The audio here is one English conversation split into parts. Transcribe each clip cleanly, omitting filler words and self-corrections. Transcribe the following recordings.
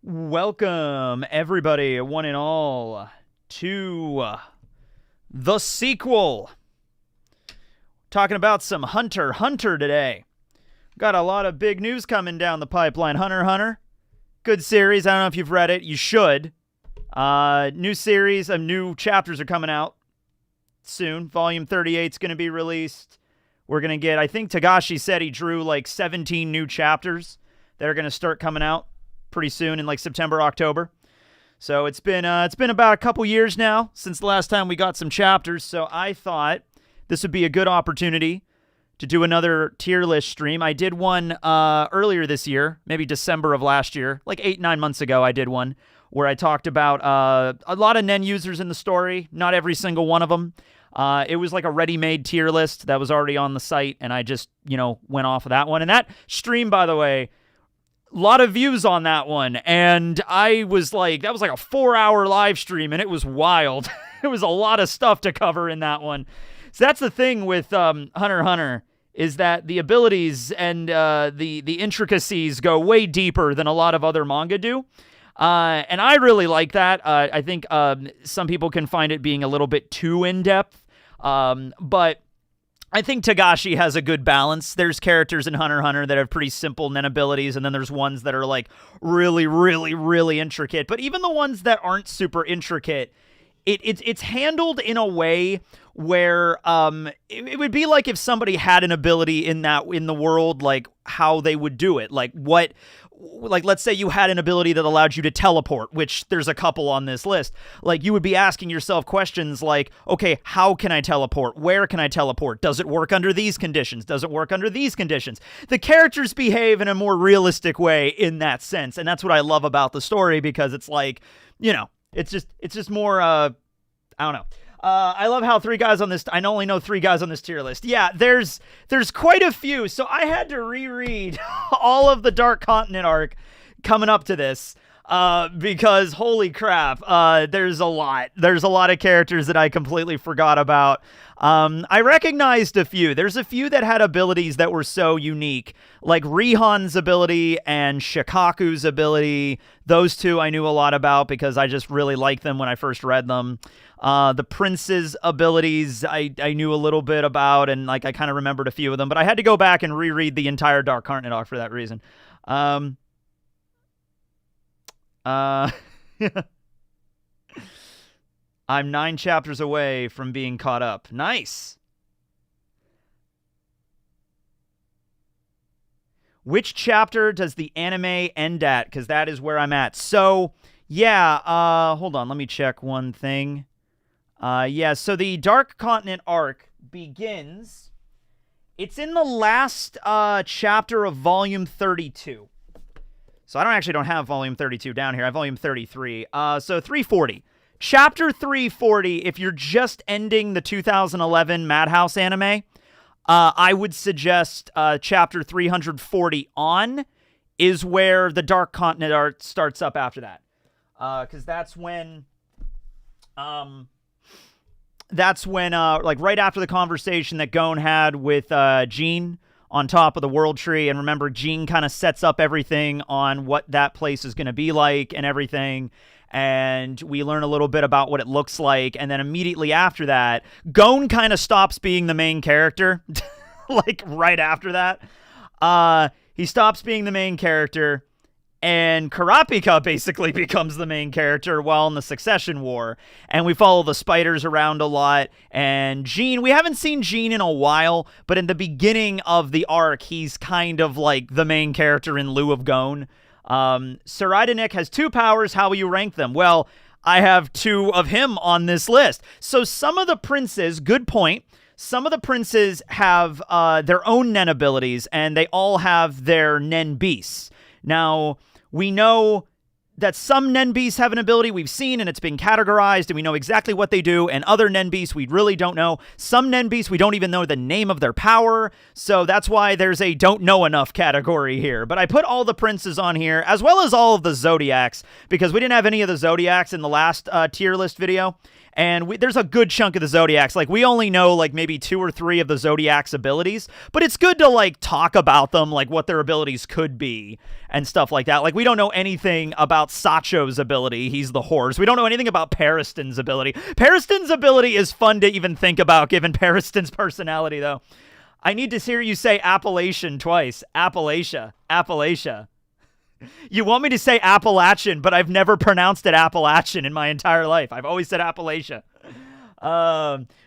Welcome, everybody, one and all, to the sequel. Talking about some Hunter x Hunter today. Got a lot of big news coming down the pipeline. Hunter x Hunter, good series. I don't know if you've read it. You should. New series, new chapters are coming out soon. Volume 38 is going to be released. We're going to get, I think Tagashi said he drew like 17 new chapters that are going to start coming out pretty soon in like September, October. So it's been about a couple years now since the last time we got some chapters. So I thought this would be a good opportunity to do another tier list stream. I did one earlier this year, maybe December of last year, like 8-9 months ago. I did one where I talked about a lot of NEN users in the story, not every single one of them. It was like a ready-made tier list that was already on the site, and I just, went off of that one. And that stream, by the way, a lot of views on that one, and I was like, that was like a 4-hour live stream, and it was wild. It was a lot of stuff to cover in that one. So that's the thing with Hunter x Hunter, is that the abilities and the intricacies go way deeper than a lot of other manga do. And I really like that. I think some people can find it being a little bit too in-depth, but I think Tagashi has a good balance. There's characters in Hunter x Hunter that have pretty simple NEN abilities, and then there's ones that are like really, really, really intricate. But even the ones that aren't super intricate, it's handled in a way where it would be like if somebody had an ability in the world, like how they would do it. Like let's say you had an ability that allowed you to teleport, which there's a couple on this list. Like, you would be asking yourself questions like, okay, how can I teleport? Where can I teleport? Does it work under these conditions? Does it work under these conditions? The characters behave in a more realistic way in that sense, and that's what I love about the story, because it's like, it's just more, I don't know. I love how I only know 3 guys on this tier list. Yeah, there's quite a few. So I had to reread all of the Dark Continent arc coming up to this, because holy crap, there's a lot. There's a lot of characters that I completely forgot about. I recognized a few. There's a few that had abilities that were so unique, like Rihan's ability and Shikaku's ability. Those two I knew a lot about because I just really liked them when I first read them. The prince's abilities I knew a little bit about, and like I kind of remembered a few of them, but I had to go back and reread the entire Dark Continent arc for that reason. I'm 9 chapters away from being caught up. Nice. Which chapter does the anime end at? Because that is where I'm at. So, yeah, hold on. Let me check one thing. Yeah, so the Dark Continent arc begins. It's in the last chapter of Volume 32. So I don't have Volume 32 down here. I have Volume 33. So 340. Chapter 340, if you're just ending the 2011 Madhouse anime, I would suggest Chapter 340 on is where the Dark Continent art starts up after that. Because that's when, like, right after the conversation that Gon had with Jean on top of the World Tree, and remember, Jean kind of sets up everything on what that place is going to be like and everything, and we learn a little bit about what it looks like, and then immediately after that, Gon kind of stops being the main character, like, right after that. He stops being the main character, and Kurapika basically becomes the main character while in the Succession War. And we follow the spiders around a lot. And Jean, we haven't seen Jean in a while, but in the beginning of the arc, he's kind of like the main character in lieu of Gon. Saraidanik has 2 powers. How will you rank them? Well, I have 2 of him on this list. So some of the princes, good point, some of the princes have their own NEN abilities, and they all have their NEN beasts. Now, we know that some NEN beasts have an ability we've seen, and it's been categorized, and we know exactly what they do, and other NEN beasts we really don't know. Some NEN beasts we don't even know the name of their power, so that's why there's a don't know enough category here. But I put all the princes on here, as well as all of the Zodiacs, because we didn't have any of the Zodiacs in the last tier list video, And there's a good chunk of the Zodiacs. Like, we only know, like, maybe 2 or 3 of the Zodiac's abilities. But it's good to, like, talk about them, like, what their abilities could be and stuff like that. Like, we don't know anything about Sacho's ability. He's the horse. We don't know anything about Periston's ability. Periston's ability is fun to even think about, given Periston's personality, though. I need to hear you say Appalachian twice. Appalachia. Appalachia. You want me to say Appalachian, but I've never pronounced it Appalachian in my entire life. I've always said Appalachia.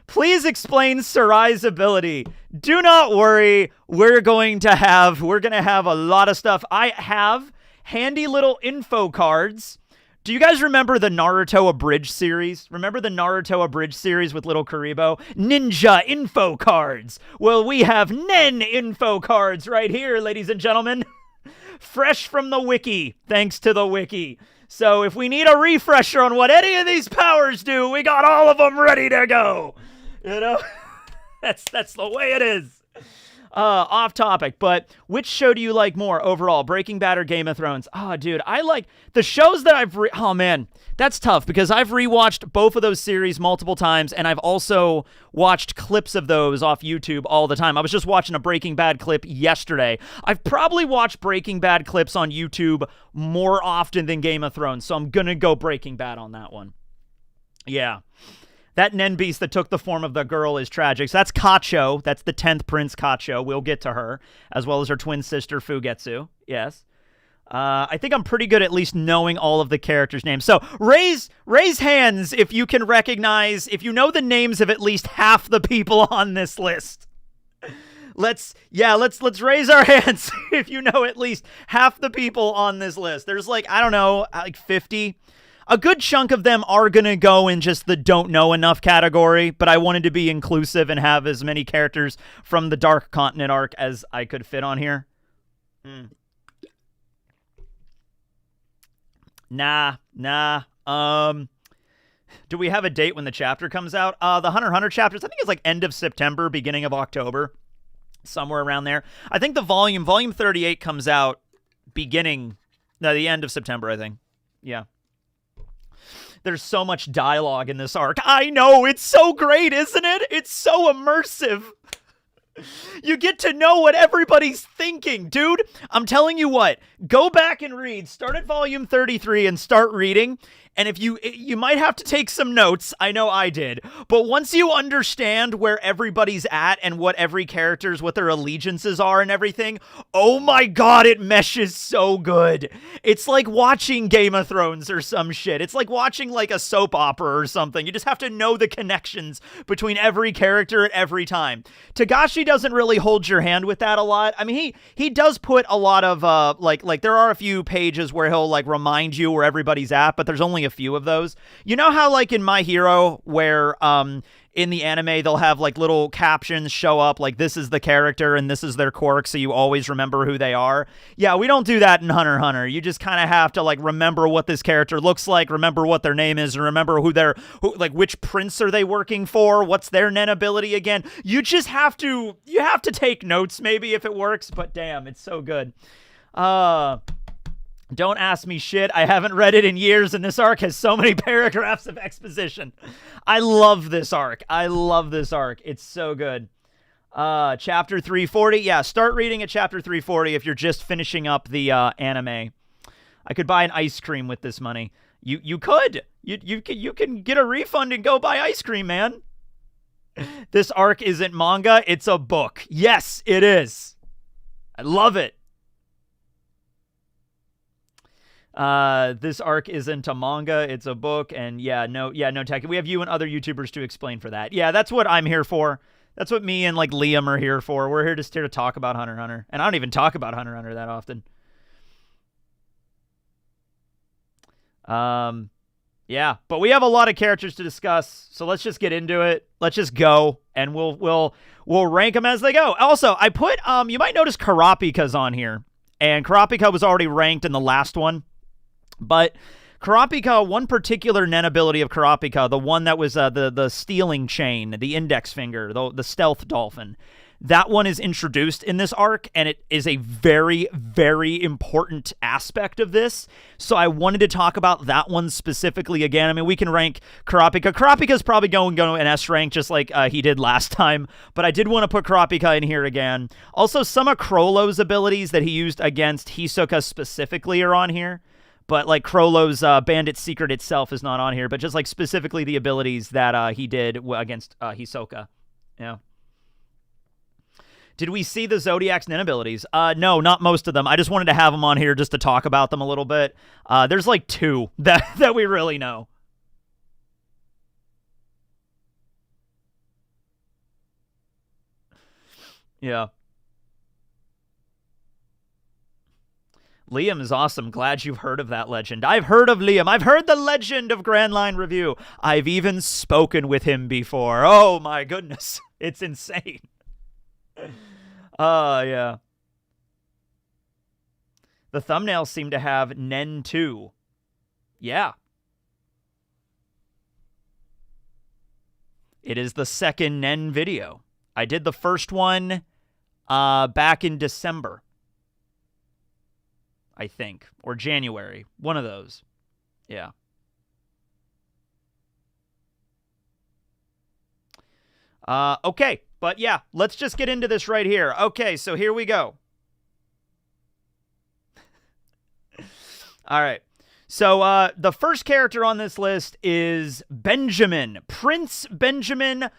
Please explain Sarai's ability. Do not worry. We're going to have a lot of stuff. I have handy little info cards. Do you guys remember the Naruto Abridged series? Remember the Naruto Abridged series with little Karibo? Ninja info cards. Well, we have NEN info cards right here, ladies and gentlemen. Fresh from the wiki, thanks to the wiki. So if we need a refresher on what any of these powers do, we got all of them ready to go. You know, that's the way it is. Off topic, but which show do you like more overall, Breaking Bad or Game of Thrones? Oh, dude, I like the shows that oh man, that's tough because I've rewatched both of those series multiple times, and I've also watched clips of those off YouTube all the time. I was just watching a Breaking Bad clip yesterday. I've probably watched Breaking Bad clips on YouTube more often than Game of Thrones, so I'm gonna go Breaking Bad on that one. Yeah. That Nen beast that took the form of the girl is tragic. So that's Kacho. That's the 10th Prince Kacho. We'll get to her, as well as her twin sister, Fugetsu. Yes. I think I'm pretty good at least knowing all of the characters' names. So raise hands if you can recognize, if you know the names of at least half the people on this list. Let's raise our hands if you know at least half the people on this list. There's like, I don't know, like 50. A good chunk of them are going to go in just the don't know enough category, but I wanted to be inclusive and have as many characters from the Dark Continent arc as I could fit on here. Nah. Do we have a date when the chapter comes out? The Hunter x Hunter chapters, I think it's like end of September, beginning of October, somewhere around there. I think the volume 38 comes out the end of September, I think. Yeah. There's so much dialogue in this arc. I know, it's so great, isn't it? It's so immersive. You get to know what everybody's thinking, dude. I'm telling you what, go back and read. Start at volume 33 and start reading. And if you might have to take some notes. I know I did. But once you understand where everybody's at and what every character's, what their allegiances are and everything, oh my God, it meshes so good. It's like watching Game of Thrones or some shit. It's like watching like a soap opera or something. You just have to know the connections between every character at every time. Togashi doesn't really hold your hand with that a lot. I mean, he does put a lot of like there are a few pages where he'll like remind you where everybody's at, but there's only a few of those. You know how like in My Hero where in the anime they'll have like little captions show up like this is the character and this is their quirk, so you always remember who they are? Yeah, we don't do that in Hunter x Hunter. You just kind of have to like remember what this character looks like, remember what their name is, and remember who which prince are they working for, what's their NEN ability again. You have to take notes maybe if it works, but damn, it's so good. Don't ask me shit. I haven't read it in years, and this arc has so many paragraphs of exposition. I love this arc. It's so good. Chapter 340. Yeah, start reading at chapter 340 if you're just finishing up the anime. I could buy an ice cream with this money. You could. You can get a refund and go buy ice cream, man. This arc isn't manga. It's a book. Yes, it is. I love it. This arc isn't a manga, it's a book, and no tech. We have you and other YouTubers to explain for that. Yeah, that's what I'm here for. That's what me and like Liam are here for. We're here to talk about Hunter x Hunter. And I don't even talk about Hunter x Hunter that often. Yeah, but we have a lot of characters to discuss, so let's just get into it. Let's just go, and we'll rank them as they go. Also, I put you might notice Kurapika's on here, and Kurapika was already ranked in the last one. But Kurapika, one particular NEN ability of Kurapika, the one that was the stealing chain, the index finger, the stealth dolphin, that one is introduced in this arc, and it is a very, very important aspect of this. So I wanted to talk about that one specifically again. I mean, we can rank Kurapika. Kurapika's probably going to go an S rank just like he did last time, but I did want to put Kurapika in here again. Also, some of Crollo's abilities that he used against Hisoka specifically are on here. But like Krollo's Bandit Secret itself is not on here, but just like specifically the abilities that he did against Hisoka. Yeah. Did we see the Zodiac's NEN abilities? No, not most of them. I just wanted to have them on here just to talk about them a little bit. There's like 2 that we really know. Yeah. Liam is awesome. Glad you've heard of that legend. I've heard of Liam. I've heard the legend of Grand Line Review. I've even spoken with him before. Oh my goodness. It's insane. Yeah. The thumbnails seem to have NEN 2. Yeah. It is the second NEN video. I did the first one back in December, I think, or January. One of those. Yeah. Okay. But yeah, let's just get into this right here. Okay, so here we go. All right. So the first character on this list is Benjamin, Prince Benjamin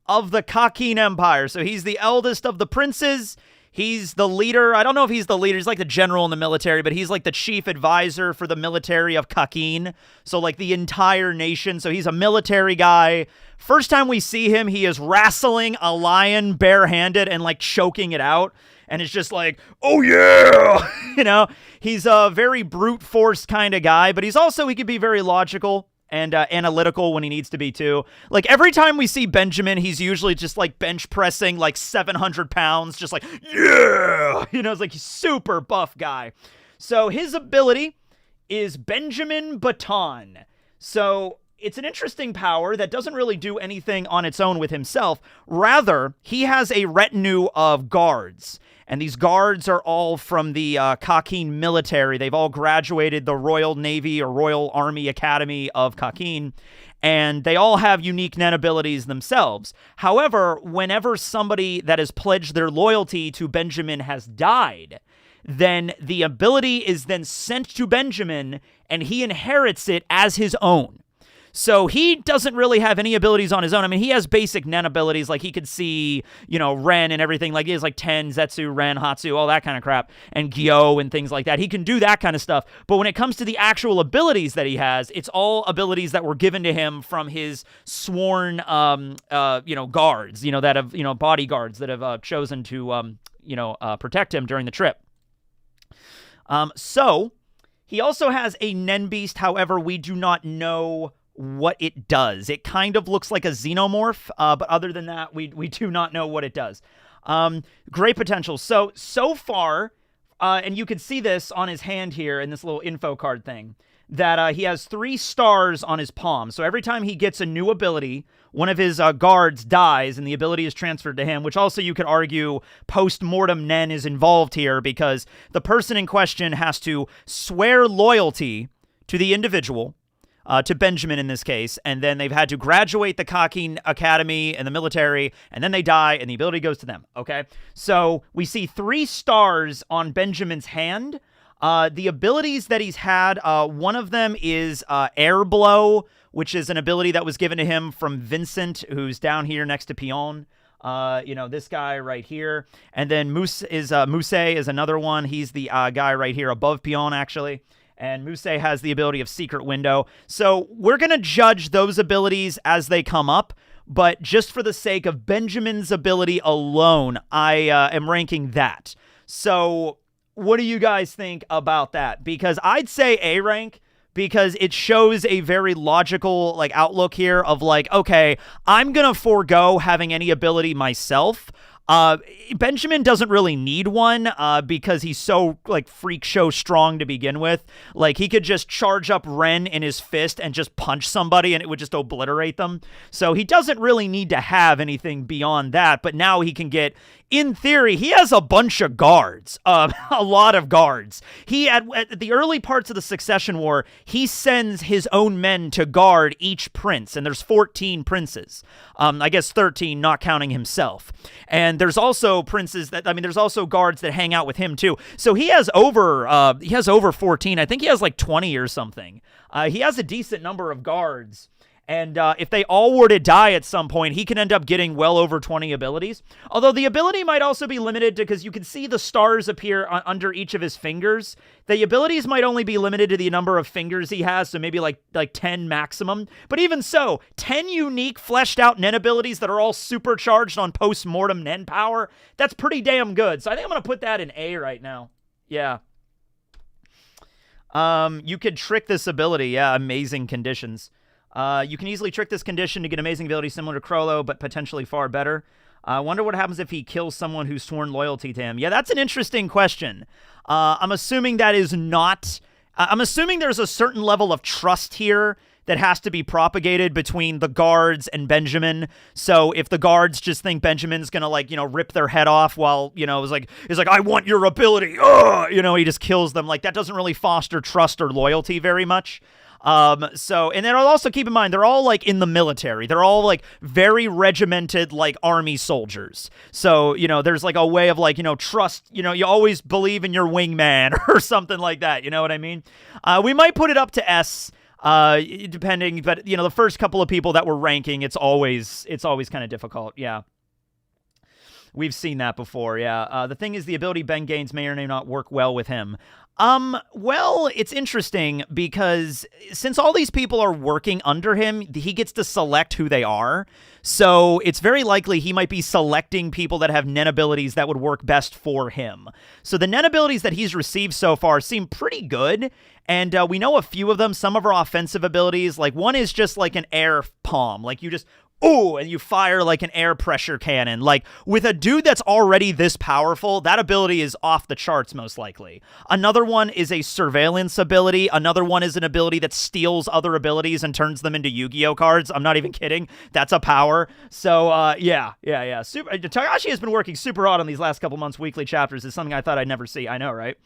of the Kakin Empire. So he's the eldest of the princes. He's the leader. I don't know if he's the leader. He's like the general in the military, but he's like the chief advisor for the military of Kakin. So like the entire nation. So he's a military guy. First time we see him, he is wrestling a lion barehanded and like choking it out. And it's just like, oh yeah, you know, he's a very brute force kind of guy, but he's also, he can be very logical and analytical when he needs to be too. Like every time we see Benjamin, he's usually just like bench pressing like 700 pounds, just like, yeah, you know, it's like he's super buff guy. So his ability is Benjamin Baton. So it's an interesting power that doesn't really do anything on its own with himself. Rather, he has a retinue of guards. And these guards are all from the Kakin military. They've all graduated the Royal Navy or Royal Army Academy of Kakin. And they all have unique NEN abilities themselves. However, whenever somebody that has pledged their loyalty to Benjamin has died, then the ability is then sent to Benjamin, and he inherits it as his own. So he doesn't really have any abilities on his own. I mean, he has basic NEN abilities, like he could see, you know, Ren and everything. Like he has like Ten, Zetsu, Ren, Hatsu, all that kind of crap, and Gyo and things like that. He can do that kind of stuff. But when it comes to the actual abilities that he has, it's all abilities that were given to him from his sworn, you know, guards, you know, that have, you know, bodyguards that have chosen to, you know, protect him during the trip. So he also has a NEN beast. However, we do not know what it does. It kind of looks like a xenomorph, but other than that, we do not know what it does. Great potential. So far, and you can see this on his hand here in this little info card thing, that he has 3 stars on his palm. So every time he gets a new ability, one of his guards dies and the ability is transferred to him, which also you could argue post-mortem NEN is involved here because the person in question has to swear loyalty to the individual, to Benjamin in this case, and then they've had to graduate the Kakin Academy and the military, and then they die, and the ability goes to them, okay? So we see 3 stars on Benjamin's hand. The abilities that he's had, one of them is Air Blow, which is an ability that was given to him from Vincent, who's down here next to Pion. You know, this guy right here. And then Muse is another one. He's the guy right here above Pion, actually. And Muse has the ability of Secret Window. So we're going to judge those abilities as they come up. But just for the sake of Benjamin's ability alone, I am ranking that. So what do you guys think about that? Because I'd say A rank, because it shows a very logical like outlook here of like, okay, I'm going to forego having any ability myself. Benjamin doesn't really need one because he's so like freak show strong to begin with. Like he could just charge up Ren in his fist and just punch somebody and it would just obliterate them. So he doesn't really need to have anything beyond that, but now he can get in theory, he has a bunch of guards, a lot of guards. He at the early parts of the Succession War, he sends his own men to guard each prince, and there's 14 princes. I guess 13, not counting himself. And there's also there's also guards that hang out with him too. So he has over 14. I think he has like 20 or something. He has a decent number of guards. And if they all were to die at some point, he can end up getting well over 20 abilities. Although the ability might also be limited because you can see the stars appear under each of his fingers. The abilities might only be limited to the number of fingers he has, so maybe like 10 maximum. But even so, 10 unique fleshed out NEN abilities that are all supercharged on post-mortem NEN power, that's pretty damn good. So I think I'm going to put that in A right now. Yeah. You could trick this ability. Yeah, amazing conditions. You can easily trick this condition to get amazing ability similar to Crollo, but potentially far better. I wonder what happens if he kills someone who's sworn loyalty to him. Yeah, that's an interesting question. I'm assuming that is not... I'm assuming there's a certain level of trust here that has to be propagated between the guards and Benjamin. So if the guards just think Benjamin's gonna rip their head off while, it's like, I want your ability. He just kills them. Like, that doesn't really foster trust or loyalty very much. And then I'll also keep in mind, they're all like in the military. They're all like very regimented, like army soldiers. So, there's like a way of like, trust, you always believe in your wingman or something like that. You know what I mean? We might put it up to S, depending, but the first couple of people that we're ranking, it's always kind of difficult. Yeah. We've seen that before, yeah. The thing is, the ability Ben gains may or may not work well with him. Well, it's interesting because since all these people are working under him, he gets to select who they are. So it's very likely he might be selecting people that have NEN abilities that would work best for him. So the NEN abilities that he's received so far seem pretty good. And we know a few of them. Some of our offensive abilities, like one is just like an air palm. Like you just... oh, and you fire like an air pressure cannon. Like, with a dude that's already this powerful, that ability is off the charts, most likely. Another one is a surveillance ability. Another one is an ability that steals other abilities and turns them into Yu-Gi-Oh cards. I'm not even kidding. That's a power. So, yeah. Takashi has been working super hard on these last couple months' weekly chapters. It's something I thought I'd never see. I know, right?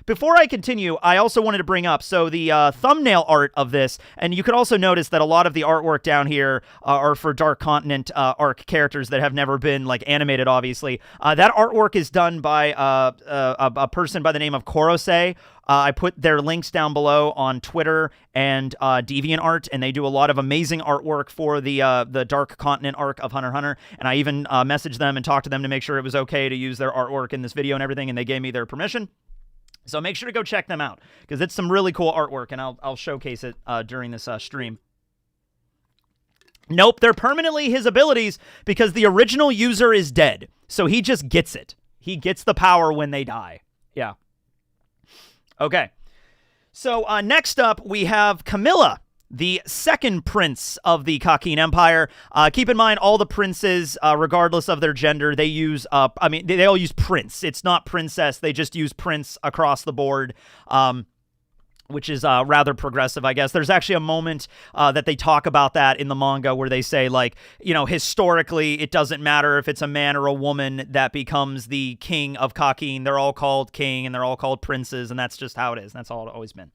Before I continue, I also wanted to bring up, so the thumbnail art of this, and you could also notice that a lot of the artwork down here are for Dark Continent arc characters that have never been like animated, obviously. That artwork is done by a person by the name of Korosei. I put their links down below on Twitter and DeviantArt, and they do a lot of amazing artwork for the Dark Continent arc of Hunter x Hunter, and I even messaged them and talked to them to make sure it was okay to use their artwork in this video and everything, and they gave me their permission. So make sure to go check them out, because it's some really cool artwork, and I'll showcase it during this stream. Nope, they're permanently his abilities because the original user is dead. So he just gets it. He gets the power when they die. Yeah. Okay. So next up, we have Camilla, the second prince of the Kakin Empire. Keep in mind, all the princes, regardless of their gender, they use, they all use prince. It's not princess. They just use prince across the board. Which is rather progressive, I guess. There's actually a moment that they talk about that in the manga where they say, like, historically, it doesn't matter if it's a man or a woman that becomes the king of Kakin. They're all called king, and they're all called princes, and that's just how it is. That's all it's always been.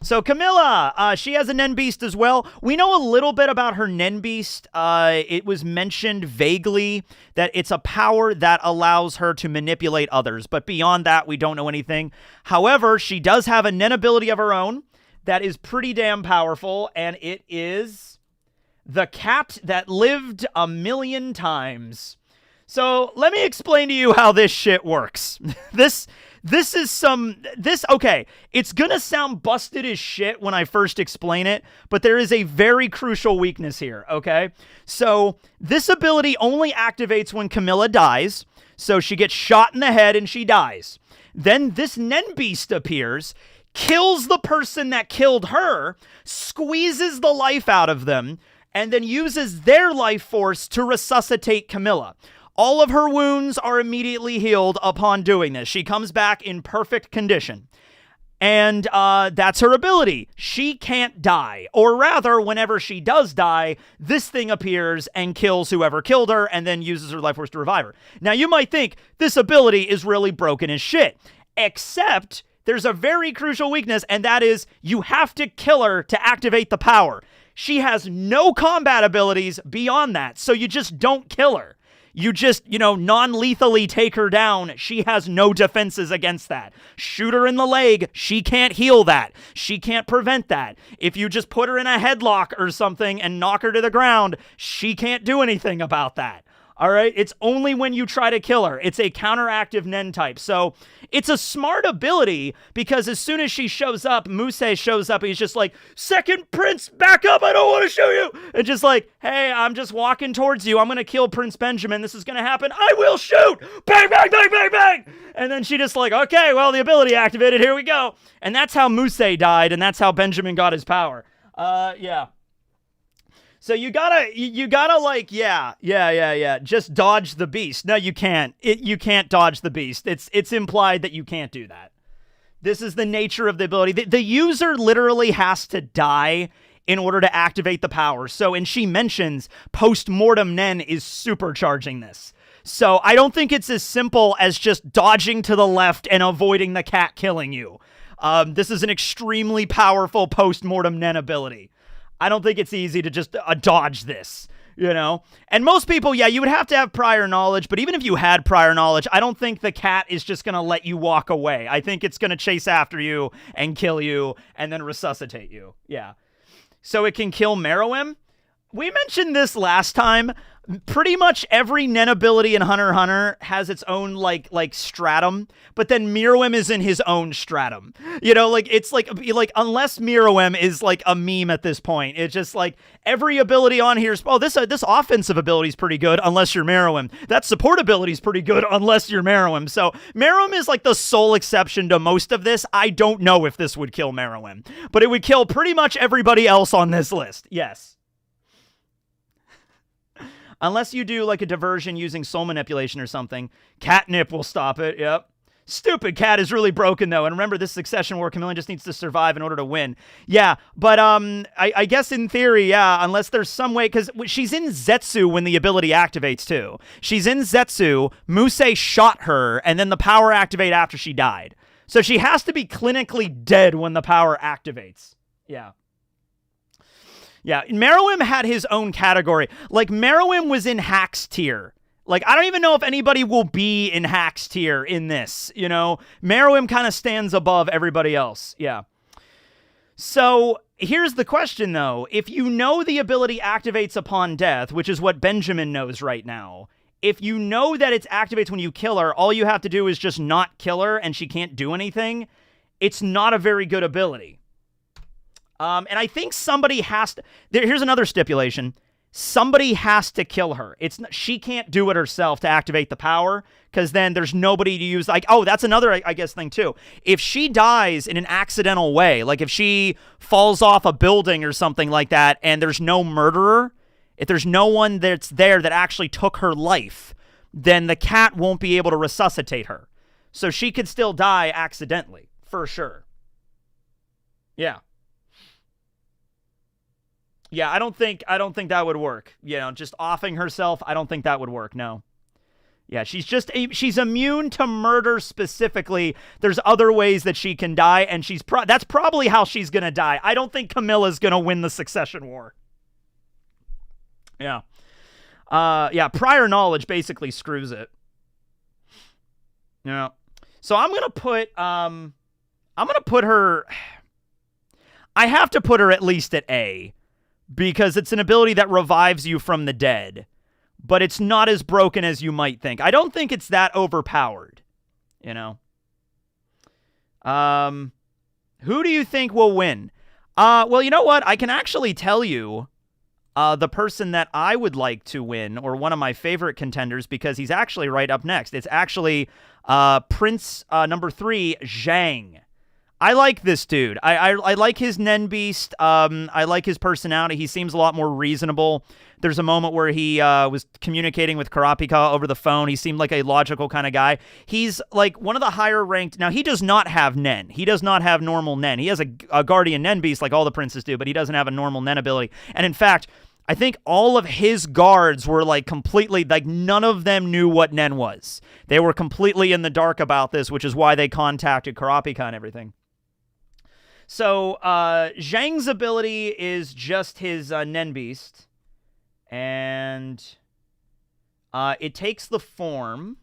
So Camilla, she has a NEN beast as well. We know a little bit about her NEN beast. It was mentioned vaguely that it's a power that allows her to manipulate others. But beyond that, we don't know anything. However, she does have a NEN ability of her own that is pretty damn powerful. And it is the cat that lived 1,000,000 times. So let me explain to you how this shit works. Okay, it's gonna sound busted as shit when I first explain it, but there is a very crucial weakness here, okay? So, this ability only activates when Camilla dies, so she gets shot in the head and she dies. Then this NEN beast appears, kills the person that killed her, squeezes the life out of them, and then uses their life force to resuscitate Camilla. All of her wounds are immediately healed upon doing this. She comes back in perfect condition. And that's her ability. She can't die. Or rather, whenever she does die, this thing appears and kills whoever killed her and then uses her life force to revive her. Now, you might think this ability is really broken as shit. Except there's a very crucial weakness, and that is you have to kill her to activate the power. She has no combat abilities beyond that, so you just don't kill her. You just, non-lethally take her down. She has no defenses against that. Shoot her in the leg. She can't heal that. She can't prevent that. If you just put her in a headlock or something and knock her to the ground, she can't do anything about that. All right? It's only when you try to kill her. It's a counteractive NEN type. So it's a smart ability because as soon as she shows up, Musei shows up, and he's just like, second prince, back up, I don't want to shoot you. And just like, hey, I'm just walking towards you. I'm going to kill Prince Benjamin. This is going to happen. I will shoot. Bang, bang, bang, bang, bang. And then she just like, okay, well, the ability activated. Here we go. And that's how Musei died, and that's how Benjamin got his power. Yeah. So you gotta like, just dodge the beast. No, you can't. You can't dodge the beast. It's implied that you can't do that. This is the nature of the ability. The user literally has to die in order to activate the power. So, and she mentions post-mortem NEN is supercharging this. So I don't think it's as simple as just dodging to the left and avoiding the cat killing you. This is an extremely powerful post-mortem NEN ability. I don't think it's easy to just dodge this, And most people, you would have to have prior knowledge, but even if you had prior knowledge, I don't think the cat is just going to let you walk away. I think it's going to chase after you and kill you and then resuscitate you. Yeah. So it can kill Meruem. We mentioned this last time. Pretty much every NEN ability in Hunter x Hunter has its own like stratum, but then Meruem is in his own stratum. It's like unless Meruem is like a meme at this point, it's just like every ability on here is, this offensive ability is pretty good unless you're Meruem. That support ability is pretty good unless you're Meruem. So Meruem is like the sole exception to most of this. I don't know if this would kill Meruem, but it would kill pretty much everybody else on this list. Yes. Unless you do like a diversion using soul manipulation or something. Catnip will stop it. Yep. Stupid cat is really broken, though. And remember, this succession war, Chameleon just needs to survive in order to win. Yeah, but I guess in theory, unless there's some way, because she's in Zetsu when the ability activates, too. She's in Zetsu, Musei shot her, and then the power activated after she died. So she has to be clinically dead when the power activates. Yeah. Yeah, Meruem had his own category. Like, Meruem was in Hack's tier. Like, I don't even know if anybody will be in Hack's tier in this, Meruem kind of stands above everybody else. Yeah. So, here's the question, though. If you know the ability activates upon death, which is what Benjamin knows right now, if you know that it activates when you kill her, all you have to do is just not kill her and she can't do anything, it's not a very good ability. And I think somebody has to... Here's another stipulation. Somebody has to kill her. She can't do it herself to activate the power, because then there's nobody to use... that's another, I guess, thing, too. If she dies in an accidental way, like if she falls off a building or something like that, and there's no murderer, if there's no one that's there that actually took her life, then the cat won't be able to resuscitate her. So she could still die accidentally, for sure. Yeah. Yeah, I don't think that would work. Just offing herself, I don't think that would work. No. Yeah, she's immune to murder specifically. There's other ways that she can die, and that's probably how she's gonna die. I don't think Camilla's gonna win the succession war. Yeah. Prior knowledge basically screws it. Yeah. So I'm gonna put her. I have to put her at least at A. Because it's an ability that revives you from the dead. But it's not as broken as you might think. I don't think it's that overpowered. Who do you think will win? Well, you know what? I can actually tell you the person that I would like to win, or one of my favorite contenders, because he's actually right up next. It's actually Prince number 3, Zhang. I like this dude. I like his Nen Beast. I like his personality. He seems a lot more reasonable. There's a moment where he was communicating with Karapika over the phone. He seemed like a logical kind of guy. He's like one of the higher ranked. Now, he does not have Nen. He does not have normal Nen. He has a Guardian Nen Beast like all the princes do, but he doesn't have a normal Nen ability. And in fact, I think all of his guards were like completely, like none of them knew what Nen was. They were completely in the dark about this, which is why they contacted Karapika and everything. So Zhang's ability is just his Nen Beast. And it takes the form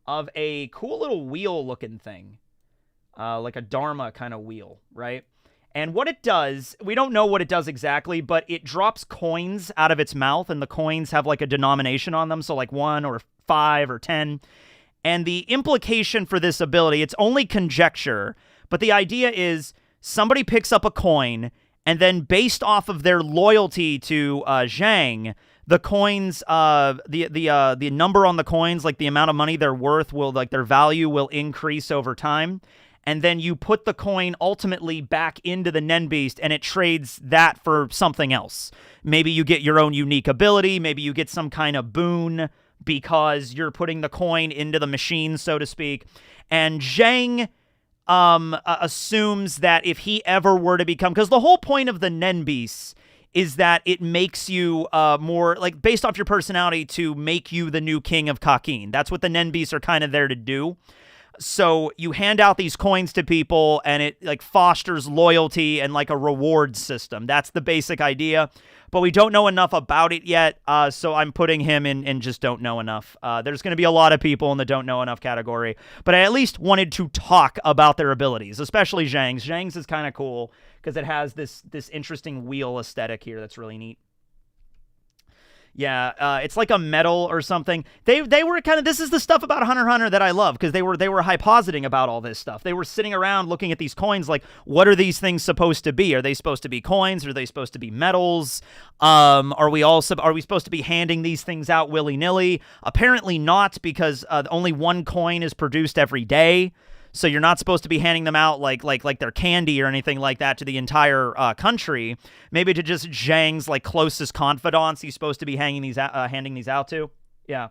of a cool little wheel-looking thing. Like a Dharma kind of wheel, right? And what it does, we don't know what it does exactly, but it drops coins out of its mouth, and the coins have like a denomination on them, so like 1 or 5 or 10. And the implication for this ability, it's only conjecture, but the idea is somebody picks up a coin, and then based off of their loyalty to Zhang, the coins, the number on the coins, like the amount of money they're worth, will like their value will increase over time. And then you put the coin ultimately back into the Nen Beast, and it trades that for something else. Maybe you get your own unique ability. Maybe you get some kind of boon because you're putting the coin into the machine, so to speak. And Zhang assumes that if he ever were to become... Because the whole point of the Nen Beast is that it makes you more, like, based off your personality, to make you the new king of Kakin. That's what the Nen Beasts are kind of there to do. So you hand out these coins to people, and it like fosters loyalty and like a reward system. That's the basic idea, but we don't know enough about it yet, so I'm putting him in just don't know enough. There's going to be a lot of people in the don't know enough category, but I at least wanted to talk about their abilities, especially Zhang's. Zhang's is kind of cool because it has this interesting wheel aesthetic here that's really neat. Yeah, it's like a medal or something. They were kind of, this is the stuff about Hunter x Hunter that I love, because they were hypositing about all this stuff. They were sitting around looking at these coins like, what are these things supposed to be? Are they supposed to be coins? Are they supposed to be medals? Are we supposed to be handing these things out willy-nilly? Apparently not, because only one coin is produced every day. So you're not supposed to be handing them out like they're candy or anything like that to the entire country. Maybe to just Zhang's like closest confidants he's supposed to be handing these out to. Yeah.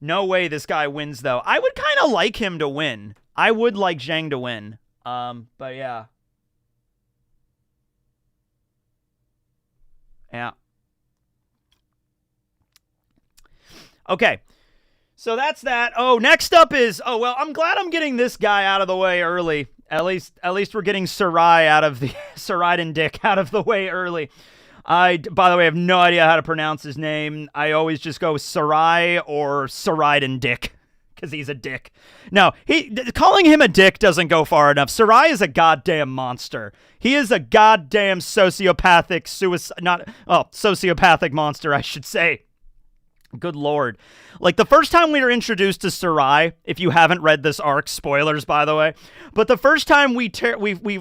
No way this guy wins though. I would kind of like him to win. I would like Zhang to win. But yeah. Yeah. Okay. So that's that. Oh, next up is, well, I'm glad I'm getting this guy out of the way early. At least we're getting Sarai out of the Sarai Dick out of the way early. By the way, I have no idea how to pronounce his name. I always just go Sarai or Sarai Dick because he's a dick. No, calling him a dick doesn't go far enough. Sarai is a goddamn monster. He is a goddamn sociopathic sociopathic monster, I should say. Good Lord. Like, the first time we were introduced to Sarai, if you haven't read this arc, spoilers, by the way, but the first time we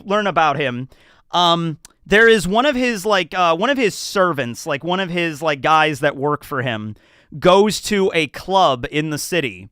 learn about him, there is one of his servants, like one of his like guys that work for him, goes to a club in the city.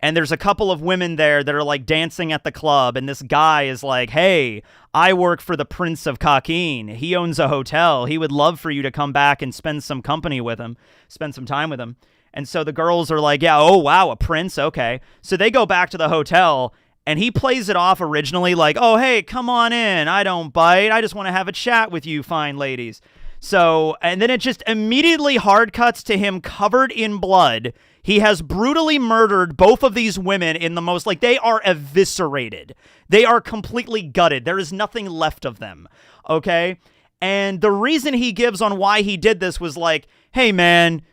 And there's a couple of women there that are like dancing at the club. And this guy is like, hey, I work for the Prince of Kakin. He owns a hotel. He would love for you to come back and spend some time with him. And so the girls are like, yeah, oh, wow, a prince. Okay. So they go back to the hotel, and he plays it off originally like, oh, hey, come on in. I don't bite. I just want to have a chat with you fine ladies. So, and then it just immediately hard cuts to him covered in blood. He has brutally murdered both of these women in the most, like, they are eviscerated. They are completely gutted. There is nothing left of them, okay? And the reason he gives on why he did this was like, hey, man,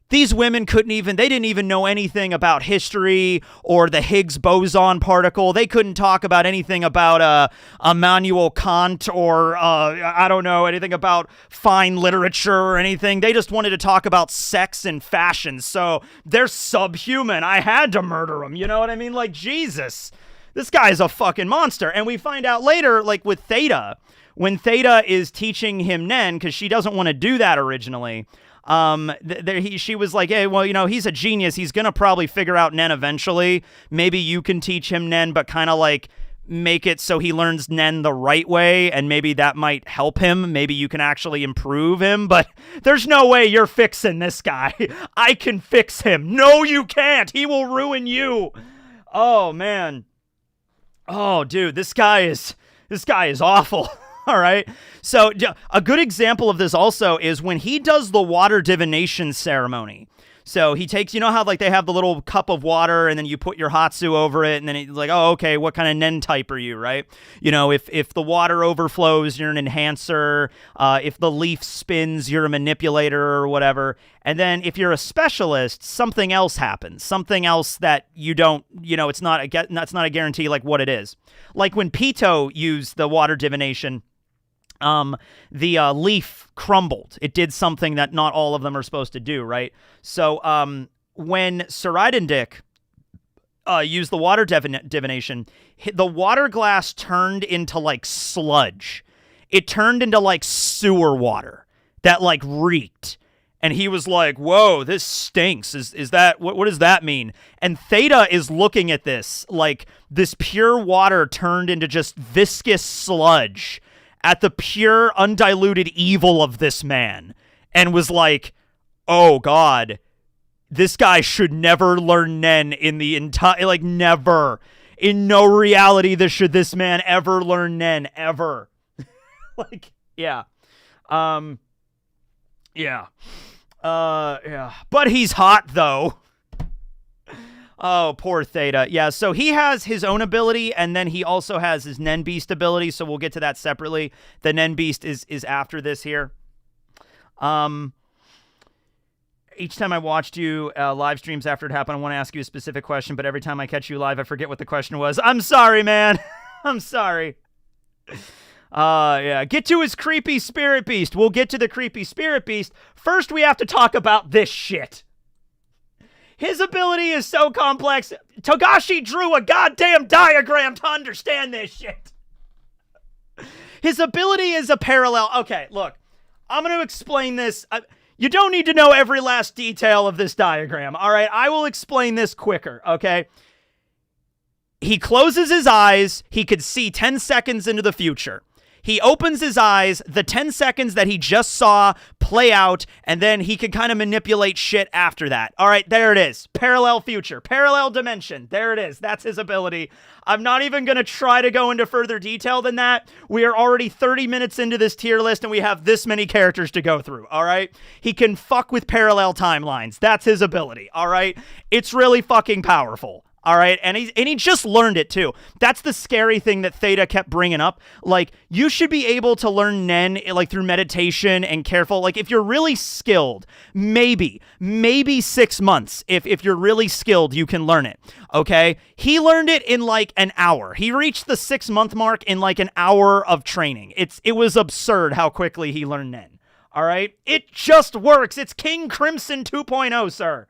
these women they didn't even know anything about history or the Higgs boson particle. They couldn't talk about anything about Immanuel Kant or, I don't know, anything about fine literature or anything. They just wanted to talk about sex and fashion. So they're subhuman. I had to murder them. You know what I mean? Like, Jesus, this guy's a fucking monster. And we find out later, like with Theta, when Theta is teaching him Nen, because she doesn't want to do that originally, She was like, hey, well, he's a genius. He's going to probably figure out NEN eventually. Maybe you can teach him NEN, but kind of like make it so he learns NEN the right way, and maybe that might help him. Maybe you can actually improve him, but there's no way you're fixing this guy. I can fix him. No, you can't. He will ruin you. Oh, man. Oh, dude, this guy is awful. All right. So a good example of this also is when he does the water divination ceremony. So he takes, how like they have the little cup of water and then you put your Hatsu over it and then it's like, oh, okay, what kind of NEN type are you, right? If the water overflows, you're an enhancer. If the leaf spins, you're a manipulator or whatever. And then if you're a specialist, something else happens. Something else that you don't, it's not a guarantee like what it is. Like when Pito used the water divination, the leaf crumbled. It did something that not all of them are supposed to do, right? So when Suridendick used the water divination, the water glass turned into like sludge. It turned into like sewer water that like reeked. And he was like, whoa, this stinks. Is that, what does that mean? And Theta is looking at this, like this pure water turned into just viscous sludge at the pure, undiluted evil of this man, and was like, oh, God, this guy should never learn NEN in the entire, like, never. In no reality should this man ever learn NEN, ever. Like, yeah. Yeah. But he's hot, though. Oh, poor Theta. Yeah, so he has his own ability, and then he also has his NEN Beast ability, so we'll get to that separately. The NEN Beast is after this here. Each time I watched you live streams after it happened, I want to ask you a specific question, but every time I catch you live, I forget what the question was. I'm sorry, man. I'm sorry. Yeah, get to his creepy spirit beast. We'll get to the creepy spirit beast. First, we have to talk about this shit. His ability is so complex. Togashi drew a goddamn diagram to understand this shit. His ability is a parallel. Okay, look. I'm going to explain this. You don't need to know every last detail of this diagram, all right? I will explain this quicker, okay? He closes his eyes. He could see 10 seconds into the future. He opens his eyes, the 10 seconds that he just saw play out, and then he can kind of manipulate shit after that. All right, there it is. Parallel future, parallel dimension. There it is. That's his ability. I'm not even going to try to go into further detail than that. We are already 30 minutes into this tier list, and we have this many characters to go through, all right? He can fuck with parallel timelines. That's his ability, all right? It's really fucking powerful. All right, and he just learned it too. That's the scary thing that Theta kept bringing up. Like, you should be able to learn NEN like through meditation and careful. Like, if you're really skilled, maybe 6 months. If you're really skilled, you can learn it. Okay, he learned it in like an hour. He reached the 6-month mark in like an hour of training. It was absurd how quickly he learned NEN. All right, it just works. It's King Crimson 2.0, sir.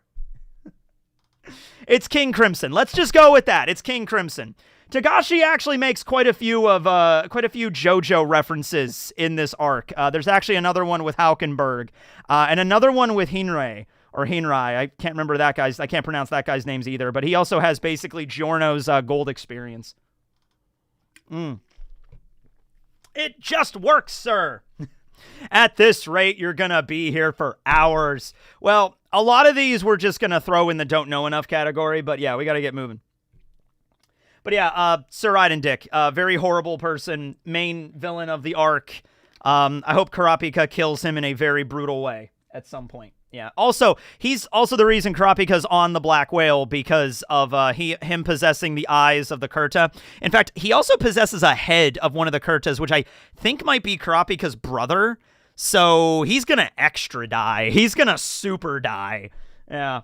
It's King Crimson. Let's just go with that. It's King Crimson. Togashi actually makes quite a few JoJo references in this arc. There's actually another one with Haukenberg, and another one with Hinrai. I can't remember that guy's. I can't pronounce that guy's names either. But he also has basically Giorno's gold experience. It just works, sir. At this rate, you're going to be here for hours. Well, a lot of these we're just going to throw in the don't know enough category, but yeah, we got to get moving. But yeah, Suridendick, very horrible person, main villain of the arc. I hope Kurapika kills him in a very brutal way at some point. Yeah. Also, he's also the reason Kurapika's on the Black Whale because of him possessing the eyes of the Kurta. In fact, he also possesses a head of one of the Kurtas, which I think might be Kurapika's brother. So he's going to extra die. He's going to super die. Yeah.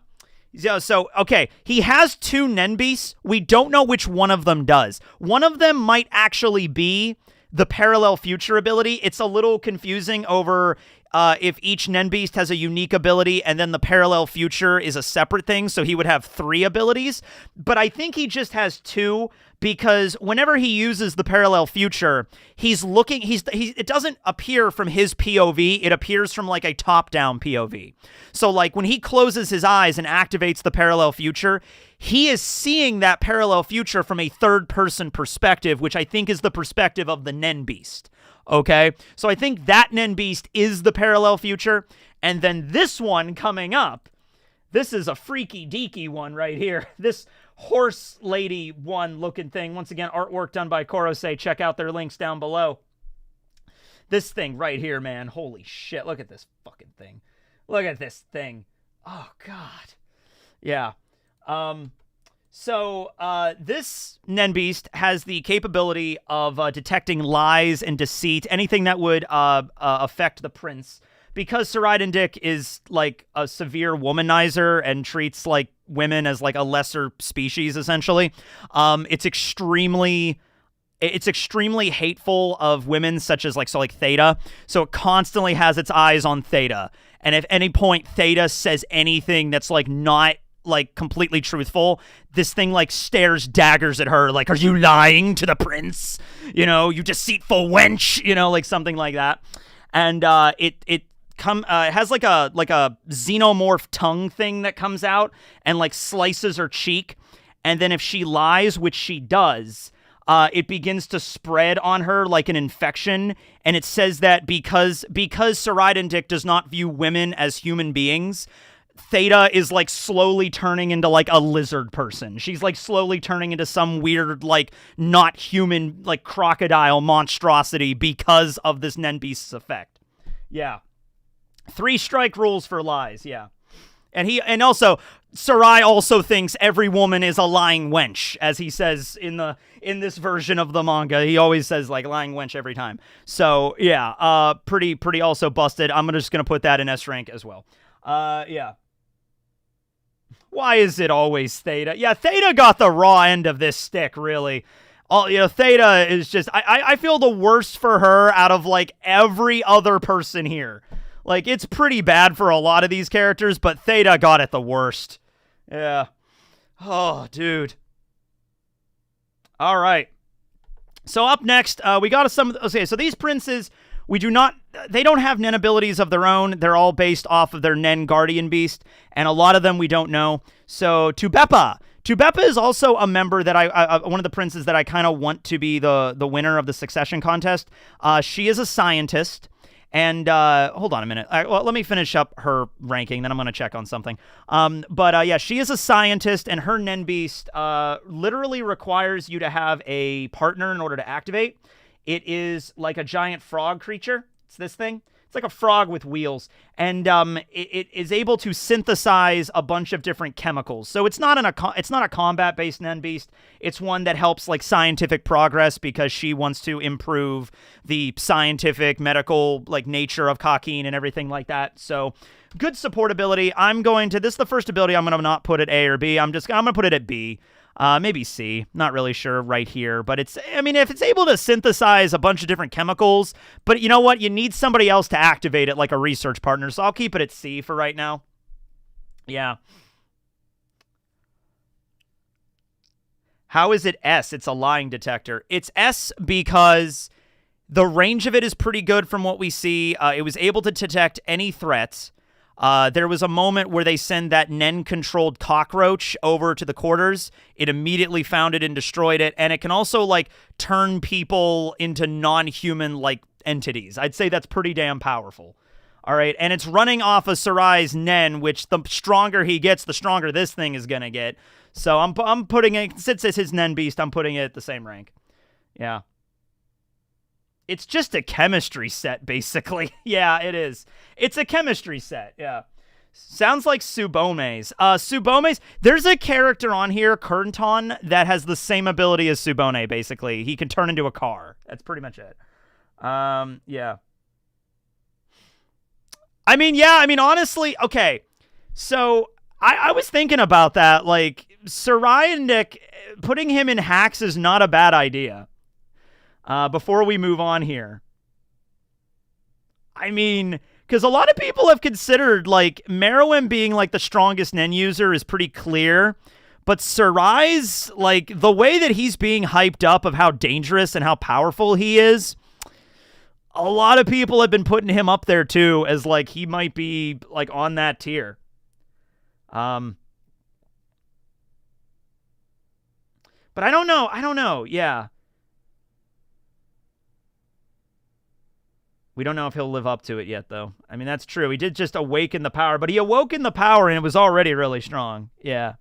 So, okay, he has 2 NEN Beasts. We don't know which one of them does. One of them might actually be the parallel future ability. It's a little confusing over if each NEN Beast has a unique ability and then the parallel future is a separate thing, so he would have 3 abilities. But I think he just has 2 because whenever he uses the parallel future, he's looking, it doesn't appear from his POV, it appears from like a top-down POV. So like when he closes his eyes and activates the parallel future, he is seeing that parallel future from a third-person perspective, which I think is the perspective of the NEN Beast. Okay? So I think that NEN Beast is the parallel future, and then this one coming up, this is a freaky deaky one right here. This horse lady one looking thing. Once again, artwork done by Korosei. Check out their links down below. This thing right here, man. Holy shit. Look at this fucking thing. Look at this thing. Oh, God. Yeah. This NEN Beast has the capability of detecting lies and deceit, anything that would affect the prince. Because Seraiden is like a severe womanizer and treats like women as like a lesser species, essentially. It's extremely hateful of women, such as like Theta. So it constantly has its eyes on Theta. And if any point Theta says anything that's like not like completely truthful, this thing like stares daggers at her, like, are you lying to the prince? You know, you deceitful wench, you know, like something like that. And it has like a xenomorph tongue thing that comes out and like slices her cheek, and then if she lies, which she does, it begins to spread on her like an infection. And it says that because Seraiden does not view women as human beings, Theta is like slowly turning into like a lizard person. She's like slowly turning into some weird like not human like crocodile monstrosity because of this NEN Beast's effect. Yeah. 3 strike rules for lies, yeah. And also Sarai also thinks every woman is a lying wench, as he says in this version of the manga. He always says like lying wench every time. So yeah, pretty also busted. I'm just gonna put that in S rank as well. Yeah. Why is it always Theta? Yeah, Theta got the raw end of this stick, really. Theta is just I feel the worst for her out of like every other person here. Like, it's pretty bad for a lot of these characters, but Theta got it the worst. Yeah. Oh, dude. All right. So up next, we got some... Okay, so these princes, they don't have NEN abilities of their own. They're all based off of their NEN Guardian Beast, and a lot of them we don't know. So, Tubeppa. Tubeppa is also a member that one of the princes that I kind of want to be the winner of the succession contest. She is a scientist. And hold on a minute. Well, let me finish up her ranking, then I'm going to check on something. Yeah, she is a scientist, and her NEN Beast literally requires you to have a partner in order to activate. It is like a giant frog creature. It's this thing. It's like a frog with wheels, and it is able to synthesize a bunch of different chemicals. So it's not a combat-based NEN Beast. It's one that helps like scientific progress because she wants to improve the scientific, medical like nature of Kakin and everything like that. So good supportability. This is the first ability I'm gonna not put at A or B. I'm gonna put it at B. Maybe C, not really sure right here, but if it's able to synthesize a bunch of different chemicals, but you know what? You need somebody else to activate it, like a research partner, so I'll keep it at C for right now. Yeah. How is it S? It's a lying detector. It's S because the range of it is pretty good from what we see. It was able to detect any threats. There was a moment where they send that NEN-controlled cockroach over to the quarters. It immediately found it and destroyed it, and it can also, like, turn people into non-human, like, entities. I'd say that's pretty damn powerful. All right, and it's running off of Sarai's NEN, which the stronger he gets, the stronger this thing is gonna get. So I'm putting it, since it's his NEN Beast, I'm putting it at the same rank. Yeah. It's just a chemistry set, basically. Yeah, it is. It's a chemistry set, yeah. Sounds like Tsubome's. Tsubome's, there's a character on here, Kernton, that has the same ability as Tsubone, basically. He can turn into a car. That's pretty much it. Yeah. Honestly, okay. So, I was thinking about that. Like, Seraiden, putting him in hacks is not a bad idea. Before we move on here. Because a lot of people have considered, like, Meruem being, like, the strongest NEN user is pretty clear. But Sarai's, like, the way that he's being hyped up of how dangerous and how powerful he is, a lot of people have been putting him up there, too, as, like, he might be, like, on that tier. But I don't know. Yeah. We don't know if he'll live up to it yet, though. I mean, that's true. He did just awaken the power, but he awoke in the power, and it was already really strong. Yeah.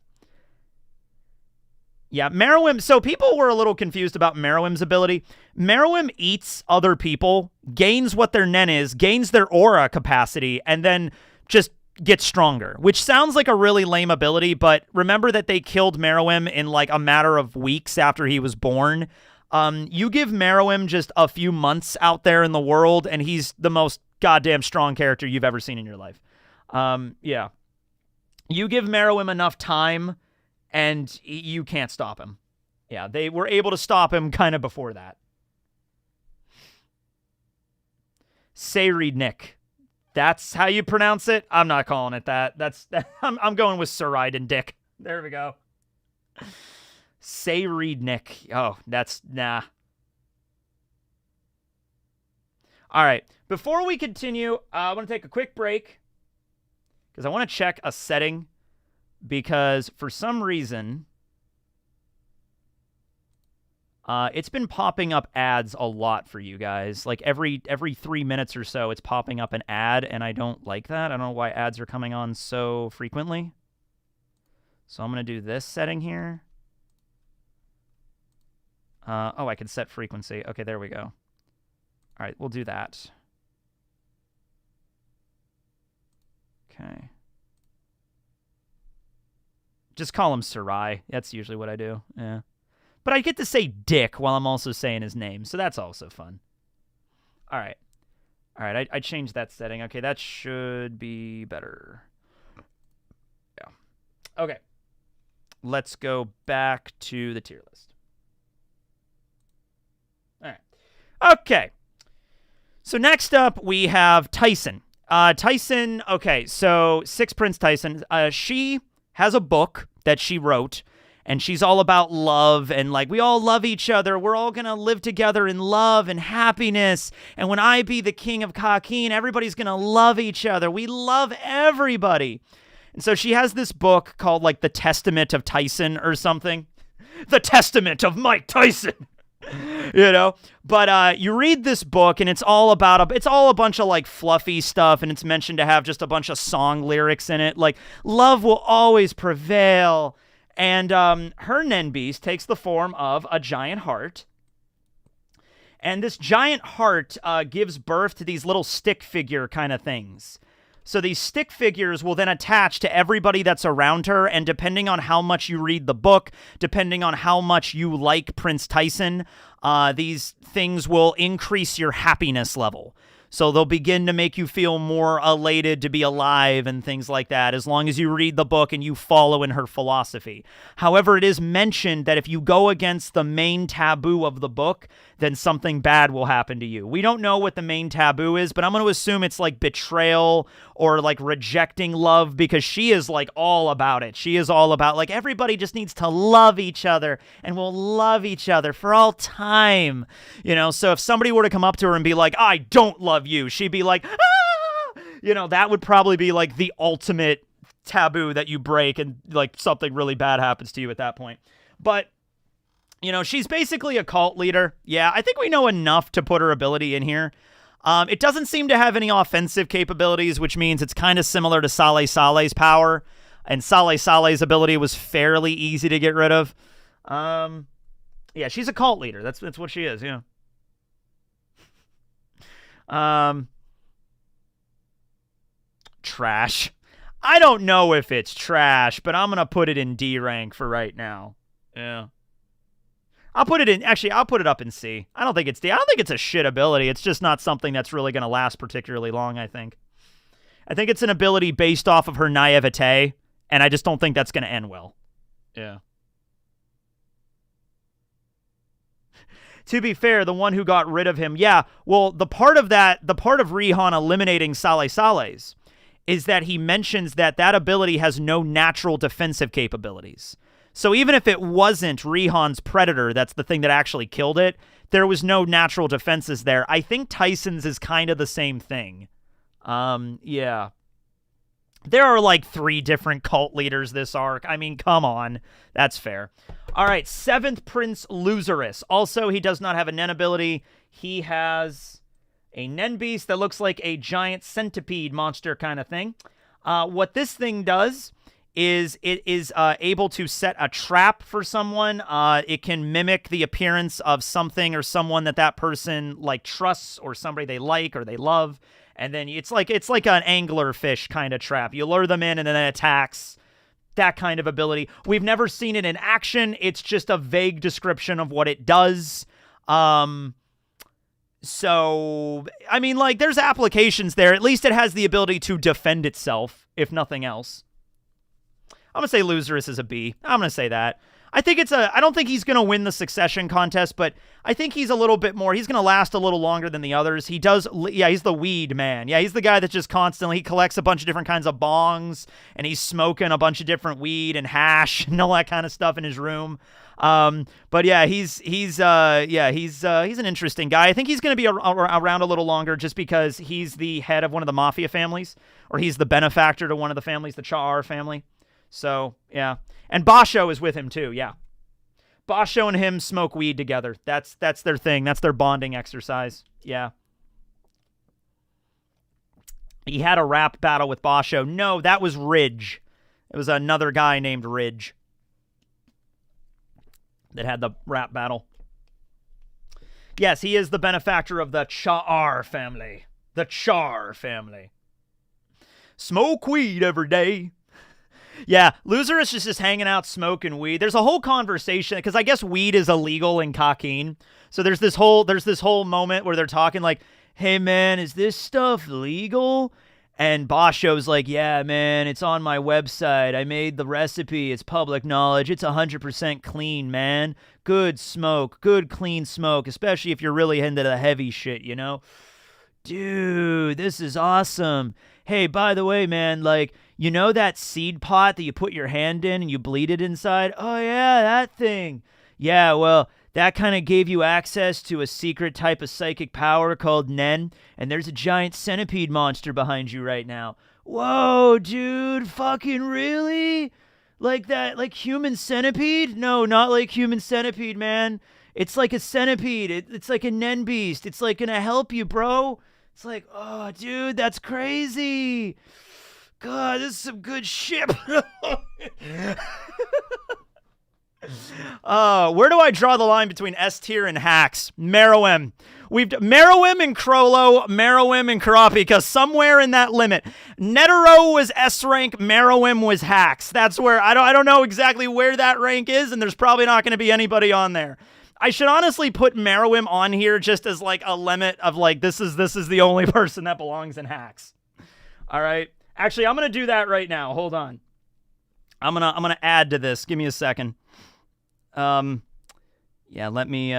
Yeah, Meruem. So people were a little confused about Meruem's ability. Meruem eats other people, gains what their NEN is, gains their aura capacity, and then just gets stronger, which sounds like a really lame ability, but remember that they killed Meruem in like a matter of weeks after he was born. You give Meruem just a few months out there in the world, and he's the most goddamn strong character you've ever seen in your life. Yeah. You give Meruem enough time, and you can't stop him. Yeah, they were able to stop him kind of before that. Sayridnik. That's how you pronounce it? I'm not calling it that. I'm going with Sarid and Dick. There we go. Sayridnik. Oh, that's nah. All right. Before we continue, I want to take a quick break because I want to check a setting because for some reason it's been popping up ads a lot for you guys. Like every 3 minutes or so, it's popping up an ad, and I don't like that. I don't know why ads are coming on so frequently. So I'm going to do this setting here. Oh, I can set frequency. Okay, there we go. All right, we'll do that. Okay. Just call him Sarai. That's usually what I do. Yeah. But I get to say Dick while I'm also saying his name, so that's also fun. All right. All right, I changed that setting. Okay, that should be better. Yeah. Okay. Let's go back to the tier list. All right. Okay. So next up, we have Tyson. Tyson, okay, so Six Prince Tyson, she has a book that she wrote, and she's all about love, and like, we all love each other. We're all going to live together in love and happiness, and when I be the king of Kakin, everybody's going to love each other. We love everybody. And so she has this book called, like, The Testament of Tyson or something. The Testament of Mike Tyson. You know, but you read this book and it's all about it's all a bunch of like fluffy stuff, and it's mentioned to have just a bunch of song lyrics in it, like love will always prevail. And her NEN beast takes the form of a giant heart, and this giant heart gives birth to these little stick figure kind of things. So these stick figures will then attach to everybody that's around her, and depending on how much you read the book, depending on how much you like Prince Tyson, these things will increase your happiness level. So they'll begin to make you feel more elated to be alive and things like that, as long as you read the book and you follow in her philosophy. However, it is mentioned that if you go against the main taboo of the book, then something bad will happen to you. We don't know what the main taboo is, but I'm going to assume it's like betrayal or like rejecting love, because she is like all about it. She is all about like everybody just needs to love each other, and we'll love each other for all time. You know, so if somebody were to come up to her and be like, I don't love you, she'd be like, ah! You know, that would probably be like the ultimate taboo that you break, and like something really bad happens to you at that point. But you know, she's basically a cult leader. Yeah, I think we know enough to put her ability in here. It doesn't seem to have any offensive capabilities, which means it's kind of similar to Saleh Saleh's power. And Saleh Saleh's ability was fairly easy to get rid of. Yeah, she's a cult leader. That's what she is, yeah. Trash. I don't know if it's trash, but I'm going to put it in D rank for right now. Yeah. I'll put it up in C. I don't think it's D. I don't think it's a shit ability. It's just not something that's really going to last particularly long, I think. I think it's an ability based off of her naivete, and I just don't think that's going to end well. Yeah. To be fair, the one who got rid of him, yeah, well, the part of Rihan eliminating Saleh Saleh's is that he mentions that ability has no natural defensive capabilities. So even if it wasn't Rihan's predator, that's the thing that actually killed it, there was no natural defenses there. I think Tyson's is kind of the same thing. Yeah. There are like 3 different cult leaders this arc. I mean, come on. That's fair. All right, 7th Prince Loserus. Also, he does not have a NEN ability. He has a NEN beast that looks like a giant centipede monster kind of thing. What this thing does is it is able to set a trap for someone. It can mimic the appearance of something or someone that person like trusts or somebody they like or they love. And then it's like an angler fish kind of trap. You lure them in and then it attacks. That kind of ability. We've never seen it in action. It's just a vague description of what it does. So, I mean, like, there's applications there. At least it has the ability to defend itself, if nothing else. I'm going to say Loserus is a B. I'm going to say that. I don't think he's going to win the succession contest, but I think he's a little bit more. He's going to last a little longer than the others. He's the weed man. Yeah, he's the guy that just constantly, he collects a bunch of different kinds of bongs, and he's smoking a bunch of different weed and hash and all that kind of stuff in his room. But yeah, he's an interesting guy. I think he's going to be around a little longer just because he's the head of one of the mafia families, or he's the benefactor to one of the families, the Cha'ar family. So, yeah. And Basho is with him, too, yeah. Basho and him smoke weed together. That's their thing. That's their bonding exercise. Yeah. He had a rap battle with Basho. No, that was Ridge. It was another guy named Ridge that had the rap battle. Yes, he is the benefactor of the Cha'ar family. The Char family. Smoke weed every day. Yeah, Loserus is just hanging out smoking weed. There's a whole conversation because I guess weed is illegal in Kakin. So there's this whole moment where they're talking like, "Hey man, is this stuff legal?" And Basho's like, "Yeah, man, it's on my website. I made the recipe. It's public knowledge. It's 100% clean, man. Good smoke, good clean smoke, especially if you're really into the heavy shit, you know?" Dude, this is awesome. Hey, by the way, man, like, you know that seed pot that you put your hand in and you bleed it inside? Oh, yeah, that thing. Yeah, well, that kind of gave you access to a secret type of psychic power called NEN, and there's a giant centipede monster behind you right now. Whoa, dude, fucking really? Like that, like human centipede? No, not like human centipede, man. It's like a centipede. It's like a NEN beast. It's like gonna help you, bro. It's like, oh, dude, that's crazy. God, this is some good shit. Where do I draw the line between S tier and hacks? Meruem. Meruem and Crollo, Meruem and Karapika, somewhere in that limit. Netero was S rank, Meruem was hacks. That's where I don't know exactly where that rank is, and there's probably not going to be anybody on there. I should honestly put Meruem on here just as like a limit of like this is the only person that belongs in hacks. All right. Actually, I'm going to do that right now. Hold on. I'm going to add to this. Give me a second. Yeah, let me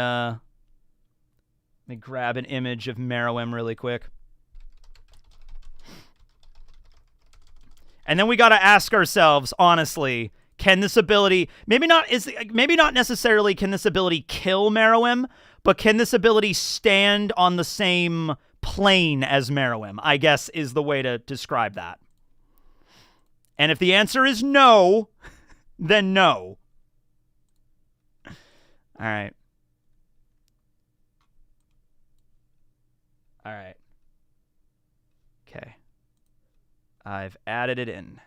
grab an image of Meruem really quick. And then we got to ask ourselves, honestly, can this ability, maybe not necessarily can this ability kill Meruem, but can this ability stand on the same plane as Meruem, I guess is the way to describe that. And if the answer is no, then no. All right. All right. Okay. I've added it in.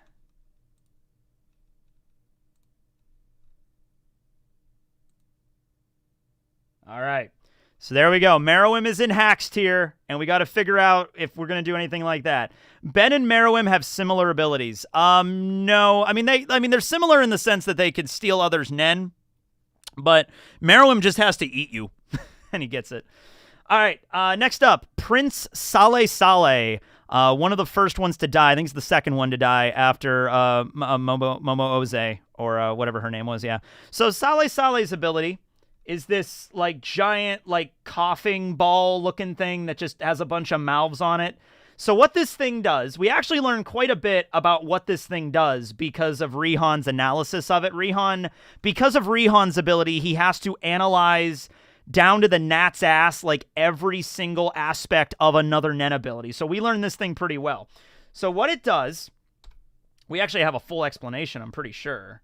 All right. So there we go. Meruem is in hacks tier, and we got to figure out if we're going to do anything like that. Ben and Meruem have similar abilities. No. I mean they're similar in the sense that they can steal others' NEN, but Meruem just has to eat you, and he gets it. All right. Next up, Prince Saleh Saleh. One of the first ones to die. I think it's the second one to die after Momo Oze, or whatever her name was, yeah. So Saleh Saleh's ability is this like giant like coughing ball looking thing that just has a bunch of mouths on it. So what this thing does, we actually learn quite a bit about what this thing does because of Rihan's analysis of it. Because of Rihan's ability, he has to analyze down to the gnat's ass, like every single aspect of another NEN ability. So we learned this thing pretty well. So what it does, we actually have a full explanation, I'm pretty sure.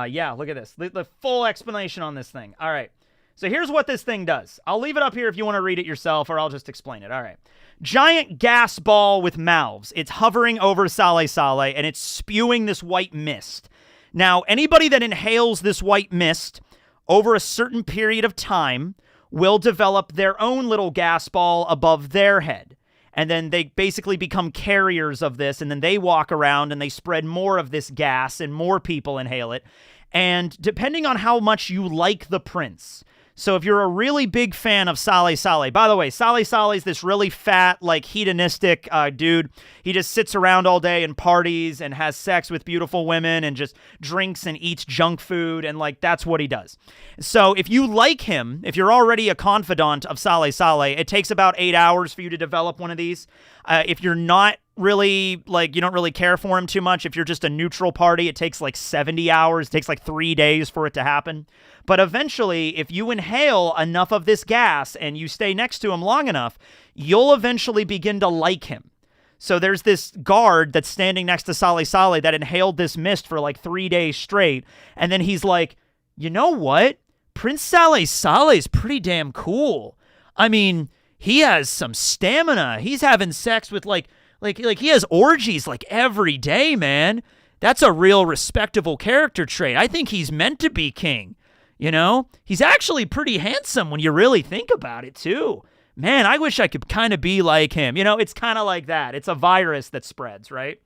Yeah, look at this. The full explanation on this thing. All right. So here's what this thing does. I'll leave it up here if you want to read it yourself, or I'll just explain it. All right. Giant gas ball with mouths. It's hovering over Sale Sale, and it's spewing this white mist. Now, anybody that inhales this white mist over a certain period of time will develop their own little gas ball above their head. And then they basically become carriers of this, and then they walk around and they spread more of this gas, and more people inhale it. And depending on how much you like the prince, so if you're a really big fan of Sale Sale, by the way, Sale Sale is this really fat, like hedonistic dude. He just sits around all day and parties and has sex with beautiful women and just drinks and eats junk food, and like that's what he does. So if you like him, if you're already a confidant of Sale Sale, it takes about 8 hours for you to develop one of these. If you're not really, like, you don't really care for him too much, if you're just a neutral party, it takes like 70 hours. It takes like 3 days for it to happen. But eventually, if you inhale enough of this gas and you stay next to him long enough, you'll eventually begin to like him. So there's this guard that's standing next to Sale Sale that inhaled this mist for like 3 days straight. And then he's like, you know what? Prince Sale Sale is pretty damn cool. I mean, he has some stamina. He's having sex with like he has orgies like every day, man. That's a real respectable character trait. I think he's meant to be king. You know, he's actually pretty handsome when you really think about it, too. Man, I wish I could kind of be like him. You know, it's kind of like that. It's a virus that spreads, right?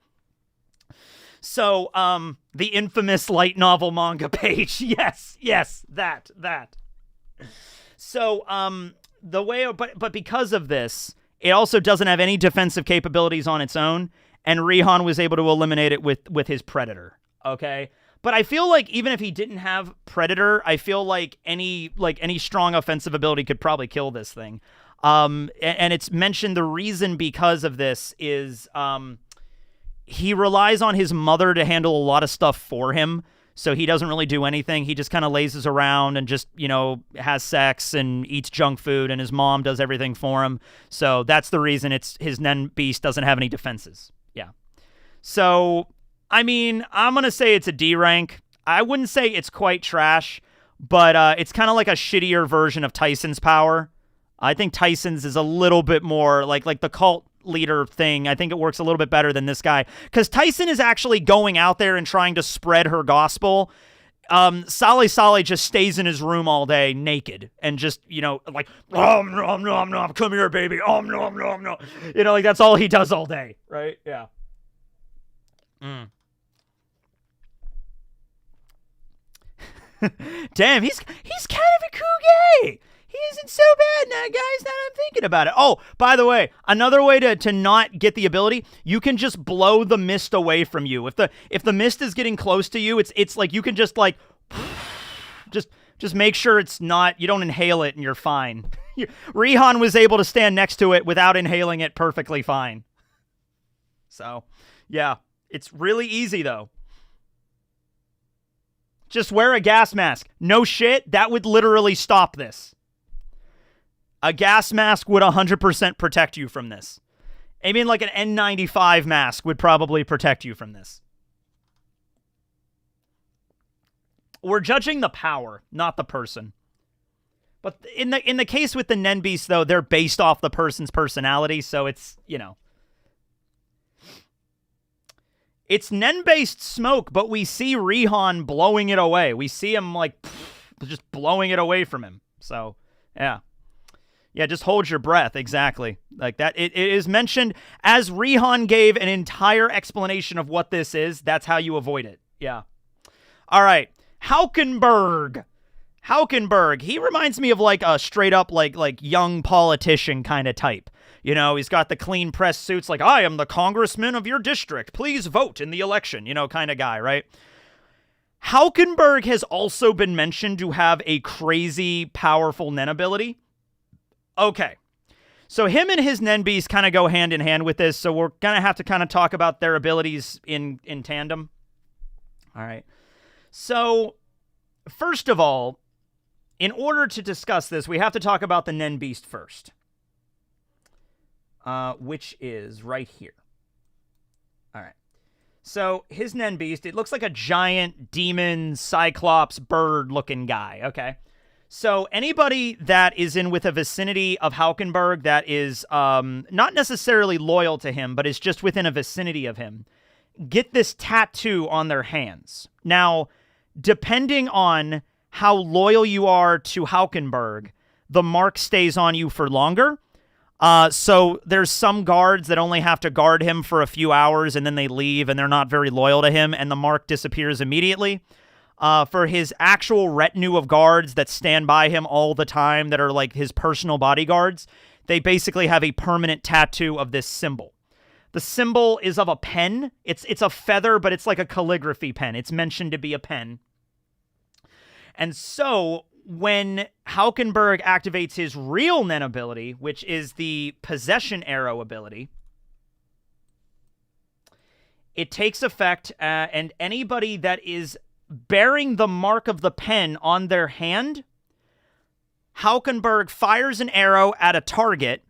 So, the infamous light novel manga page. Yes, that. So, but because of this, it also doesn't have any defensive capabilities on its own, and Rihan was able to eliminate it with his Predator, okay? But I feel like even if he didn't have Predator, I feel like any strong offensive ability could probably kill this thing. And it's mentioned the reason because of this is he relies on his mother to handle a lot of stuff for him, so he doesn't really do anything. He just kind of lazes around and just, you know, has sex and eats junk food, and his mom does everything for him. So that's the reason his NEN beast doesn't have any defenses. Yeah. So I mean, I'm going to say it's a D rank. I wouldn't say it's quite trash, but it's kind of like a shittier version of Tyson's power. I think Tyson's is a little bit more like the cult leader thing. I think it works a little bit better than this guy, because Tyson is actually going out there and trying to spread her gospel. Sale Sale just stays in his room all day naked and just, you know, like, nom, nom, nom, nom, come here, baby, nom, nom, nom, nom. You know, like that's all he does all day, right? Yeah. Damn, he's kind of a cool guy. He isn't so bad now, guys, now I'm thinking about it. Oh, by the way, another way to not get the ability, you can just blow the mist away from you. If the mist is getting close to you, it's like you can just like just make sure it's not, you don't inhale it and you're fine. Rihan was able to stand next to it without inhaling it perfectly fine. So, yeah, it's really easy though. Just wear a gas mask. No shit, that would literally stop this. A gas mask would 100% protect you from this. I mean, like an N95 mask would probably protect you from this. We're judging the power, not the person. But in the case with the NEN beasts, though, they're based off the person's personality, so it's, you know. It's NEN-based smoke, but we see Rihan blowing it away. We see him, like, just blowing it away from him. So, yeah. Yeah, just hold your breath, exactly. Like that. It is mentioned, as Rihan gave an entire explanation of what this is, that's how you avoid it. Yeah. All right. Haukenberg. He reminds me of like a straight up like young politician kind of type. You know, he's got the clean press suits like, I am the congressman of your district. Please vote in the election, you know, kind of guy, right? Haukenberg has also been mentioned to have a crazy, powerful NEN ability. Okay, So him and his Nen Beast kind of go hand in hand with this, so we're going to have to kind of talk about their abilities in tandem. All right. So, first of all, in order to discuss this, we have to talk about the Nen Beast first, which is right here. All right. So, his Nen Beast, it looks like a giant demon, cyclops, bird-looking guy, okay? So, anybody that is in with a vicinity of Haukenberg that is not necessarily loyal to him, but is just within a vicinity of him, get this tattoo on their hands. Now, depending on how loyal you are to Haukenberg, the mark stays on you for longer. So there's some guards that only have to guard him for a few hours and then they leave and they're not very loyal to him and the mark disappears immediately. For his actual retinue of guards that stand by him all the time that are like his personal bodyguards, they basically have a permanent tattoo of this symbol. The symbol is of a pen. It's a feather, but it's like a calligraphy pen. It's mentioned to be a pen. And so when Haukenberg activates his real Nen ability, which is the Possession Arrow ability, it takes effect, and anybody that is bearing the mark of the pen on their hand, Haukenberg fires an arrow at a target.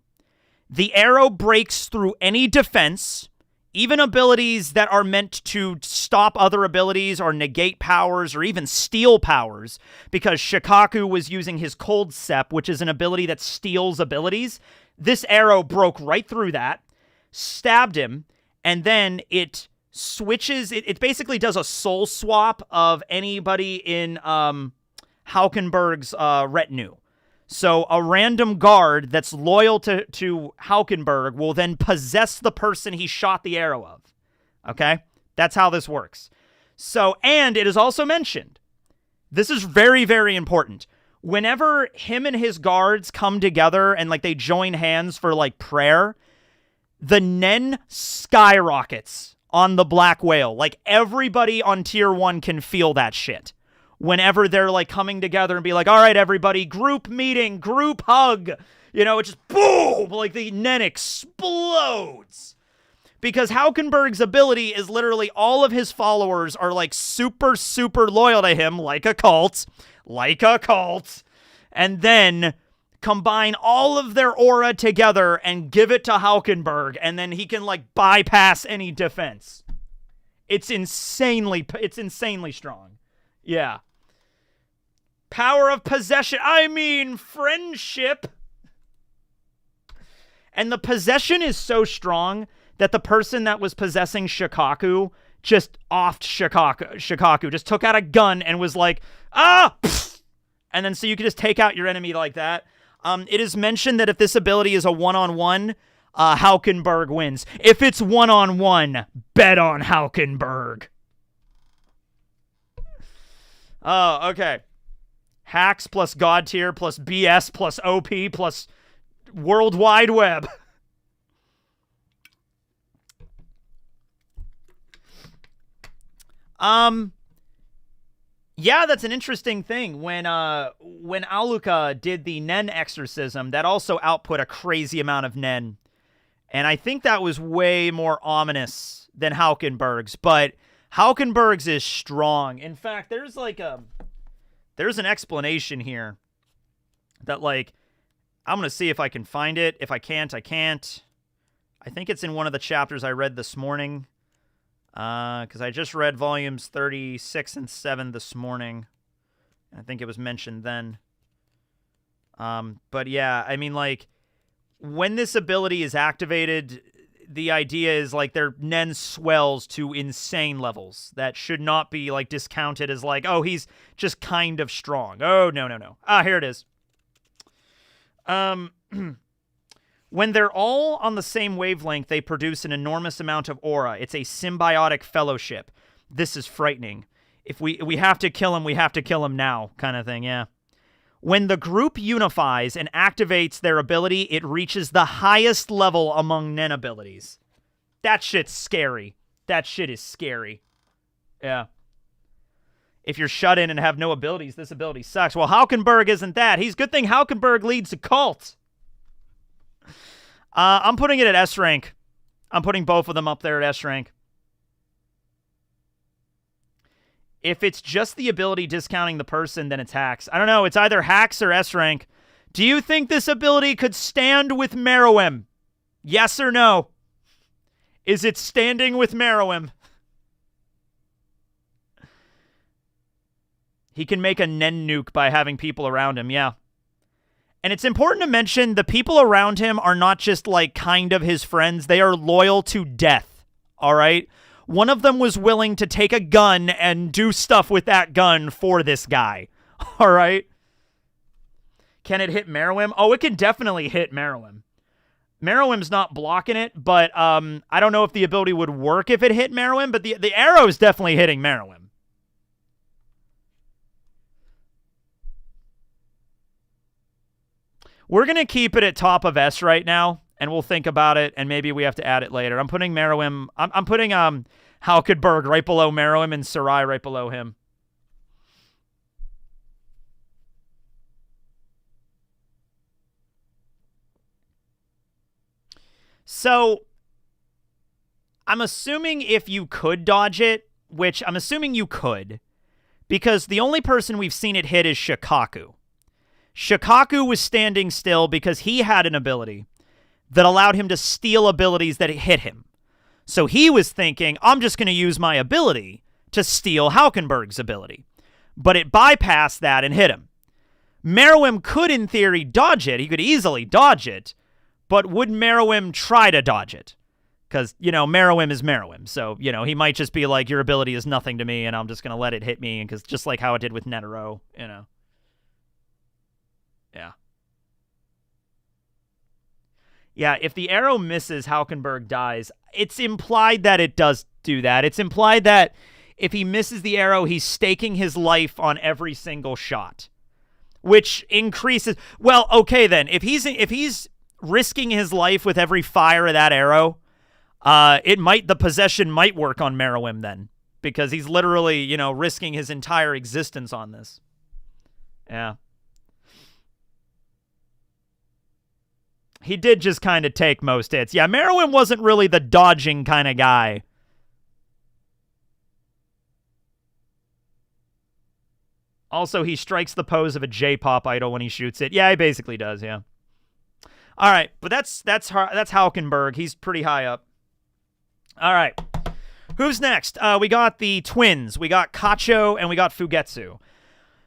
The arrow breaks through any defense, even abilities that are meant to stop other abilities or negate powers or even steal powers, because Shikaku was using his Cold Sep, which is an ability that steals abilities. This arrow broke right through that, stabbed him, and then it switches. It basically does a soul swap of anybody in Haukenberg's retinue. So a random guard that's loyal to Haukenberg will then possess the person he shot the arrow of. Okay? That's how this works. So, and it is also mentioned, this is very, very important. Whenever him and his guards come together and like they join hands for like prayer, the Nen skyrockets on the Black Whale. Like everybody on tier 1 can feel that shit. Whenever they're like coming together and be like, all right, everybody, group meeting, group hug, you know, it just boom, like the Nen explodes. Because Haukenberg's ability is literally all of his followers are like super, super loyal to him, like a cult, and then combine all of their aura together and give it to Haukenberg, and then he can like bypass any defense. It's insanely strong. Yeah. Power of possession. I mean, friendship. And the possession is so strong that the person that was possessing Shikaku just offed Shikaku. Just took out a gun and was like, ah! Pfft. And then so you can just take out your enemy like that. It is mentioned that if this ability is a one-on-one, Haukenberg wins. If it's one-on-one, bet on Haukenberg. Oh, okay. Hacks plus God tier plus BS plus OP plus World Wide Web. Yeah, that's an interesting thing. When Aluka did the Nen exorcism, that also output a crazy amount of Nen. And I think that was way more ominous than Haukenberg's, but Haukenberg's is strong. In fact, there's an explanation here that like, I'm going to see if I can find it. If I can't, I can't. I think it's in one of the chapters I read this morning. Because I just read volumes 36 and 7 this morning. I think it was mentioned then. But yeah, I mean, like, when this ability is activated, the idea is, like, their Nen swells to insane levels that should not be, like, discounted as, like, oh, he's just kind of strong. Oh, no. Ah, here it is. When they're all on the same wavelength, they produce an enormous amount of aura. It's a symbiotic fellowship. This is frightening. If we have to kill him, we have to kill him now, kind of thing, yeah. When the group unifies and activates their ability, it reaches the highest level among Nen abilities. That shit's scary. That shit is scary. Yeah. If you're shut in and have no abilities, this ability sucks. Well, Haukenberg isn't that. Good thing Haukenberg leads a cult. I'm putting it at S rank. I'm putting both of them up there at S rank. If it's just the ability discounting the person, then it's hacks. I don't know. It's either hacks or S rank. Do you think this ability could stand with Meruem? Yes or no? Is it standing with Meruem? He can make a NEN nuke by having people around him, yeah. And it's important to mention the people around him are not just like kind of his friends. They are loyal to death, all right? One of them was willing to take a gun and do stuff with that gun for this guy, all right? Can it hit Meruem? Oh, it can definitely hit Meruem. Meruem's not blocking it, but I don't know if the ability would work if it hit Meruem, but the arrow is definitely hitting Meruem. We're going to keep it at top of S right now, and we'll think about it, and maybe we have to add it later. I'm putting Meruem... I'm putting Halkenberg right below Meruem and Sarai right below him. So, I'm assuming if you could dodge it, which I'm assuming you could, because the only person we've seen it hit is Shikaku. Shikaku was standing still because he had an ability that allowed him to steal abilities that hit him. So he was thinking, I'm just going to use my ability to steal Halkenberg's ability. But it bypassed that and hit him. Meruem could, in theory, dodge it. He could easily dodge it. But would Meruem try to dodge it? Because, you know, Meruem is Meruem. So, you know, he might just be like, your ability is nothing to me, and I'm just going to let it hit me. Because just like how it did with Netero, you know. Yeah. Yeah, if the arrow misses, Halkenberg dies. It's implied that it does do that. It's implied that if he misses the arrow, he's staking his life on every single shot, which increases... Well, okay then. If he's risking his life with every fire of that arrow, the possession might work on Meruem then, because he's literally, you know, risking his entire existence on this. Yeah. He did just kind of take most hits. Yeah, Meruem wasn't really the dodging kind of guy. Also, he strikes the pose of a J-pop idol when he shoots it. Yeah, he basically does, yeah. All right, but that's Halkenberg. He's pretty high up. All right. Who's next? We got the twins. We got Kacho and we got Fugetsu.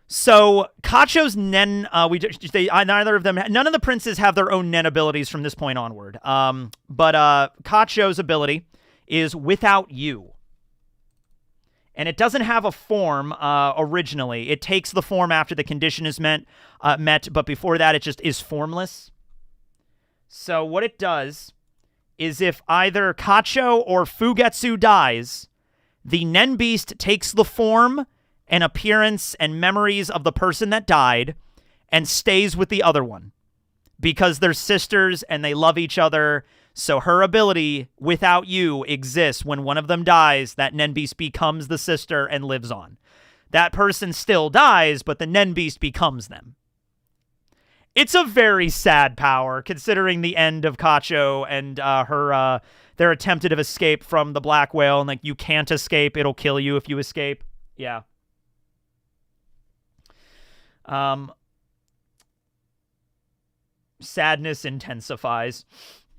So Kacho's NEN, neither of them, none of the princes have their own NEN abilities from this point onward. But Kacho's ability is Without You. And it doesn't have a form originally. It takes the form after the condition is met, but before that it just is formless. So what it does is if either Kacho or Fugetsu dies, the NEN beast takes the form and appearance and memories of the person that died and stays with the other one because they're sisters and they love each other. So her ability, Without You, exists. When one of them dies, that NEN beast becomes the sister and lives on. That person still dies, but the NEN beast becomes them. It's a very sad power, considering the end of Kacho and their attempted escape from the Black Whale, and like, you can't escape, it'll kill you if you escape. Yeah. Sadness intensifies.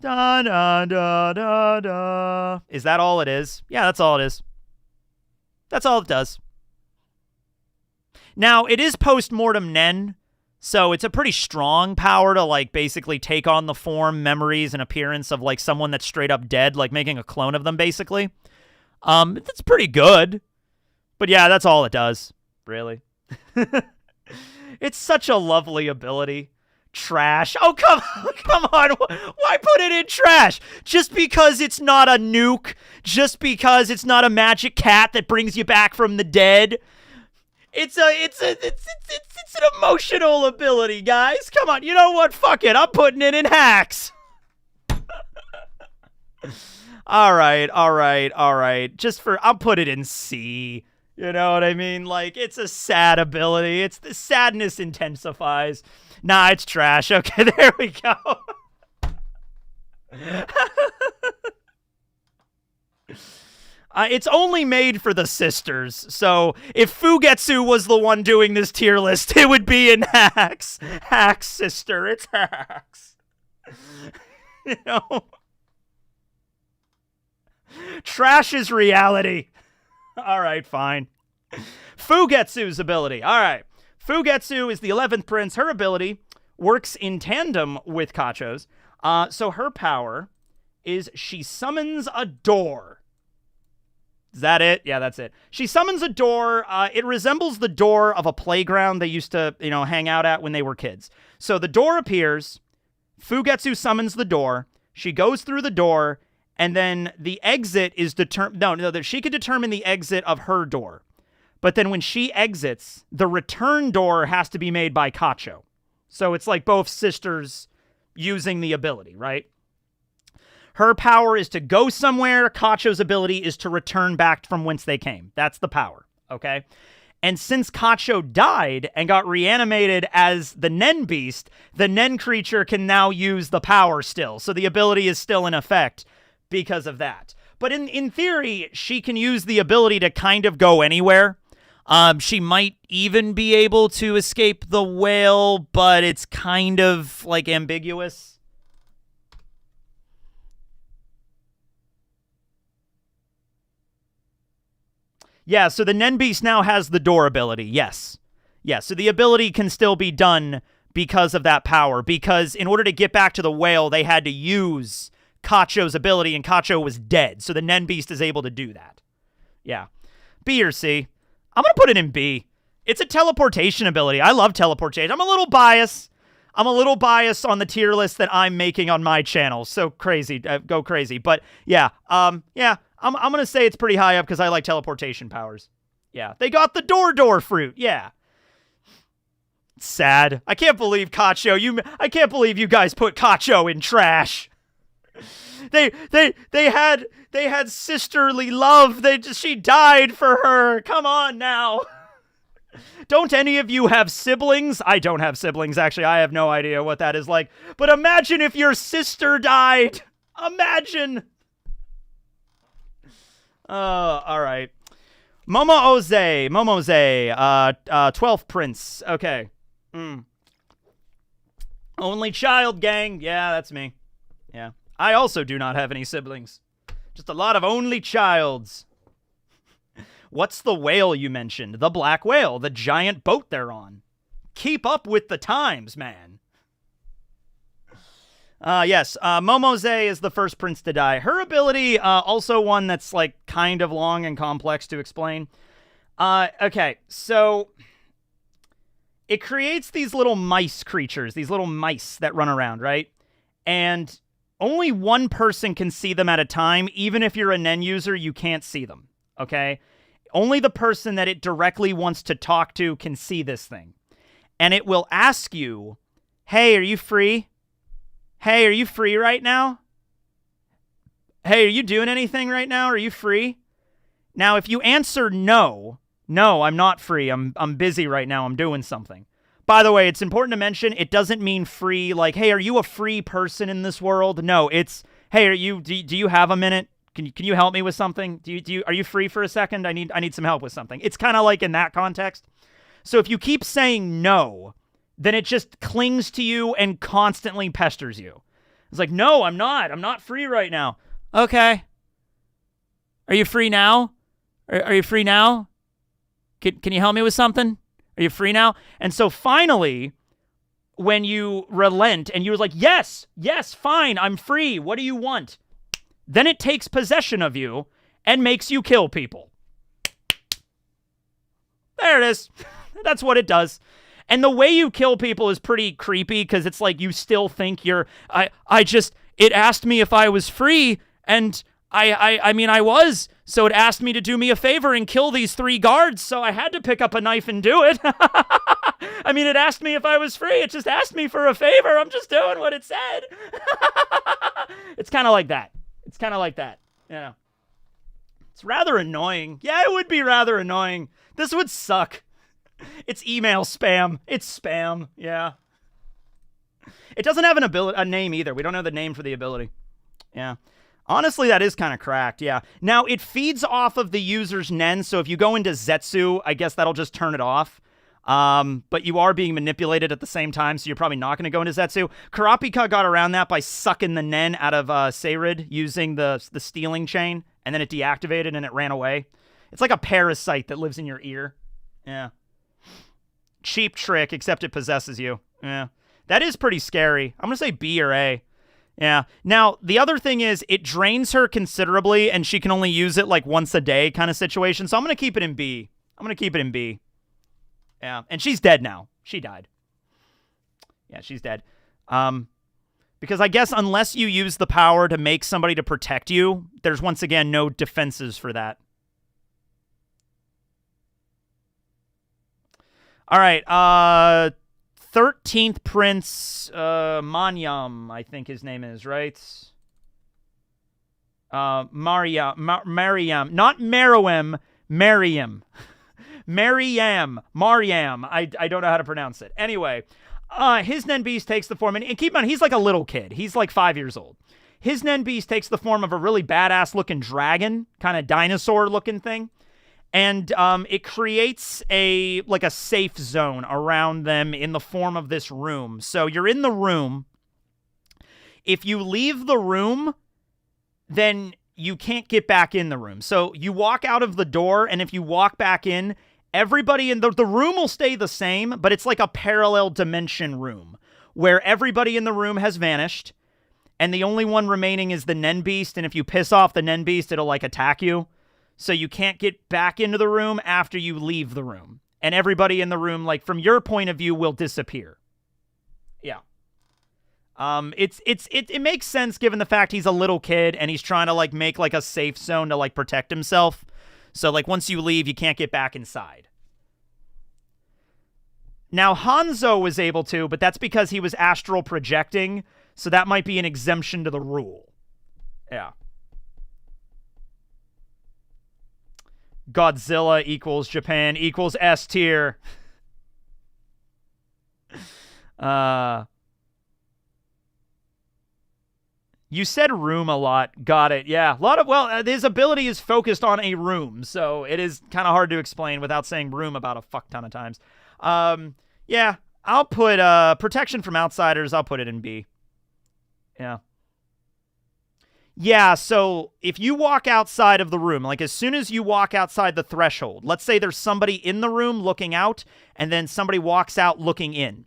Da, da, da, da, da. Is that all it is? Yeah, that's all it is. That's all it does. Now, it is post-mortem NEN, so it's a pretty strong power to, like, basically take on the form, memories, and appearance of, like, someone that's straight up dead, like making a clone of them, basically. That's pretty good. But yeah, that's all it does, really. It's such a lovely ability. Trash. Oh, come on. Why put it in trash? Just because it's not a nuke? Just because it's not a magic cat that brings you back from the dead? It's an emotional ability, guys. Come on. You know what? Fuck it. I'm putting it in hacks. All right. I'll put it in C. You know what I mean? Like, it's a sad ability. It's the sadness intensifies. Nah, it's trash. Okay, there we go. It's only made for the sisters, so if Fugetsu was the one doing this tier list, it would be in Hacks. Hacks sister, it's Hacks. You know? Trash is reality. Alright, fine. Fugetsu's ability. Alright. Fugetsu is the 11th prince. Her ability works in tandem with Kacho's. So her power is she summons a door. Is that it? Yeah, that's it. She summons a door. It resembles the door of a playground they used to, hang out at when they were kids. So the door appears. Fugetsu summons the door. She goes through the door, and then the exit is determined. No, she could determine the exit of her door. But then when she exits, the return door has to be made by Kacho. So it's like both sisters using the ability, right? Her power is to go somewhere. Kacho's ability is to return back from whence they came. That's the power, okay? And since Kacho died and got reanimated as the NEN beast, the NEN creature can now use the power still. So the ability is still in effect because of that. But in theory, she can use the ability to kind of go anywhere. She might even be able to escape the whale, but it's kind of like ambiguous. Yeah, so the NEN beast now has the door ability, yes. Yeah, so the ability can still be done because of that power, because in order to get back to the whale, they had to use Kacho's ability, and Kacho was dead, so the NEN beast is able to do that. Yeah. B or C? I'm going to put it in B. It's a teleportation ability. I love teleportation. I'm a little biased. on the tier list that I'm making on my channel. So crazy. Go crazy. But yeah, I'm going to say it's pretty high up because I like teleportation powers. Yeah, they got the door fruit. Yeah. Sad. I can't believe Kacho. I can't believe you guys put Kacho in trash. They had sisterly love. She died for her. Come on now. Don't any of you have siblings? I don't have siblings, actually. I have no idea what that is like. But imagine if your sister died. Imagine. All right. Momoze, 12th prince. Okay. Only child, gang. Yeah, that's me. Yeah. I also do not have any siblings. Just a lot of only childs. What's the whale you mentioned? The black whale, the giant boat they're on. Keep up with the times, man. Yes, Momoze is the first prince to die. Her ability, also one that's like kind of long and complex to explain. Okay, so it creates these little mice creatures, these little mice that run around, right? And only one person can see them at a time. Even if you're a NEN user, you can't see them, okay? Only the person that it directly wants to talk to can see this thing. And it will ask you, hey, are you free? Hey, are you free right now? Hey, are you doing anything right now? Are you free? Now, if you answer no, I'm not free. I'm busy right now. I'm doing something. By the way, it's important to mention, it doesn't mean free like, hey, are you a free person in this world? No, it's, hey, do you have a minute? Can you help me with something? Are you free for a second? I need some help with something. It's kind of like in that context. So if you keep saying no, then it just clings to you and constantly pesters you. It's like, no, I'm not free right now. Okay. Are you free now? Are you free now? Can you help me with something? Are you free now? And so finally, when you relent and you're like, yes, fine, I'm free. What do you want? Then it takes possession of you and makes you kill people. There it is. That's what it does. And the way you kill people is pretty creepy because it's like you still think it asked me if I was free, and I mean I was, so it asked me to do me a favor and kill these 3 guards, so I had to pick up a knife and do it. I mean, it asked me if I was free. It just asked me for a favor. I'm just doing what it said. It's kind of like that. You know. It's rather annoying. Yeah, it would be rather annoying. This would suck. It's email spam. It's spam. Yeah. It doesn't have a name either. We don't know the name for the ability. Yeah. Honestly, that is kind of cracked, yeah. Now, it feeds off of the user's NEN, so if you go into Zetsu, I guess that'll just turn it off. But you are being manipulated at the same time, so you're probably not going to go into Zetsu. Karapika got around that by sucking the NEN out of Seirid using the stealing chain, and then it deactivated and it ran away. It's like a parasite that lives in your ear. Yeah. Cheap trick, except it possesses you. Yeah. That is pretty scary. I'm going to say B or A. Yeah. Now, the other thing is it drains her considerably, and she can only use it like once a day kind of situation. So I'm going to keep it in B. I'm going to keep it in B. Yeah. And she's dead now. She died. Yeah, she's dead. Because I guess unless you use the power to make somebody to protect you, there's once again no defenses for that. All right. 13th Prince Manyam, I think his name is, right? Mariam, not Meruem, Mariam. Mariam. I don't know how to pronounce it. Anyway, his Nen Beast takes the form, and keep in mind, he's like a little kid. He's like 5 years old. His Nen Beast takes the form of a really badass-looking dragon, kind of dinosaur-looking thing. And it creates a safe zone around them in the form of this room. So you're in the room. If you leave the room, then you can't get back in the room. So you walk out of the door, and if you walk back in, everybody in the room will stay the same, but it's like a parallel dimension room where everybody in the room has vanished, and the only one remaining is the Nen Beast, and if you piss off the Nen Beast, it'll attack you. So you can't get back into the room after you leave the room. And everybody in the room, from your point of view, will disappear. Yeah. It makes sense given the fact he's a little kid and he's trying to make a safe zone to protect himself. So once you leave, you can't get back inside. Now Hanzo was able to, but that's because he was astral projecting, so that might be an exemption to the rule. Yeah. Godzilla equals Japan equals S tier. You said room a lot. Got it. Yeah. His ability is focused on a room, so it is kind of hard to explain without saying room about a fuck ton of times. Yeah. I'll put protection from outsiders. I'll put it in B. Yeah. Yeah, so if you walk outside of the room, as soon as you walk outside the threshold, let's say there's somebody in the room looking out, and then somebody walks out looking in.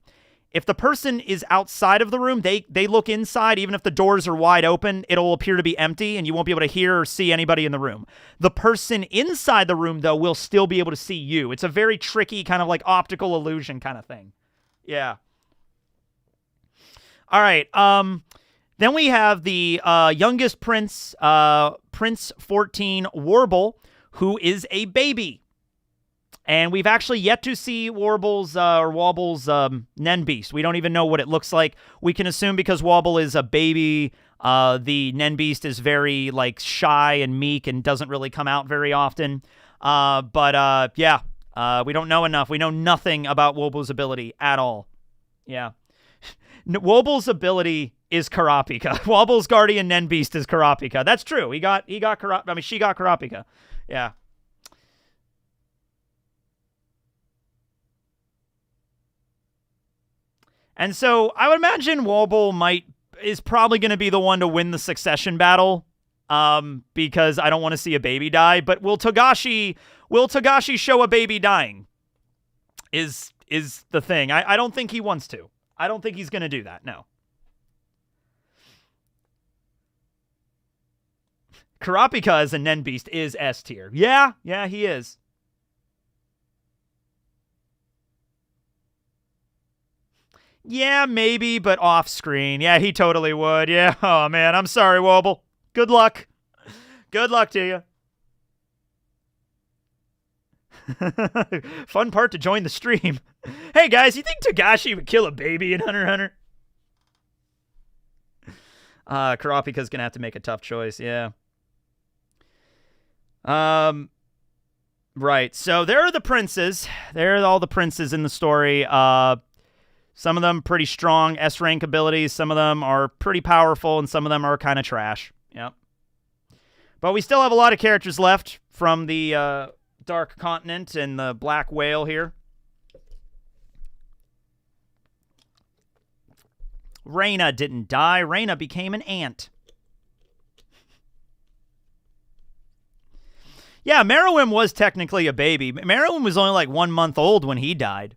If the person is outside of the room, they look inside, even if the doors are wide open, it'll appear to be empty, and you won't be able to hear or see anybody in the room. The person inside the room, though, will still be able to see you. It's a very tricky kind of optical illusion kind of thing. Yeah. All right, then we have the youngest prince, Prince 14 Warble, who is a baby. And we've actually yet to see Warble's Nen Beast. We don't even know what it looks like. We can assume because Wobble is a baby, the Nen Beast is very shy and meek and doesn't really come out very often. Yeah, we don't know enough. We know nothing about Wobble's ability at all. Yeah. Wobble's ability is Karapika. Wobble's guardian Nen Beast is Karapika. That's true. She got Karapika. Yeah. And so I would imagine Wobble is probably going to be the one to win the succession battle, because I don't want to see a baby die. But will Togashi show a baby dying? Is the thing. I don't think he wants to. I don't think he's going to do that. No. Karapika as a Nen Beast is S tier. Yeah, he is. Yeah, maybe, but off screen. Yeah, he totally would. Yeah. Oh, man. I'm sorry, Wobble. Good luck. Good luck to you. Fun part to join the stream. Hey, guys, you think Togashi would kill a baby in Hunter x Hunter? Karapika's going to have to make a tough choice. Yeah. Right. So there are the princes. There are all the princes in the story. Some of them pretty strong S-rank abilities. Some of them are pretty powerful, and some of them are kind of trash. Yep. But we still have a lot of characters left from the Dark Continent and the Black Whale here. Reyna didn't die. Reyna became an ant. Yeah, Meruem was technically a baby. Meruem was only like 1 month old when he died.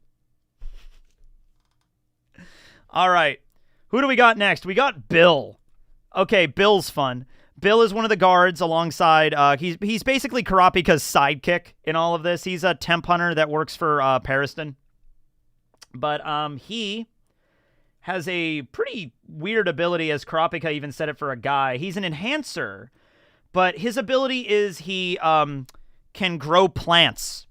All right. Who do we got next? We got Bill. Okay, Bill's fun. Bill is one of the guards alongside... he's basically Kurapika's sidekick in all of this. He's a temp hunter that works for Pariston. But he has a pretty weird ability, as Kurapika even said it for a guy. He's an enhancer, but his ability is he can grow plants.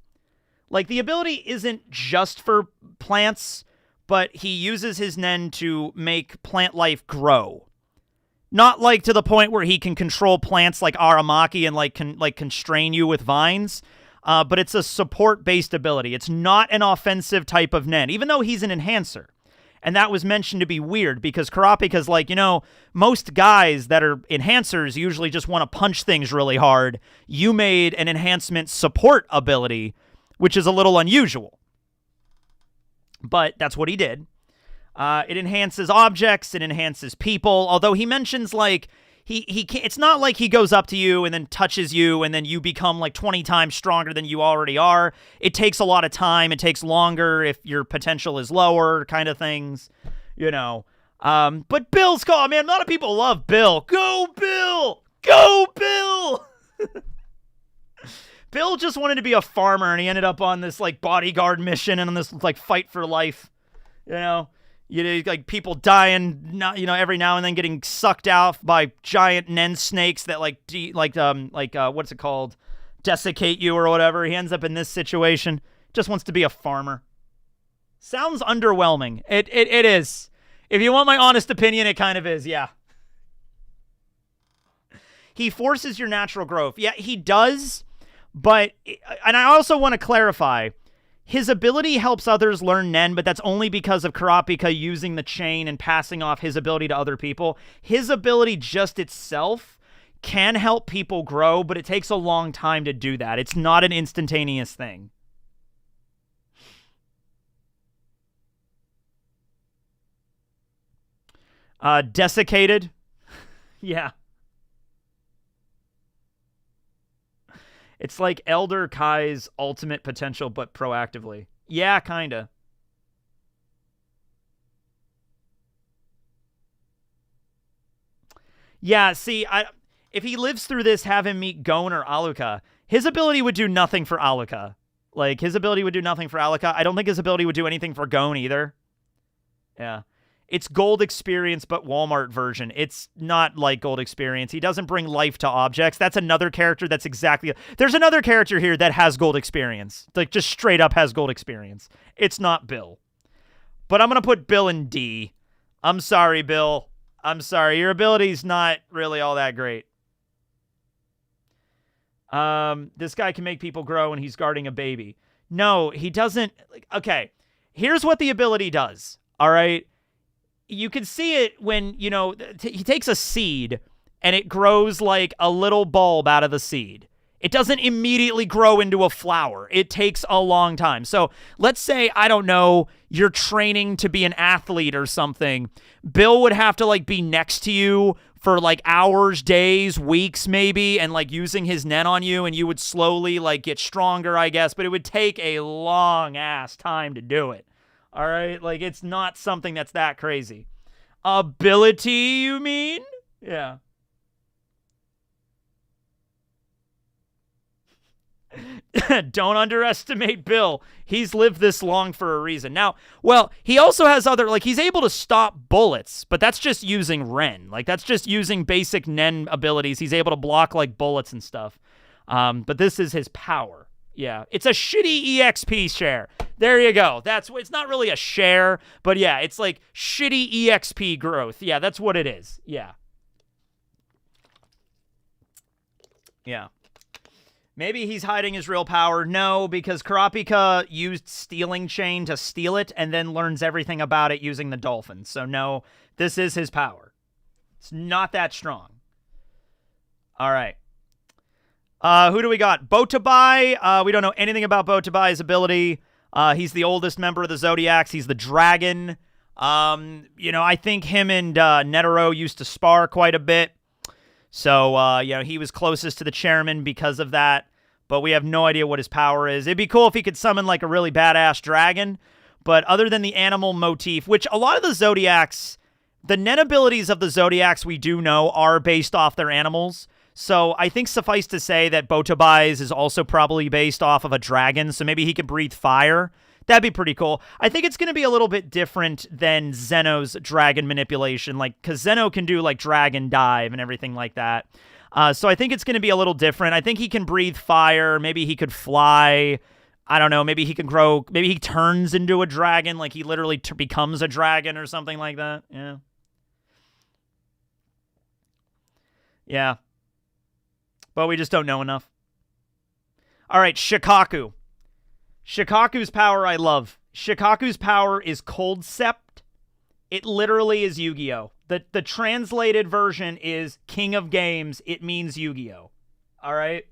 Like, the ability isn't just for plants, but he uses his NEN to make plant life grow. Not like to the point where he can control plants like Aramaki and like constrain you with vines, but it's a support-based ability. It's not an offensive type of NEN, even though he's an enhancer. And that was mentioned to be weird because Kurapika's like, most guys that are enhancers usually just want to punch things really hard. You made an enhancement support ability, which is a little unusual. But that's what he did. It enhances objects. It enhances people. Although he mentions, like, he can't, it's not like he goes up to you and then touches you and then you become, like, 20 times stronger than you already are. It takes a lot of time. It takes longer if your potential is lower, kind of things, But Bill's call, man, a lot of people love Bill. Go, Bill! Go, Bill! Bill just wanted to be a farmer, and he ended up on this, like, bodyguard mission and on this, like, fight for life, like, people dying, every now and then getting sucked out by giant NEN snakes that, what's it called? Desiccate you or whatever. He ends up in this situation. Just wants to be a farmer. Sounds underwhelming. It is. If you want my honest opinion, it kind of is, yeah. He forces your natural growth. Yeah, he does. But, and I also want to clarify, his ability helps others learn NEN, but that's only because of Kurapika using the chain and passing off his ability to other people. His ability just itself can help people grow, but it takes a long time to do that. It's not an instantaneous thing. Desiccated. Yeah. It's like Elder Kai's ultimate potential, but proactively. Yeah, kinda. Yeah, see, if he lives through this, have him meet Gon or Aluka. His ability would do nothing for Aluka. Like, his ability would do nothing for Aluka. I don't think his ability would do anything for Gon either. Yeah. It's gold experience, but Walmart version. It's not like gold experience. He doesn't bring life to objects. That's another character that's exactly... There's another character here that has gold experience. Like, just straight up has gold experience. It's not Bill. But I'm going to put Bill in D. I'm sorry, Bill. I'm sorry. Your ability's not really all that great. This guy can make people grow and he's guarding a baby. No, he doesn't... Okay, here's what the ability does. All right? You can see it when, he takes a seed and it grows like a little bulb out of the seed. It doesn't immediately grow into a flower. It takes a long time. So let's say, I don't know, you're training to be an athlete or something. Bill would have to, like, be next to you for, like, hours, days, weeks maybe, and, like, using his NEN on you, and you would slowly, like, get stronger, I guess. But it would take a long-ass time to do it. All right, like, it's not something that's that crazy. Ability, you mean? Yeah. Don't underestimate Bill. He's lived this long for a reason. Now, well, he also has other, like, he's able to stop bullets, but that's just using Ren. Like, that's just using basic NEN abilities. He's able to block, like, bullets and stuff. But this is his power. Yeah, it's a shitty EXP share. There you go. It's not really a share, but yeah, it's like shitty EXP growth. Yeah, that's what it is. Yeah. Yeah. Maybe he's hiding his real power. No, because Kurapika used Stealing Chain to steal it and then learns everything about it using the dolphin. So no, this is his power. It's not that strong. All right. Who do we got? Botabai. We don't know anything about Botabai's ability. He's the oldest member of the Zodiacs. He's the dragon. I think him and Netero used to spar quite a bit. So, he was closest to the chairman because of that, but we have no idea what his power is. It'd be cool if he could summon, like, a really badass dragon, but other than the animal motif, which a lot of the Zodiacs, the NEN abilities of the Zodiacs we do know are based off their animals, so I think suffice to say that Botabai's is also probably based off of a dragon, so maybe he could breathe fire. That'd be pretty cool. I think it's going to be a little bit different than Zeno's dragon manipulation, because Zeno can do, like, dragon dive and everything like that. So I think it's going to be a little different. I think he can breathe fire. Maybe he could fly. I don't know. Maybe he can grow. Maybe he turns into a dragon, like he literally becomes a dragon or something like that. Yeah. Yeah. But we just don't know enough. All right, Shikaku. Shikaku's power I love. Shikaku's power is Cold Sept. It literally is Yu-Gi-Oh! The translated version is King of Games. It means Yu-Gi-Oh! All right?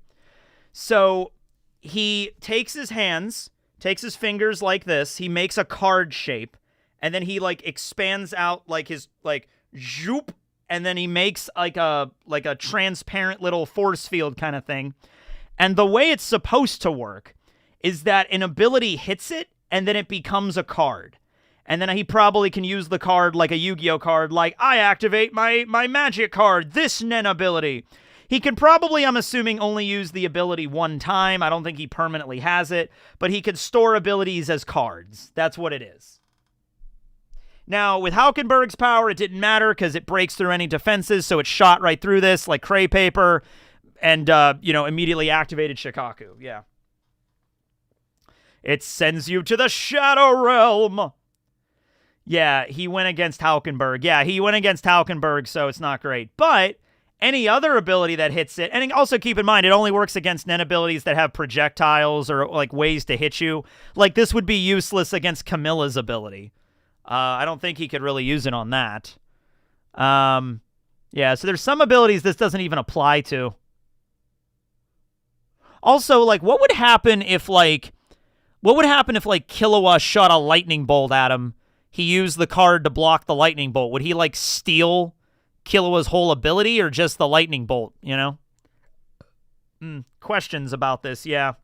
So he takes his hands, takes his fingers like this, he makes a card shape, and then he, like, expands out, like, his, like, zoop, and then he makes, like a transparent little force field kind of thing. And the way it's supposed to work is that an ability hits it, and then it becomes a card. And then he probably can use the card like a Yu-Gi-Oh card, like, I activate my magic card, this NEN ability. He can probably, I'm assuming, only use the ability one time. I don't think he permanently has it, but he could store abilities as cards. That's what it is. Now, with Haukenberg's power, it didn't matter because it breaks through any defenses, so it shot right through this like Cray Paper and, immediately activated Shikaku. Yeah. It sends you to the Shadow Realm. Yeah, he went against Haukenberg. Yeah, he went against Haukenberg, so it's not great. But any other ability that hits it, and also keep in mind, it only works against NEN abilities that have projectiles or, like, ways to hit you. Like, this would be useless against Camilla's ability. I don't think he could really use it on that. Yeah, so there's some abilities this doesn't even apply to. Also, like, what would happen if Killua shot a lightning bolt at him? He used the card to block the lightning bolt. Would he, like, steal Killua's whole ability or just the lightning bolt, you know? Questions about this, yeah.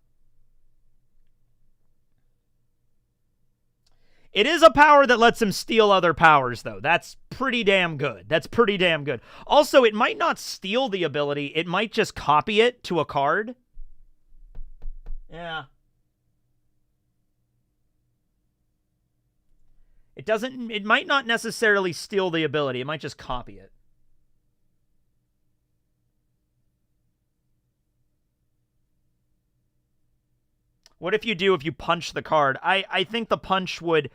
It is a power that lets him steal other powers, though. That's pretty damn good. That's pretty damn good. Also, it might not steal the ability. It might just copy it to a card. Yeah. It might not necessarily steal the ability. It might just copy it. What if you punch the card? I think the punch would,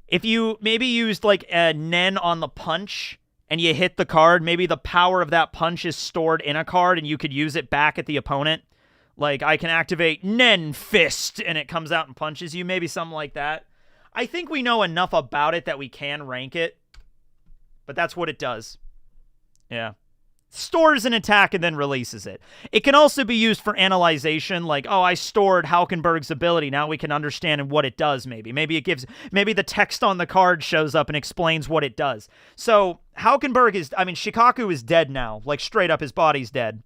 if you maybe used like a NEN on the punch and you hit the card, maybe the power of that punch is stored in a card and you could use it back at the opponent. Like, I can activate NEN Fist and it comes out and punches you, maybe something like that. I think we know enough about it that we can rank it, but that's what it does. Yeah. Stores an attack and then releases it. It can also be used for analyzation, like, oh, I stored Haukenberg's ability. Now we can understand what it does, maybe. Maybe the text on the card shows up and explains what it does. So, Shikaku is dead now. Like, straight up, his body's dead.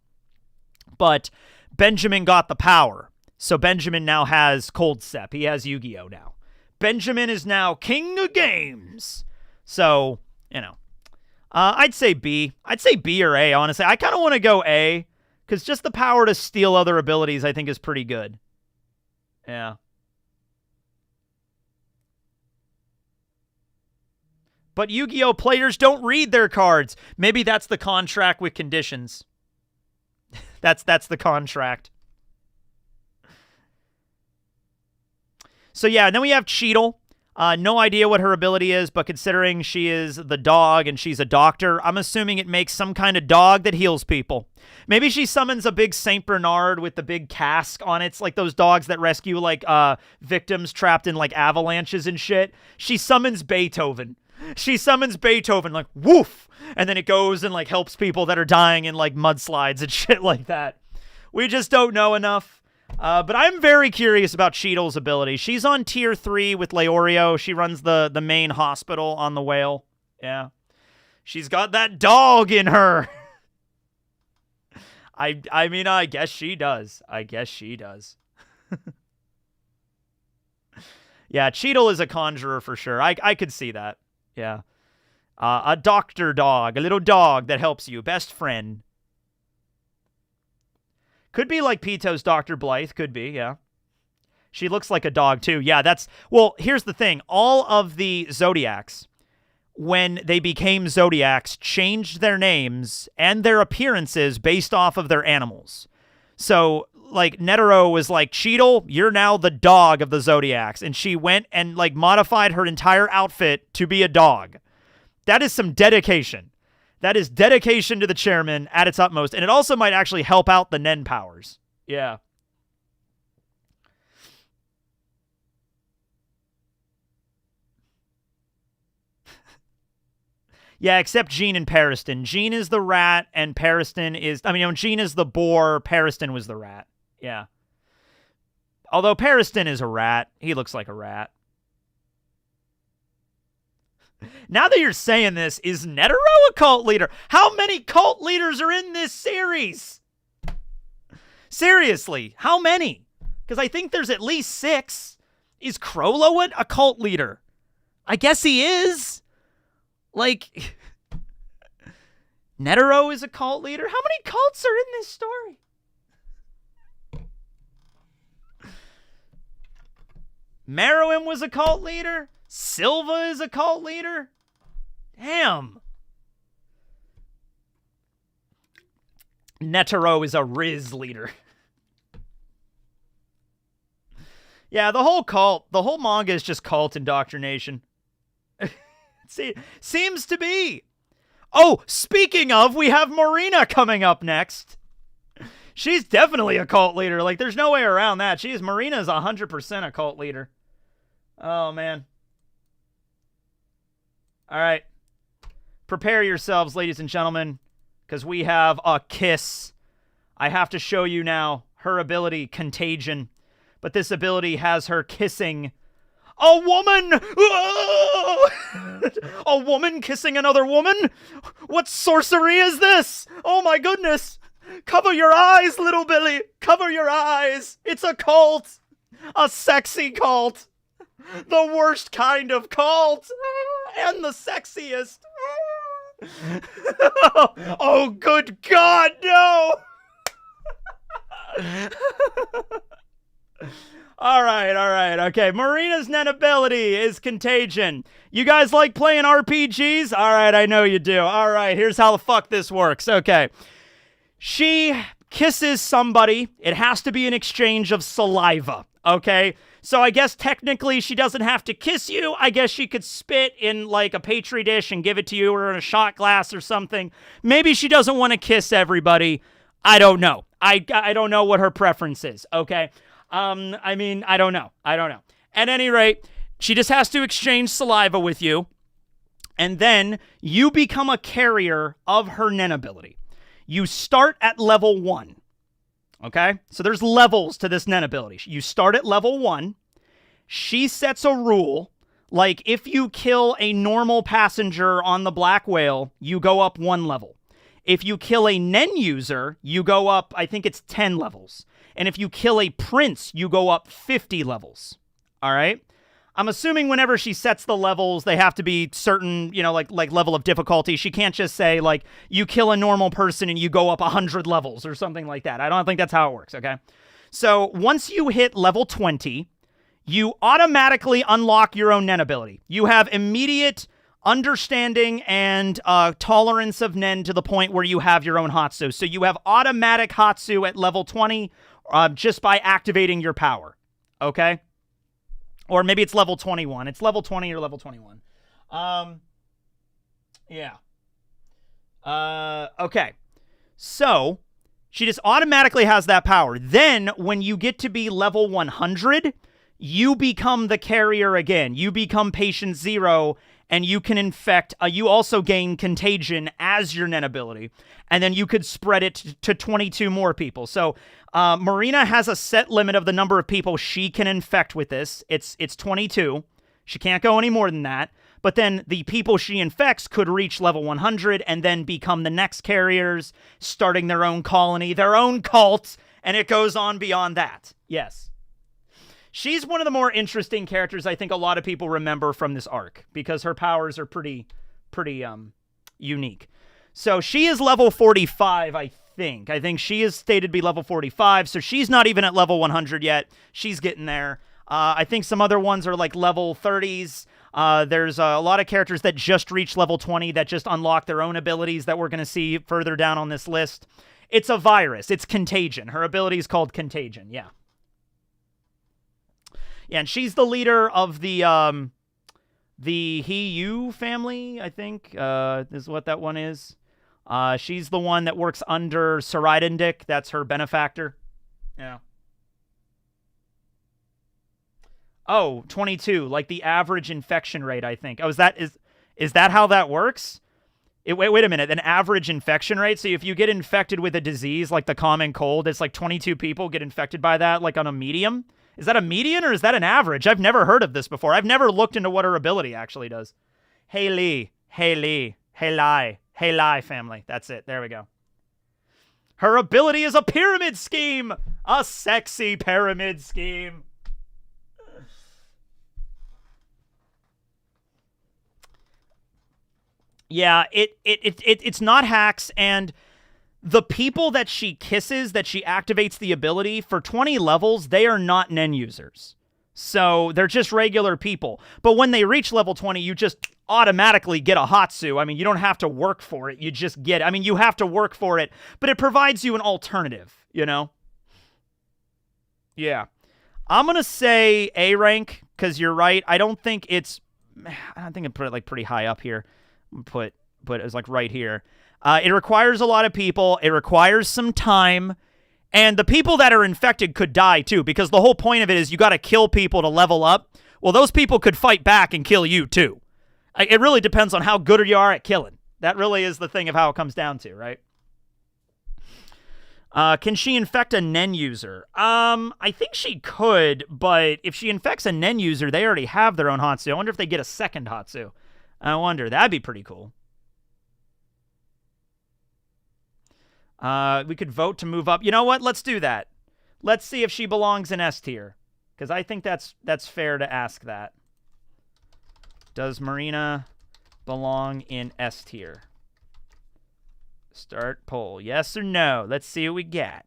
But Benjamin got the power. So Benjamin now has Cold Sept. He has Yu-Gi-Oh! Now. Benjamin is now King of Games. So, I'd say B. I'd say B or A, honestly. I kind of want to go A, because just the power to steal other abilities, I think, is pretty good. Yeah. But Yu-Gi-Oh! Players don't read their cards. Maybe that's the contract with conditions. That's the contract. So yeah, and then we have Cheadle. No idea what her ability is, but considering she is the dog and she's a doctor, I'm assuming it makes some kind of dog that heals people. Maybe she summons a big Saint Bernard with the big cask on it. It's like those dogs that rescue like victims trapped in like avalanches and shit. She summons Beethoven. She summons Beethoven like woof, and then it goes and like helps people that are dying in like mudslides and shit like that. We just don't know enough. But I'm very curious about Cheadle's ability. She's on tier 3 with Leorio. She runs the main hospital on the whale. Yeah. She's got that dog in her. I mean, I guess she does. I guess she does. Yeah, Cheadle is a conjurer for sure. I could see that. Yeah. A doctor dog. A little dog that helps you. Best friend. Could be like Pito's Dr. Blythe. Could be, yeah. She looks like a dog, too. Yeah, that's... Well, here's the thing. All of the Zodiacs, when they became Zodiacs, changed their names and their appearances based off of their animals. So, like, Netero was like, Cheadle, you're now the dog of the Zodiacs. And she went and, like, modified her entire outfit to be a dog. That is some dedication. That is dedication to the chairman at its utmost. And it also might actually help out the NEN powers. Yeah. Yeah, except Jean and Pariston. Jean is the rat, and Pariston is... I mean, Jean is the boar, Pariston was the rat. Yeah. Although Pariston is a rat. He looks like a rat. Now that you're saying this, is Netero a cult leader? How many cult leaders are in this series? Seriously, how many? Because I think there's at least 6. Is Crowlow a cult leader? I guess he is. Like, Netero is a cult leader? How many cults are in this story? Meruem was a cult leader? Silva is a cult leader? Damn. Netero is a Riz leader. Yeah, the whole manga is just cult indoctrination. See, seems to be. Oh, speaking of, we have Marina coming up next. She's definitely a cult leader. Like, there's no way around that. Marina's 100% a cult leader. Oh, man. All right. Prepare yourselves, ladies and gentlemen, because we have a kiss. I have to show you now her ability, Contagion. But this ability has her kissing a woman! A woman kissing another woman? What sorcery is this? Oh my goodness! Cover your eyes, little Billy! Cover your eyes! It's a cult! A sexy cult! The worst kind of cult! And the sexiest! Oh, good God, no! All right, okay. Marina's NEN ability is Contagion. You guys like playing RPGs? All right, I know you do. All right, here's how the fuck this works. Okay. She kisses somebody. It has to be an exchange of saliva, okay? So I guess technically she doesn't have to kiss you. I guess she could spit in like a Petri dish and give it to you, or in a shot glass or something. Maybe she doesn't want to kiss everybody. I don't know. I don't know what her preference is, okay? I mean, I don't know. At any rate, she just has to exchange saliva with you, and then you become a carrier of her NEN ability. You start at level 1, okay? So there's levels to this NEN ability. You start at level 1. She sets a rule, like if you kill a normal passenger on the Black Whale, you go up 1 level. If you kill a NEN user, you go up, I think it's 10 levels. And if you kill a prince, you go up 50 levels. All right? I'm assuming whenever she sets the levels, they have to be certain, you know, like level of difficulty. She can't just say, like, you kill a normal person and you go up 100 levels or something like that. I don't think that's how it works, okay? So once you hit level 20, you automatically unlock your own NEN ability. You have immediate understanding and tolerance of NEN to the point where you have your own Hatsu. So you have automatic Hatsu at level 20 just by activating your power, okay? Or maybe it's level 21. It's level 20 or level 21. Yeah. Okay. So, she just automatically has that power. Then, when you get to be level 100, you become the carrier again. You become patient 0, and you can infect. You also gain contagion as your NEN ability. And then you could spread it to 22 more people. So, Marina has a set limit of the number of people she can infect with this. It's 22. She can't go any more than that. But then the people she infects could reach level 100 and then become the next carriers, starting their own colony, their own cult, and it goes on beyond that. Yes. She's one of the more interesting characters I think a lot of people remember from this arc because her powers are pretty unique. So she is level 45, I think. I think she is stated to be level 45, so she's not even at level 100 yet. She's getting there. I think some other ones are like level 30s. There's a lot of characters that just reach level 20 that just unlock their own abilities that we're going to see further down on this list. It's a virus. It's Contagion. Her ability is called Contagion. Yeah. Yeah, and she's the leader of the He-You family, I think, is what that one is. She's the one that works under Saridendick. That's her benefactor. Yeah. Oh, 22, like the average infection rate, I think. Oh, is that how that works? Wait a minute, an average infection rate? So if you get infected with a disease like the common cold, it's like 22 people get infected by that, like on a medium? Is that a median or is that an average? I've never heard of this before. I've never looked into what her ability actually does. Hey Lee, family. That's it. There we go. Her ability is a pyramid scheme. A sexy pyramid scheme. Yeah, it's not hacks, and the people that she kisses, that she activates the ability, for 20 levels, they are not NEN users. So they're just regular people. But when they reach level 20, you just automatically get a Hatsu. I mean, you don't have to work for it. You just get it. I mean, you have to work for it, but it provides you an alternative, you know? Yeah. I'm going to say A rank, because you're right. I don't think I put it like pretty high up here. Put it like right here. It requires a lot of people. It requires some time. And the people that are infected could die too, because the whole point of it is you got to kill people to level up. Well, those people could fight back and kill you too. It really depends on how good you are at killing. That really is the thing of how it comes down to, right? Can she infect a NEN user? I think she could, but if she infects a NEN user, they already have their own Hatsu. I wonder if they get a second Hatsu. I wonder. That'd be pretty cool. We could vote to move up. You know what? Let's do that. Let's see if she belongs in S tier, because I think that's fair to ask that. Does Marina belong in S tier? Start poll. Yes or no? Let's see what we got.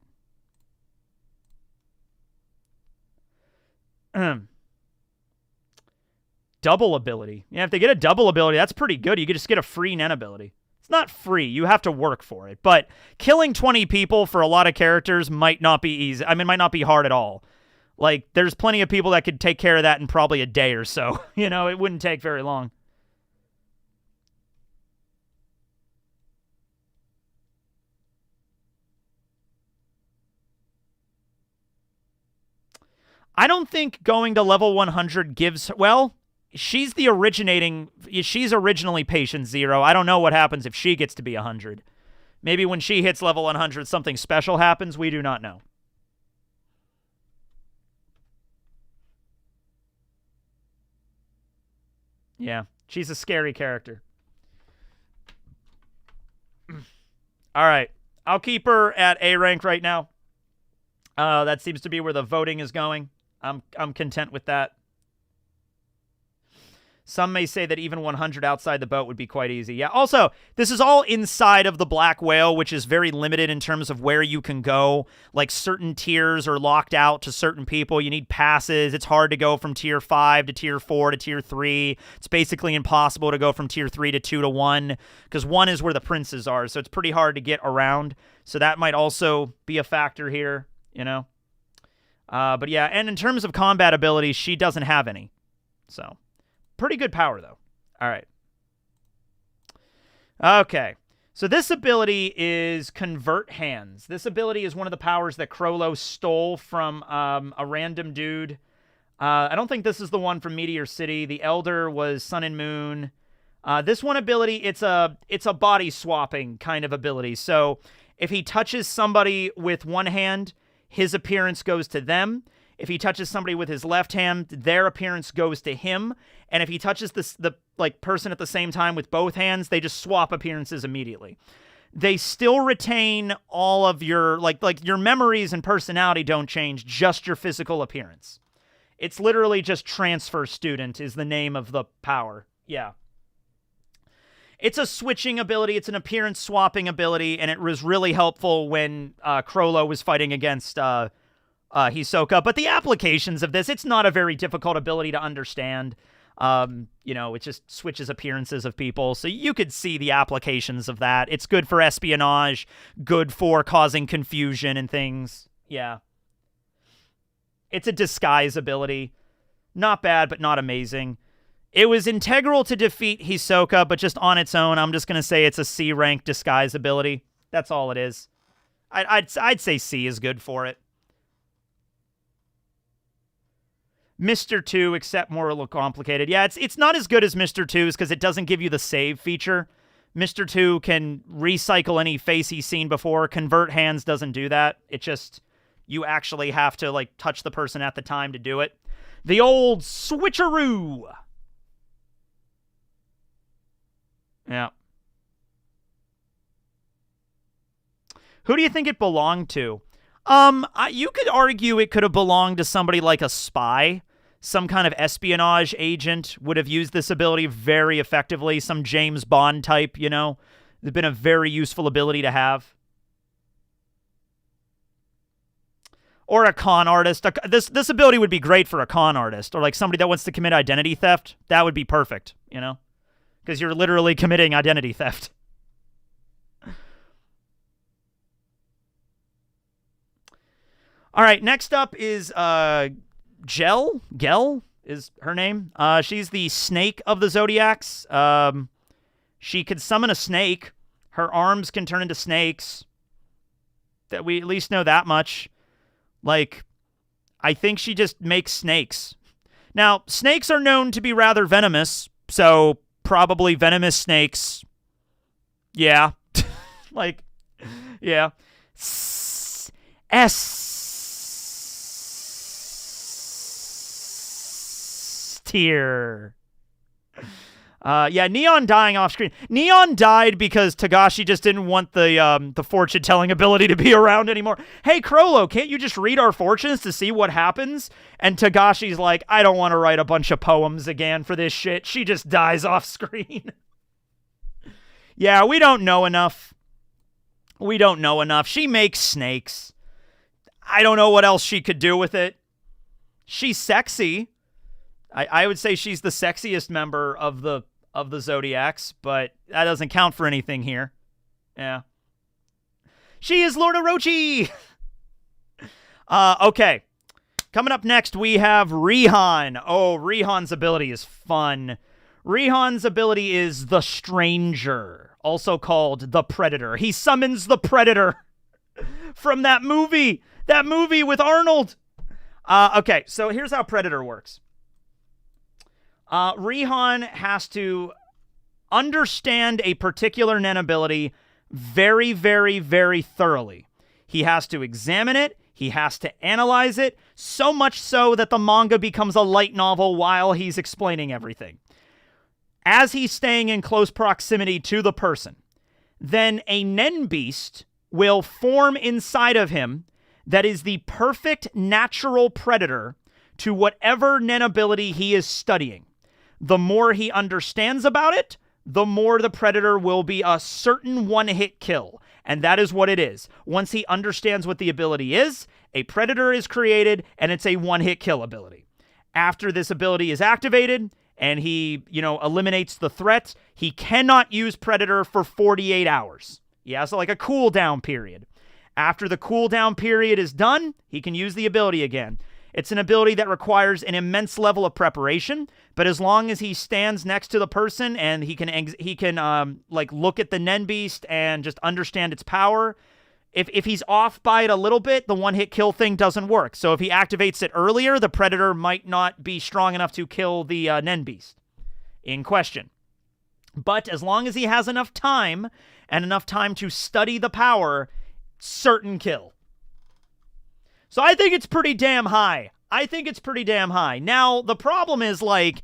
Double ability. Yeah, if they get a double ability, that's pretty good. You could just get a free NEN ability. It's not free. You have to work for it. But killing 20 people for a lot of characters might not be easy. I mean, might not be hard at all. Like, there's plenty of people that could take care of that in probably a day or so. You know, it wouldn't take very long. I don't think going to level 100 gives... Well, she's originally patient 0. I don't know what happens if she gets to be 100. Maybe when she hits level 100, something special happens. We do not know. Yeah, she's a scary character. All right. I'll keep her at A rank right now. That seems to be where the voting is going. I'm content with that. Some may say that even 100 outside the boat would be quite easy. Yeah, also, this is all inside of the Black Whale, which is very limited in terms of where you can go. Like, certain tiers are locked out to certain people. You need passes. It's hard to go from tier 5 to tier 4 to tier 3. It's basically impossible to go from tier 3 to 2 to 1, because 1 is where the princes are, so it's pretty hard to get around. So that might also be a factor here, you know? But yeah, and in terms of combat abilities, she doesn't have any. So, pretty good power, though. All right. Okay. So this ability is Convert Hands. This ability is one of the powers that Crollo stole from a random dude. I don't think this is the one from Meteor City. The Elder was Sun and Moon. This one ability, it's a body swapping kind of ability. So if he touches somebody with one hand, his appearance goes to them. If he touches somebody with his left hand, their appearance goes to him. And if he touches the person at the same time with both hands, they just swap appearances immediately. They still retain all of your like your memories and personality don't change, just your physical appearance. It's literally just Transfer Student is the name of the power. Yeah. It's a switching ability. It's an appearance swapping ability, and it was really helpful when Crollo was fighting against Hisoka. But the applications of this, it's not a very difficult ability to understand. It just switches appearances of people. So you could see the applications of that. It's good for espionage, good for causing confusion and things. Yeah. It's a disguise ability. Not bad, but not amazing. It was integral to defeat Hisoka, but just on its own, I'm just going to say it's a C-rank disguise ability. That's all it is. I'd say C is good for it. Mr. 2, except more a little complicated. Yeah, it's not as good as Mr. 2's because it doesn't give you the save feature. Mr. 2 can recycle any face he's seen before. Convert Hands doesn't do that. It just, you actually have to, touch the person at the time to do it. The old switcheroo! Yeah. Who do you think it belonged to? You could argue it could have belonged to somebody like a spy. Some kind of espionage agent would have used this ability very effectively. Some James Bond type, It's been a very useful ability to have. Or a con artist. This ability would be great for a con artist. Or somebody that wants to commit identity theft. That would be perfect, Because you're literally committing identity theft. All right, next up is Gel is her name. She's the snake of the Zodiacs. She could summon a snake. Her arms can turn into snakes. That we at least know that much. I think she just makes snakes. Now, snakes are known to be rather venomous, so probably venomous snakes. Yeah. Yeah. S tier. Yeah, Neon dying off screen. Neon died because Togashi just didn't want the fortune-telling ability to be around anymore. Hey, Crollo, can't you just read our fortunes to see what happens? And Togashi's like, I don't want to write a bunch of poems again for this shit. She just dies off screen. Yeah, we don't know enough. She makes snakes. I don't know what else she could do with it. She's sexy. I would say she's the sexiest member of the Zodiacs, but that doesn't count for anything here. Yeah. She is Lord Orochi! Okay. Coming up next, we have Rihan. Oh, Rihan's ability is fun. Rihan's ability is the Stranger, also called the Predator. He summons the Predator from that movie with Arnold. Okay, so here's how Predator works. Rihan has to understand a particular NEN ability very, very, very thoroughly. He has to examine it. He has to analyze it, so much so that the manga becomes a light novel while he's explaining everything. As he's staying in close proximity to the person, then a NEN beast will form inside of him that is the perfect natural predator to whatever NEN ability he is studying. The more he understands about it, the more the predator will be a certain one-hit kill. And that is what it is. Once he understands what the ability is, a predator is created, and it's a one-hit kill ability. After this ability is activated, and he, eliminates the threat, he cannot use predator for 48 hours. He has a cooldown period. After the cooldown period is done, he can use the ability again. It's an ability that requires an immense level of preparation, but as long as he stands next to the person and he can like look at the NEN beast and just understand its power, if he's off by it a little bit, the one-hit kill thing doesn't work. So if he activates it earlier, the Predator might not be strong enough to kill the NEN beast in question. But as long as he has enough time and enough time to study the power, certain kill. So I think it's pretty damn high. Now, the problem is, like,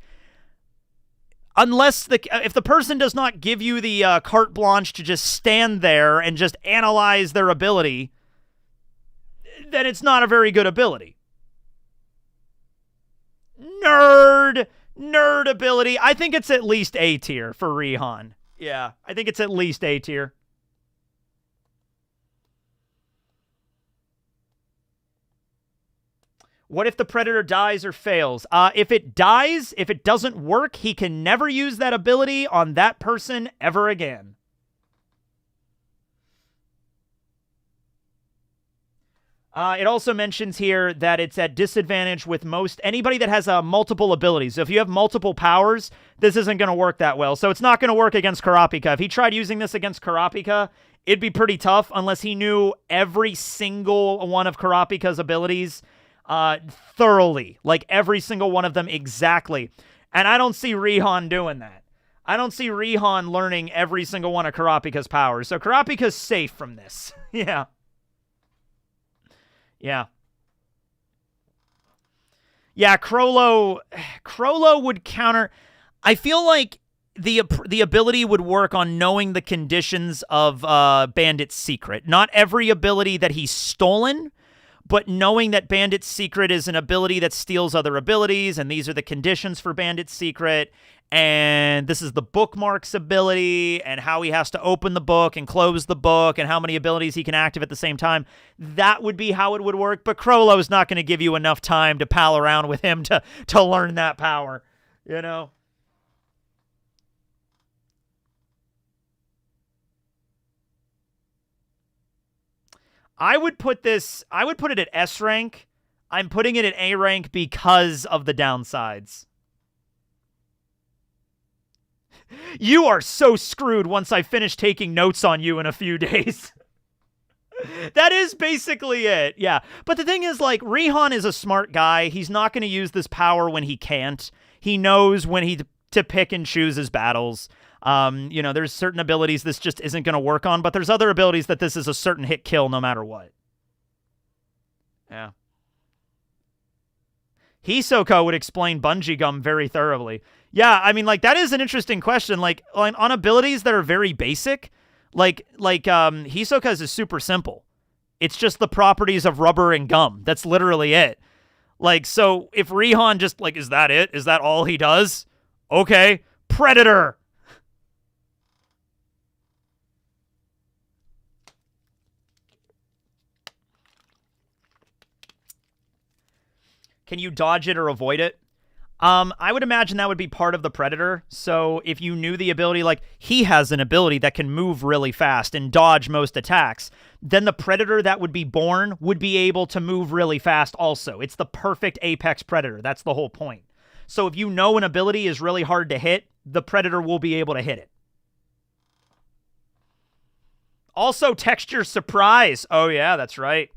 if the person does not give you the carte blanche to just stand there and just analyze their ability, then it's not a very good ability. Nerd ability. I think it's at least A tier for Rihan. Yeah, I think it's at least A tier. What if the Predator dies or fails? If it dies, if it doesn't work, he can never use that ability on that person ever again. It also mentions here that it's at disadvantage with anybody that has multiple abilities. So if you have multiple powers, this isn't going to work that well. So it's not going to work against Kurapika. If he tried using this against Kurapika, it'd be pretty tough unless he knew every single one of Kurapika's abilities thoroughly. Like every single one of them exactly. And I don't see Rihan doing that. I don't see Rihan learning every single one of Kurapika's powers. So Kurapika's safe from this. Yeah. Yeah. Yeah, Crollo would counter. I feel like the ability would work on knowing the conditions of Bandit's secret. Not every ability that he's stolen, but knowing that Bandit's secret is an ability that steals other abilities, and these are the conditions for Bandit's secret, and this is the bookmarks ability, and how he has to open the book and close the book, and how many abilities he can active at the same time. That would be how it would work, but Crollo's not going to give you enough time to pal around with him to learn that power, you know? I would put it at S rank. I'm putting it at A rank because of the downsides. You are so screwed once I finish taking notes on you in a few days. That is basically it. Yeah. But the thing is, like, Rihan is a smart guy. He's not going to use this power when he can't. He knows when to pick and choose his battles. You know, there's certain abilities this just isn't going to work on, but there's other abilities that this is a certain hit kill no matter what. Yeah. Hisoka would explain Bungee Gum very thoroughly. Yeah, I mean, like, that is an interesting question. Like on abilities that are very basic, like Hisoka's is super simple. It's just the properties of rubber and gum. That's literally it. Like, so if Rihan just, like, is that it? Is that all he does? Okay. Predator. Can you dodge it or avoid it? I would imagine that would be part of the Predator. So if you knew the ability, like he has an ability that can move really fast and dodge most attacks, then the Predator that would be born would be able to move really fast also. It's the perfect apex Predator. That's the whole point. So if you know an ability is really hard to hit, the Predator will be able to hit it. Also, texture surprise. Oh yeah, that's right.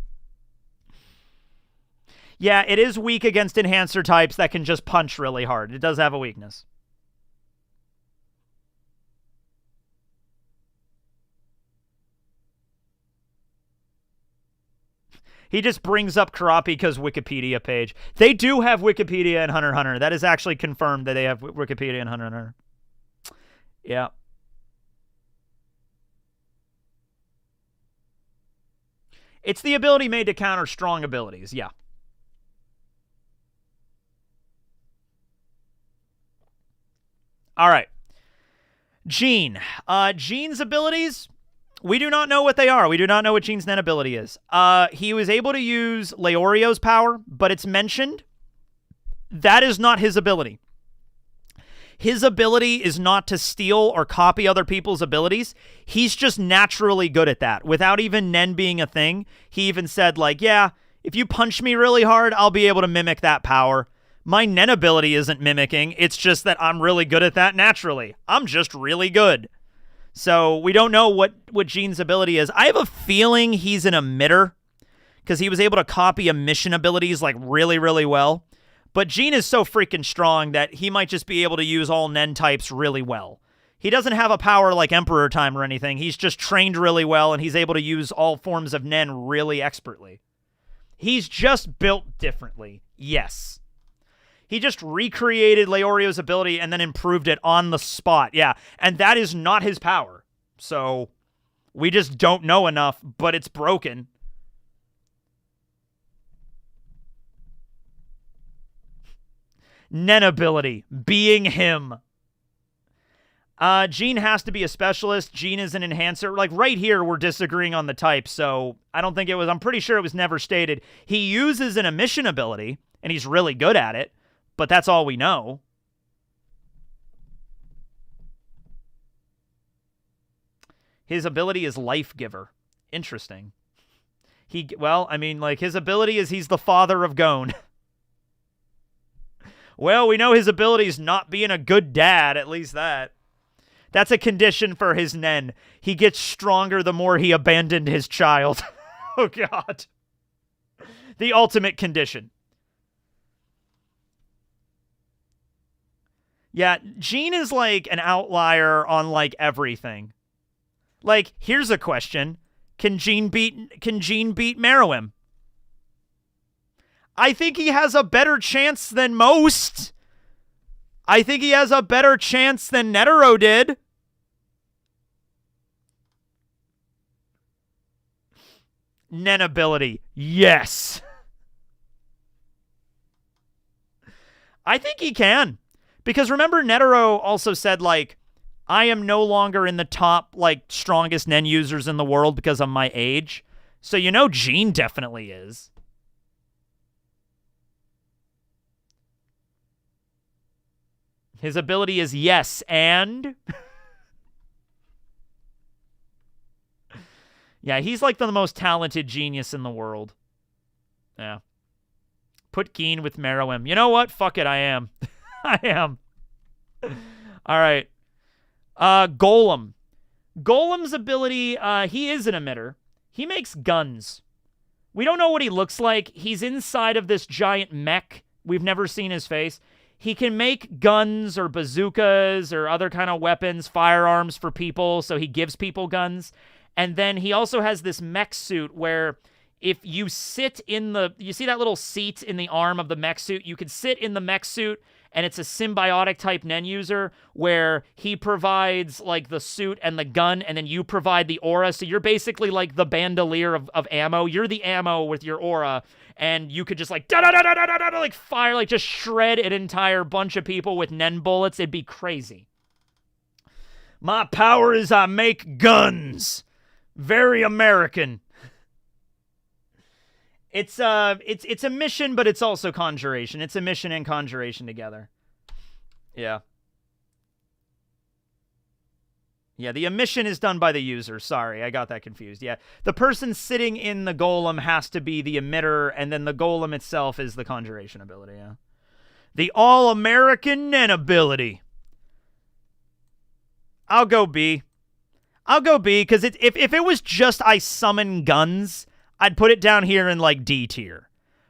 Yeah, it is weak against enhancer types that can just punch really hard. It does have a weakness. He just brings up Kurapika's Wikipedia page. They do have Wikipedia in Hunter x Hunter. That is actually confirmed that they have Wikipedia in Hunter x Hunter. Yeah. It's the ability made to counter strong abilities. Yeah. All right. Gene. Gene's abilities, we do not know what they are. We do not know what Gene's NEN ability is. He was able to use Leorio's power, but it's mentioned. That is not his ability. his ability is not to steal or copy other people's abilities. He's just naturally good at that. Without even NEN being a thing, he even said, like, yeah, if you punch me really hard, I'll be able to mimic that power. My NEN ability isn't mimicking. It's just that I'm really good at that naturally. I'm just really good. So we don't know what Gene's ability is. I have a feeling he's an emitter because he was able to copy emission abilities like really, really well. But Gene is so freaking strong that he might just be able to use all NEN types really well. He doesn't have a power like Emperor Time or anything. He's just trained really well, and he's able to use all forms of NEN really expertly. He's just built differently. Yes. He just recreated Leorio's ability and then improved it on the spot. Yeah, and that is not his power. So we just don't know enough, but it's broken. NEN ability, being him. Gene has to be a specialist. Gene is an enhancer. Like right here, we're disagreeing on the type, so I don't think it was, I'm pretty sure it was never stated. He uses an emission ability, and he's really good at it, but that's all we know. His ability is Life Giver. Interesting. Well, I mean, like, his ability is he's the father of Gon. Well, we know his ability is not being a good dad, at least that. That's a condition for his NEN. He gets stronger the more he abandoned his child. Oh, God. The ultimate condition. Yeah, Gene is like an outlier on like everything. Like, here's a question. Can Gene beat Meruem? I think he has a better chance than most. I think he has a better chance than Netero did. NEN ability. Yes. I think he can. Because remember, Netero also said, like, I am no longer in the top, like, strongest NEN users in the world because of my age. So you know Gene definitely is. His ability is yes, and... yeah, he's like the most talented genius in the world. Yeah. Put Geen with Meruem. You know what? Fuck it, I am. I am. All right. Golem. Golem's ability, he is an emitter. He makes guns. We don't know what he looks like. He's inside of this giant mech. We've never seen his face. He can make guns or bazookas or other kind of weapons, firearms for people, so he gives people guns. And then he also has this mech suit where if you sit in the... You see that little seat in the arm of the mech suit? You can sit in the mech suit, and it's a symbiotic type NEN user where he provides like the suit and the gun, and then you provide the aura. So you're basically like the bandolier of ammo. You're the ammo with your aura, and you could just like da-da-da-da-da-da-da, like fire, like just shred an entire bunch of people with NEN bullets. It'd be crazy. My power is I make guns. Very American. It's a mission, but it's also conjuration. It's a mission and conjuration together. Yeah. Yeah, the emission is done by the user. Sorry, I got that confused. Yeah, the person sitting in the golem has to be the emitter, and then the golem itself is the conjuration ability, yeah. The all-American NEN ability. I'll go B. I'll go B, because if it was just I summon guns, I'd put it down here in, like, D tier.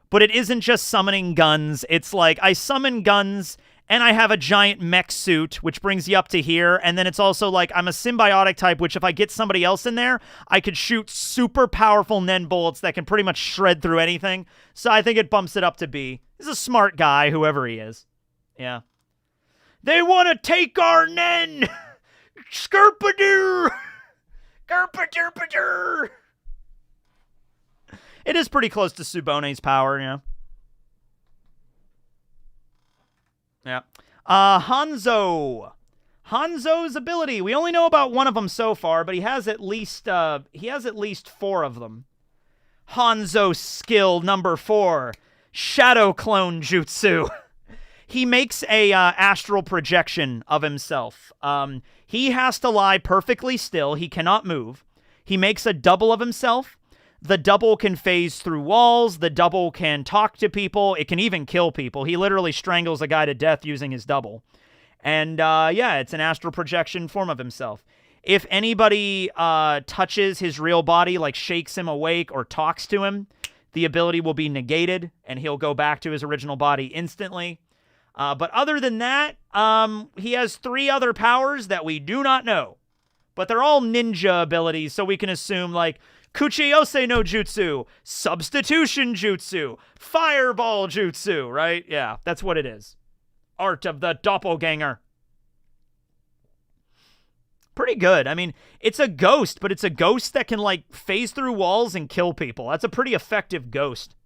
But it isn't just summoning guns. It's like, I summon guns, and I have a giant mech suit, which brings you up to here. And then it's also like, I'm a symbiotic type, which if I get somebody else in there, I could shoot super powerful NEN bullets that can pretty much shred through anything. So I think it bumps it up to B. He's a smart guy, whoever he is. Yeah. They want to take our NEN! Skirpadur! Gerpadur! It is pretty close to Subone's power, yeah. Yeah. Hanzo. Hanzo's ability. We only know about one of them so far, but he has at least 4 of them. Hanzo skill number 4. Shadow Clone Jutsu. He makes a astral projection of himself. He has to lie perfectly still. He cannot move. He makes a double of himself. The double can phase through walls. The double can talk to people. It can even kill people. He literally strangles a guy to death using his double. And yeah, it's an astral projection form of himself. If anybody touches his real body, like shakes him awake or talks to him, the ability will be negated, and he'll go back to his original body instantly. But other than that, he has 3 other powers that we do not know. But they're all ninja abilities, so we can assume, like, Kuchiyose no Jutsu, Substitution Jutsu, Fireball Jutsu, right? Yeah, that's what it is. Art of the Doppelganger. Pretty good. I mean, it's a ghost, but it's a ghost that can, like, phase through walls and kill people. That's a pretty effective ghost.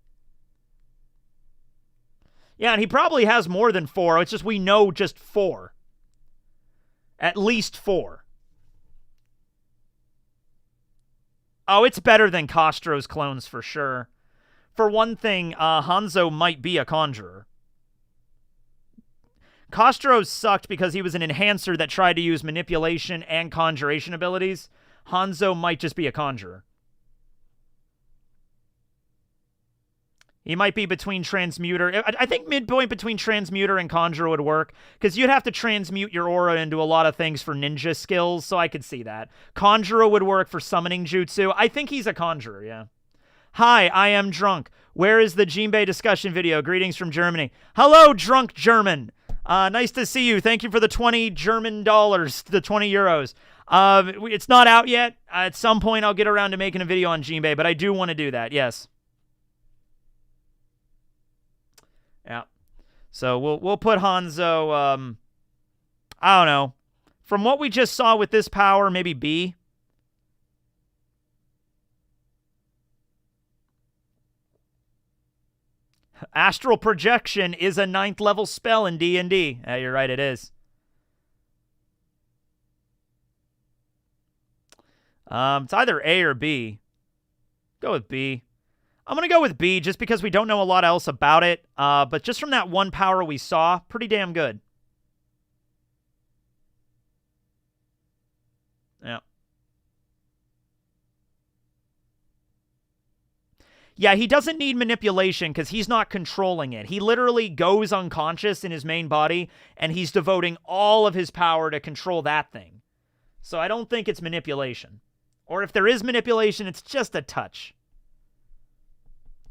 Yeah, and he probably has more than 4. It's just we know just 4. At least 4. Oh, it's better than Castro's clones for sure. For one thing, Hanzo might be a conjurer. Castro's sucked because he was an enhancer that tried to use manipulation and conjuration abilities. Hanzo might just be a conjurer. He might be between transmuter. I think midpoint between transmuter and conjurer would work, because you'd have to transmute your aura into a lot of things for ninja skills, so I could see that. Conjurer would work for summoning jutsu. I think he's a conjurer, yeah. Hi, I am drunk. Where is the Jinbei discussion video? Greetings from Germany. Hello, drunk German. Nice to see you. Thank you for the 20 German dollars, the 20 euros. It's not out yet. At some point, I'll get around to making a video on Jinbei, but I do want to do that, yes. Yeah. So we'll put Hanzo, I don't know. From what we just saw with this power, maybe B. Astral projection is a 9th level spell in D&D. Yeah, you're right, it is. It's either A or B. Go with B. I'm going to go with B just because we don't know a lot else about it. But just from that one power we saw, pretty damn good. Yeah. Yeah, he doesn't need manipulation because he's not controlling it. He literally goes unconscious in his main body, and he's devoting all of his power to control that thing. So I don't think it's manipulation. Or if there is manipulation, it's just a touch.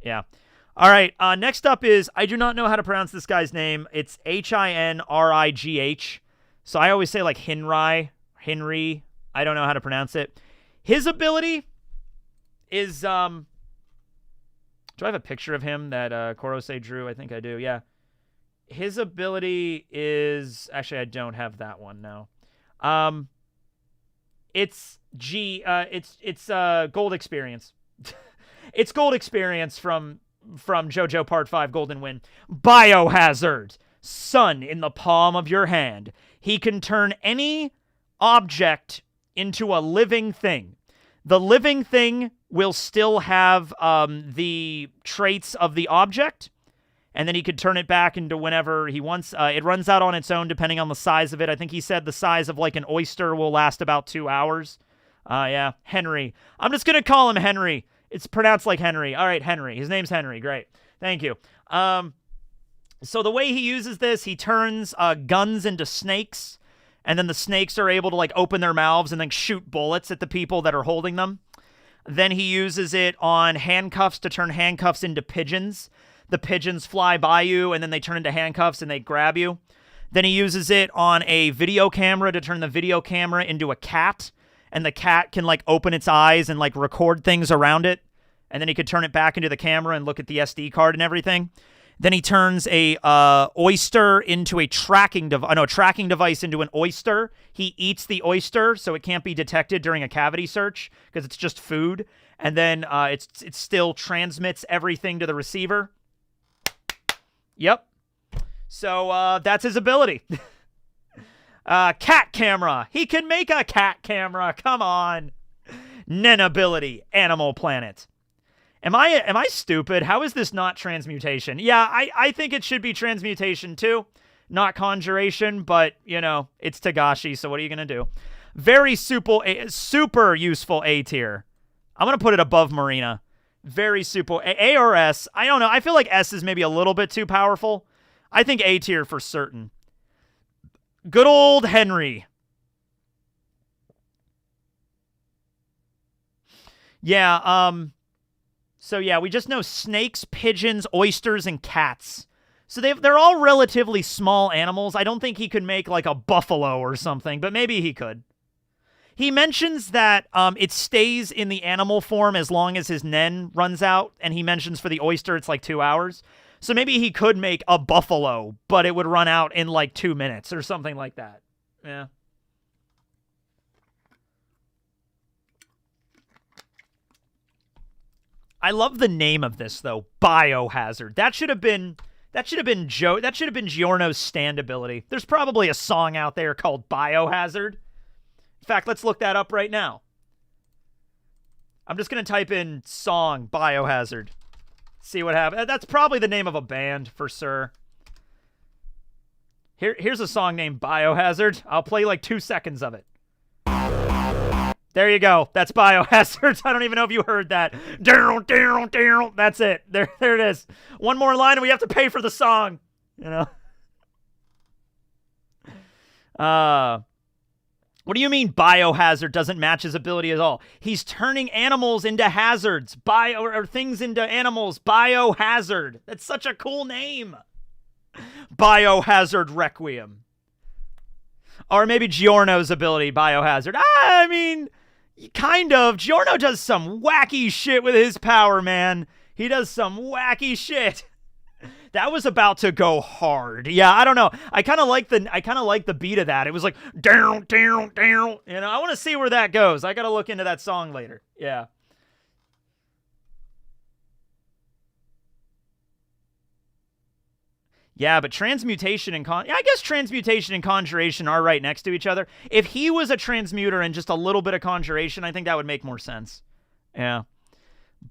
Yeah. All right, next up is, I do not know how to pronounce this guy's name. It's Hinrigh. So I always say, like, Henry. I don't know how to pronounce it. His ability is, do I have a picture of him that Korose drew? I think I do, yeah. His ability is... Actually, I don't have that one, no. It's Gold Experience. It's Gold Experience from JoJo Part 5 Golden Wind. Biohazard. Sun in the palm of your hand. He can turn any object into a living thing. The living thing will still have the traits of the object, and then he could turn it back into whenever he wants. It runs out on its own depending on the size of it. I think he said the size of like an oyster will last about 2 hours. Yeah, Henry. I'm just going to call him Henry. It's pronounced like Henry. All right, Henry. His name's Henry. Great. Thank you. So the way he uses this, he turns guns into snakes, and then the snakes are able to like open their mouths and then shoot bullets at the people that are holding them. Then he uses it on handcuffs to turn handcuffs into pigeons. The pigeons fly by you, and then they turn into handcuffs, and they grab you. Then he uses it on a video camera to turn the video camera into a cat, and the cat can, like, open its eyes and, like, record things around it. And then he could turn it back into the camera and look at the SD card and everything. Then he turns a oyster into a tracking device into an oyster. He eats the oyster, so it can't be detected during a cavity search because it's just food. And then it still transmits everything to the receiver. Yep. So that's his ability. Cat camera. He can make a cat camera. Come on. NEN ability. Animal Planet. Am I stupid? How is this not transmutation? Yeah, I think it should be transmutation too, not conjuration, but, it's Togashi, so what are you going to do? Very super useful A tier. I'm going to put it above Marina. Very super. A or S? I don't know. I feel like S is maybe a little bit too powerful. I think A tier for certain. Good old Henry. Yeah, so yeah, we just know snakes, pigeons, oysters, and cats. So they're all relatively small animals. I don't think he could make like a buffalo or something, but maybe he could. He mentions that it stays in the animal form as long as his NEN runs out, and he mentions for the oyster it's like 2 hours. So maybe he could make a buffalo, but it would run out in like 2 minutes or something like that. Yeah. I love the name of this though, Biohazard. That should have been Giorno's stand ability. There's probably a song out there called Biohazard. In fact, let's look that up right now. I'm just going to type in song Biohazard. See what happens. That's probably the name of a band for sure. Here's a song named Biohazard. I'll play like 2 seconds of it. There you go. That's Biohazard. I don't even know if you heard that. That's it. There it is. One more line and we have to pay for the song. What do you mean Biohazard doesn't match his ability at all? He's turning animals into hazards. Or things into animals. Biohazard. That's such a cool name. Biohazard Requiem. Or maybe Giorno's ability, Biohazard. I mean, kind of. Giorno does some wacky shit with his power, man. He does some wacky shit. That was about to go hard. Yeah, I don't know. I kind of like the beat of that. It was like down, down, down. I want to see where that goes. I got to look into that song later. Yeah. Yeah, but transmutation and I guess transmutation and conjuration are right next to each other. If he was a transmuter and just a little bit of conjuration, I think that would make more sense. Yeah.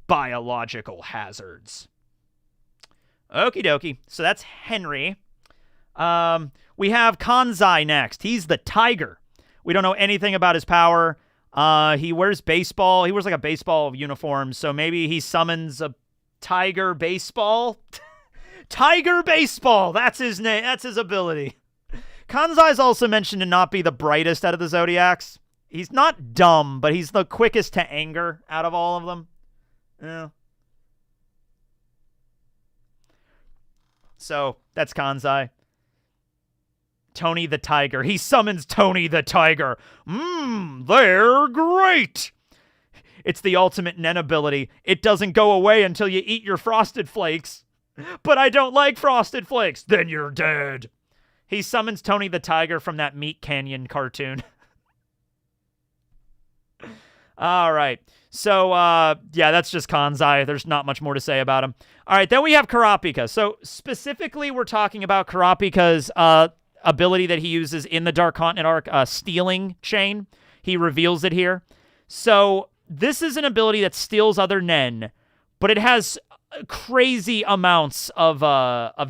Biological hazards. Okie dokie. So that's Henry. We have Kanzai next. He's the tiger. We don't know anything about his power. He wears baseball. He wears like a baseball uniform, so maybe he summons a tiger baseball. Tiger Baseball. That's his name. That's his ability. Kanzai is also mentioned to not be the brightest out of the Zodiacs. He's not dumb, but he's the quickest to anger out of all of them. Yeah. So, that's Kanzai. Tony the Tiger. He summons Tony the Tiger. They're great. It's the ultimate NEN ability. It doesn't go away until you eat your Frosted Flakes. But I don't like Frosted Flakes. Then you're dead. He summons Tony the Tiger from that Meat Canyon cartoon. All right. So, yeah, that's just Kanzai. There's not much more to say about him. All right, then we have Kurapika. So, specifically, we're talking about Kurapika's ability that he uses in the Dark Continent arc, Stealing Chain. He reveals it here. So, this is an ability that steals other NEN, but it has crazy amounts of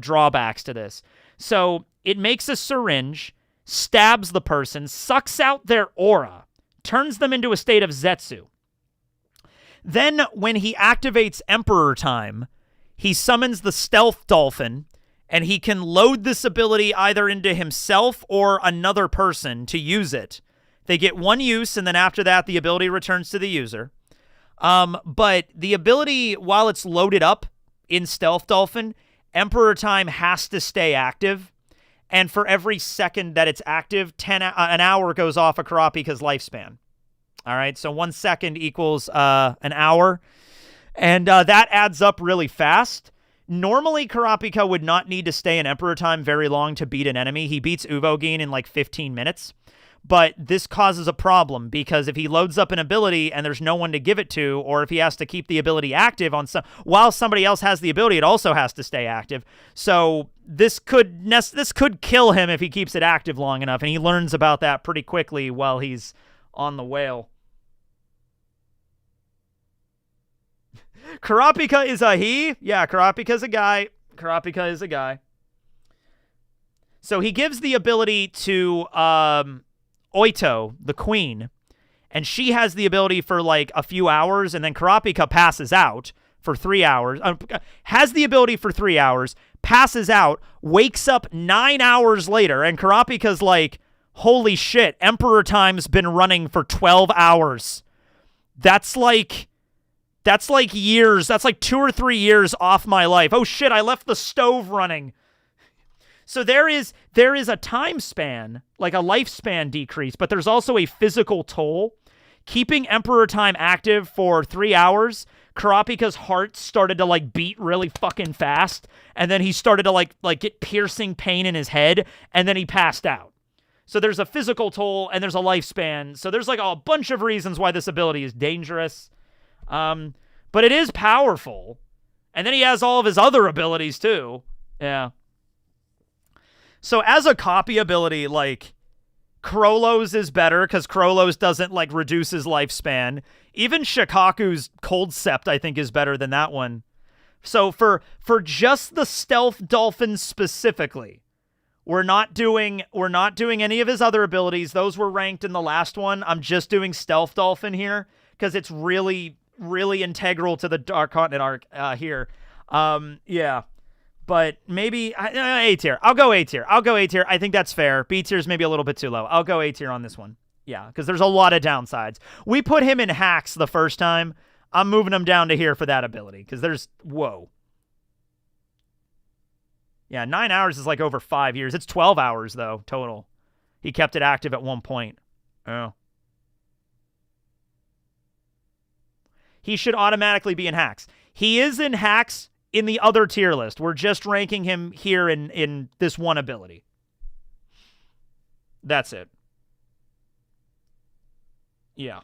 drawbacks to this. So it makes a syringe, stabs the person, sucks out their aura, turns them into a state of Zetsu. Then when he activates Emperor Time, he summons the Stealth Dolphin, and he can load this ability either into himself or another person to use it. They get one use, and then after that, the ability returns to the user. But the ability, while it's loaded up in Stealth Dolphin, Emperor Time has to stay active. And for every second that it's active, an hour goes off of Kurapika's lifespan. All right, so 1 second equals an hour. And that adds up really fast. Normally, Kurapika would not need to stay in Emperor Time very long to beat an enemy. He beats Uvogin in like 15 minutes. But this causes a problem because if he loads up an ability and there's no one to give it to, or if he has to keep the ability active while somebody else has the ability, it also has to stay active. So this could kill him if he keeps it active long enough, and he learns about that pretty quickly while he's on the whale. Kurapika is a he? Yeah, Kurapika's a guy. Kurapika is a guy. So he gives the ability to Oito, the queen, and she has the ability for like a few hours, and then Kurapika passes out for 3 hours. Has the ability for 3 hours, passes out, wakes up 9 hours later, and Kurapika's like, holy shit, Emperor Time's been running for 12 hours. That's like years. That's like 2 or 3 years off my life. Oh shit, I left the stove running. So there is a time span, like a lifespan decrease, but there's also a physical toll. Keeping Emperor Time active for 3 hours, Kurapika's heart started to like beat really fucking fast, and then he started to like get piercing pain in his head, and then he passed out. So there's a physical toll and there's a lifespan. So there's like a bunch of reasons why this ability is dangerous. But it is powerful. And then he has all of his other abilities too. Yeah. So as a copy ability, like, Crollo's is better because Crollo's doesn't, like, reduce his lifespan. Even Shikaku's Cold Sept, I think, is better than that one. So for just the Stealth Dolphin specifically, we're not doing any of his other abilities. Those were ranked in the last one. I'm just doing Stealth Dolphin here because it's really, really integral to the Dark Continent arc here. Yeah. But maybe A tier. I'll go A tier. I think that's fair. B tier is maybe a little bit too low. I'll go A tier on this one. Yeah, because there's a lot of downsides. We put him in hacks the first time. I'm moving him down to here for that ability because there's... Whoa. Yeah, 9 hours is like over 5 years. It's 12 hours, though, total. He kept it active at one point. Oh. He should automatically be in hacks. He is in hacks in the other tier list. We're just ranking him here in this one ability. That's it. Yeah.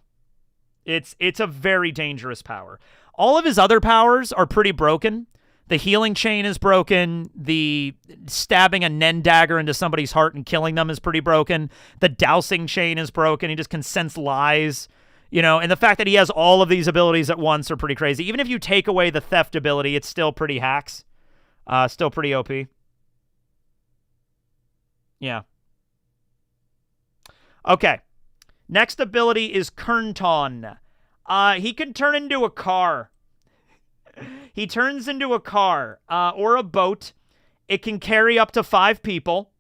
It's a very dangerous power. All of his other powers are pretty broken. The healing chain is broken. The stabbing a NEN dagger into somebody's heart and killing them is pretty broken. The dousing chain is broken. He just can sense lies. You know, and the fact that he has all of these abilities at once are pretty crazy. Even if you take away the theft ability, it's still pretty hacks. Still pretty OP. Yeah. Okay. Next ability is Kernton. He can turn into a car. He turns into a car or a boat. It can carry up to 5 people.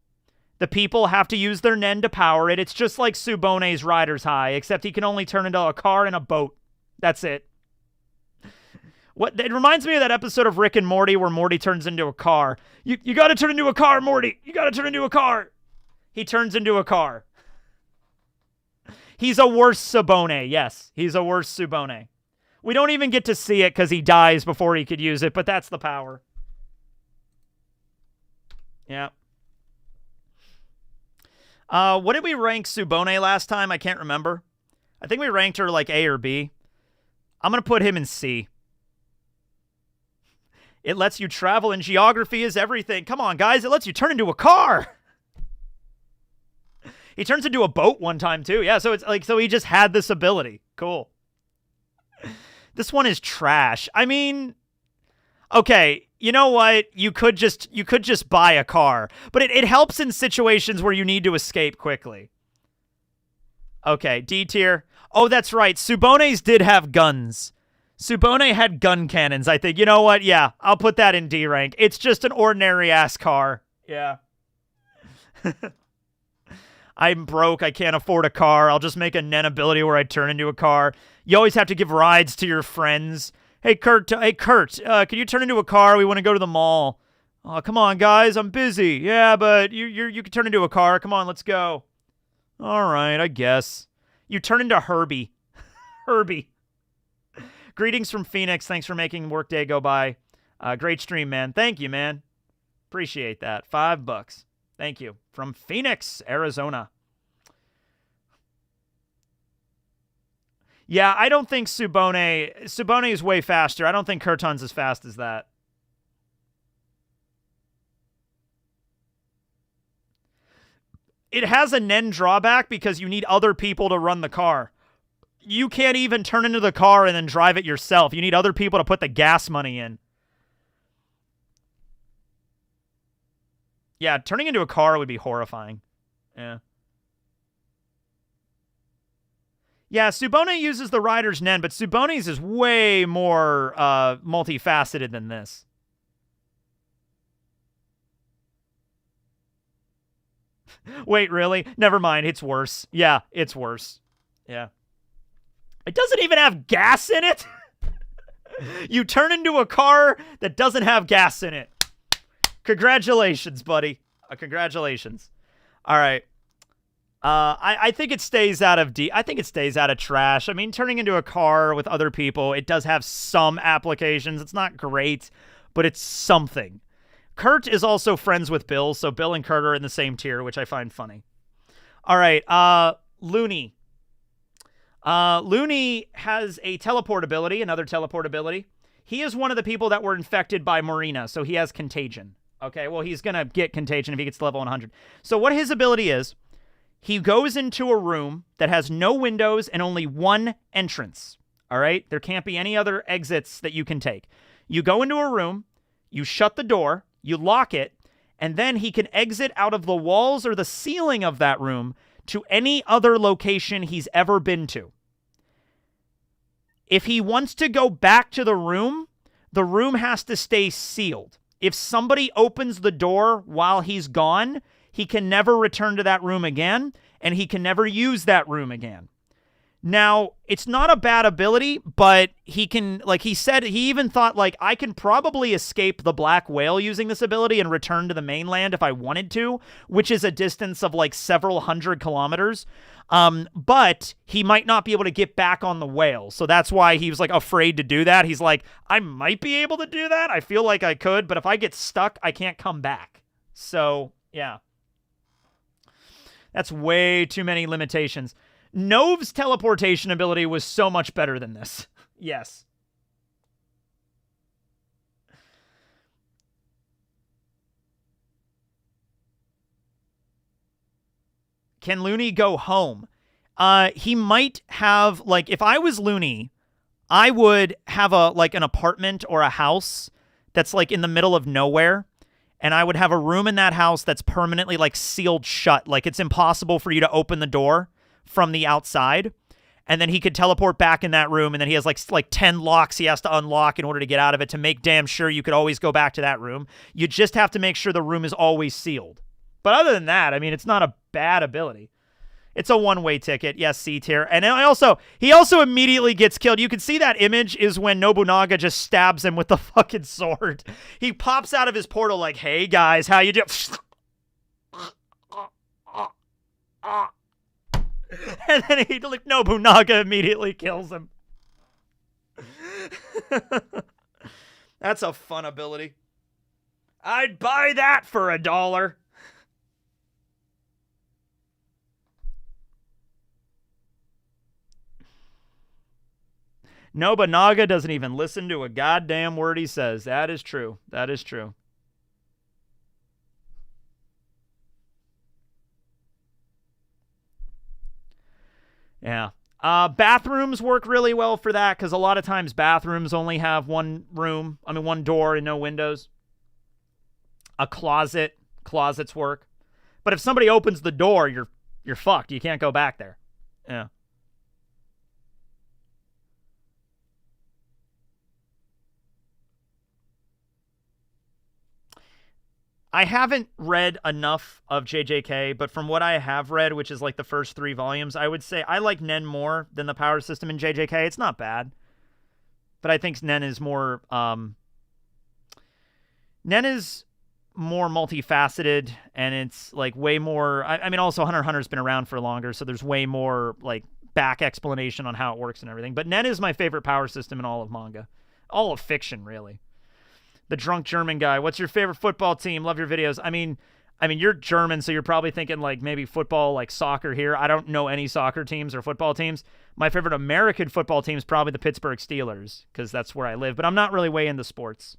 The people have to use their NEN to power it. It's just like Subone's Rider's High, except he can only turn into a car and a boat. That's it. It reminds me of that episode of Rick and Morty where Morty turns into a car. You got to turn into a car, Morty. You got to turn into a car. He turns into a car. He's a worse Subone. Yes, he's a worse Subone. We don't even get to see it because he dies before he could use it, but that's the power. Yeah. What did we rank Subone last time? I can't remember. I think we ranked her like A or B. I'm going to put him in C. It lets you travel, and geography is everything. Come on, guys. It lets you turn into a car. He turns into a boat one time, too. Yeah, so it's like, so he just had this ability. Cool. This one is trash. I mean, okay, you know what? You could just buy a car, but it helps in situations where you need to escape quickly. Okay, D tier. Oh, that's right. Subone's did have guns. Subone had gun cannons, I think. You know what? Yeah, I'll put that in D rank. It's just an ordinary-ass car. Yeah. I'm broke. I can't afford a car. I'll just make a NEN ability where I turn into a car. You always have to give rides to your friends. Hey, Kurt, can you turn into a car? We want to go to the mall. Oh, come on, guys. I'm busy. Yeah, but you can turn into a car. Come on, let's go. All right, I guess. You turn into Herbie. Herbie. Greetings from Phoenix. Thanks for making workday go by. Great stream, man. Thank you, man. Appreciate that. $5. Thank you. From Phoenix, Arizona. Yeah, I don't think Subone is way faster. I don't think Kurton's as fast as that. It has a NEN drawback because you need other people to run the car. you can't even turn into the car and then drive it yourself. You need other people to put the gas money in. Yeah, turning into a car would be horrifying. Yeah. Yeah, Subone uses the rider's NEN, but Subone's is way more multifaceted than this. Wait, really? Never mind. It's worse. Yeah, it's worse. Yeah. It doesn't even have gas in it. You turn into a car that doesn't have gas in it. Congratulations, buddy. Congratulations. All right. I think it stays out of I think it stays out of trash. I mean, turning into a car with other people, it does have some applications. It's not great, but it's something. Kurt is also friends with Bill, so Bill and Kurt are in the same tier, which I find funny. All right, Looney. Looney has a teleport ability, another teleport ability. He is one of the people that were infected by Marina, so he has contagion. Okay, well, he's going to get contagion if he gets to level 100. So what his ability is, he goes into a room that has no windows and only one entrance. All right? There can't be any other exits that you can take. You go into a room, you shut the door, you lock it, and then he can exit out of the walls or the ceiling of that room to any other location he's ever been to. If he wants to go back to the room has to stay sealed. If somebody opens the door while he's gone, he can never return to that room again, and he can never use that room again. Now, it's not a bad ability, but he can, like he said, he even thought, like, I can probably escape the black whale using this ability and return to the mainland if I wanted to, which is a distance of, like, several hundred kilometers. But he might not be able to get back on the whale. So that's why he was, like, afraid to do that. He's like, I might be able to do that. I feel like I could, but if I get stuck, I can't come back. So, yeah. That's way too many limitations. Nove's teleportation ability was so much better than this. Yes. Can Looney go home? He might have, like, if I was Looney, I would have an apartment or a house that's, like, in the middle of nowhere. And I would have a room in that house that's permanently, like, sealed shut. Like, it's impossible for you to open the door from the outside. And then he could teleport back in that room, and then he has, like 10 locks he has to unlock in order to get out of it to make damn sure you could always go back to that room. You just have to make sure the room is always sealed. But other than that, I mean, it's not a bad ability. It's a one-way ticket. Yes, C tier. And he also immediately gets killed. You can see that image is when Nobunaga just stabs him with the fucking sword. He pops out of his portal like, hey, guys, how you doing? And then Nobunaga immediately kills him. That's a fun ability. I'd buy that for $1. Nobunaga doesn't even listen to a goddamn word he says. That is true. That is true. Yeah. Bathrooms work really well for that because a lot of times bathrooms only have one door and no windows. A closet. Closets work. But if somebody opens the door, you're fucked. You can't go back there. Yeah. I haven't read enough of JJK, but from what I have read, which is like the first 3 volumes, I would say I like NEN more than the power system in JJK. It's not bad. But I think NEN is more multifaceted, and it's like way more I mean also Hunter x Hunter's been around for longer, so there's way more like back explanation on how it works and everything. But NEN is my favorite power system in all of manga. All of fiction, really. The drunk German guy. What's your favorite football team? Love your videos. I mean, you're German, so you're probably thinking like maybe football, like soccer here. I don't know any soccer teams or football teams. My favorite American football team is probably the Pittsburgh Steelers because that's where I live. But I'm not really way into sports.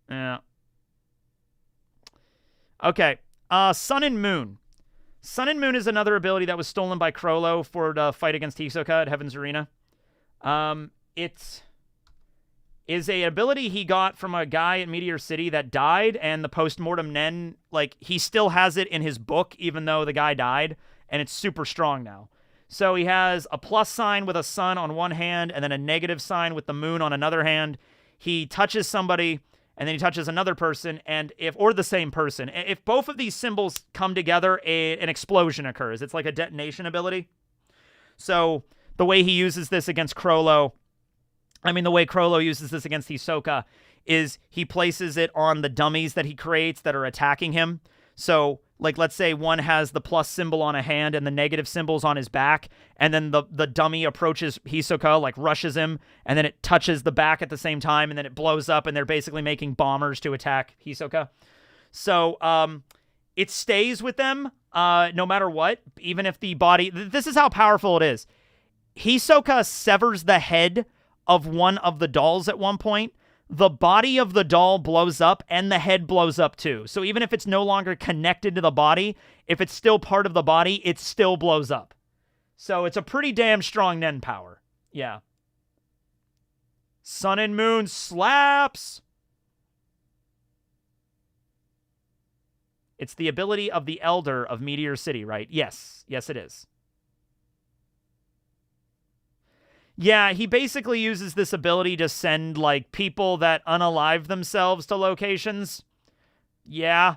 Yeah. Okay. Sun and Moon. Sun and Moon is another ability that was stolen by Crollo for the fight against Hisoka at Heaven's Arena. It is a ability he got from a guy at Meteor City that died, and the post-mortem Nen, like, he still has it in his book, even though the guy died, and it's super strong now. So he has a plus sign with a sun on one hand, and then a negative sign with the moon on another hand. He touches somebody, and then he touches another person, and or the same person. If both of these symbols come together, an explosion occurs. It's like a detonation ability. So the way he uses this against Crollo, the way Crollo uses this against Hisoka is he places it on the dummies that he creates that are attacking him. So, like, let's say one has the plus symbol on a hand and the negative symbol's on his back, and then the dummy approaches Hisoka, like, rushes him, and then it touches the back at the same time, and then it blows up, and they're basically making bombers to attack Hisoka. So, it stays with them no matter what, even if the body... This is how powerful it is. Hisoka severs the head of one of the dolls at one point. The body of the doll blows up and the head blows up too. So even if it's no longer connected to the body, if it's still part of the body, it still blows up. So it's a pretty damn strong Nen power. Yeah. Sun and Moon slaps! It's the ability of the Elder of Meteor City, right? Yes. Yes, it is. Yeah, he basically uses this ability to send, like, people that unalive themselves to locations. Yeah.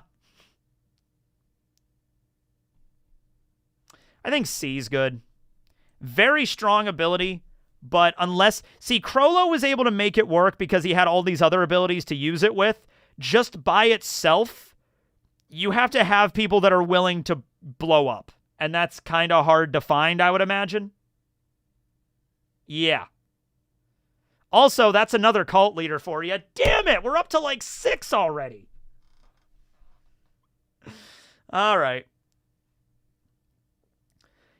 I think C's good. Very strong ability, but unless... See, Crollo was able to make it work because he had all these other abilities to use it with. Just by itself, you have to have people that are willing to blow up. And that's kind of hard to find, I would imagine. Yeah. Also, that's another cult leader for you. Damn it! We're up to like 6 already. All right.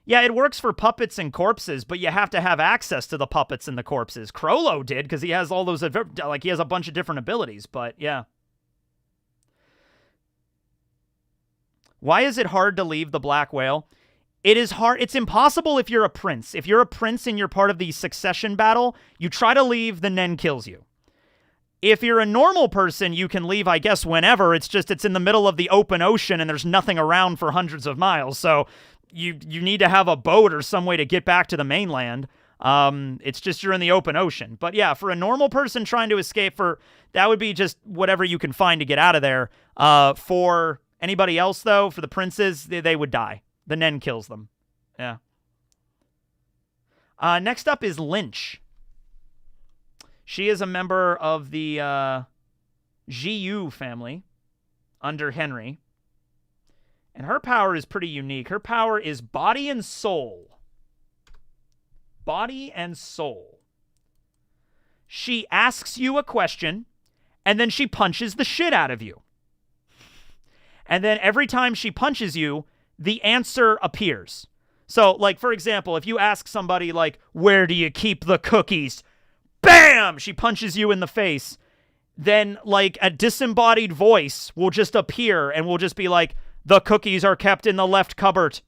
Yeah, it works for puppets and corpses, but you have to have access to the puppets and the corpses. Crollo did, because he has all those, like, he has a bunch of different abilities, but yeah. Why is it hard to leave the Black Whale? It is hard. It's impossible if you're a prince. If you're a prince and you're part of the succession battle, you try to leave, the Nen kills you. If you're a normal person, you can leave, I guess, whenever. It's just it's in the middle of the open ocean and there's nothing around for hundreds of miles. So you need to have a boat or some way to get back to the mainland. It's just you're in the open ocean. But yeah, for a normal person trying to escape, that would be just whatever you can find to get out of there. For anybody else, though, for the princes, they would die. The Nen kills them. Yeah. Next up is Lynch. She is a member of the Jiu family under Henry. And her power is pretty unique. Her power is body and soul. Body and soul. She asks you a question, and then she punches the shit out of you. And then every time she punches you, the answer appears. So, like, for example, if you ask somebody, like, where do you keep the cookies? Bam! She punches you in the face. Then, like, a disembodied voice will just appear and will just be like, the cookies are kept in the left cupboard.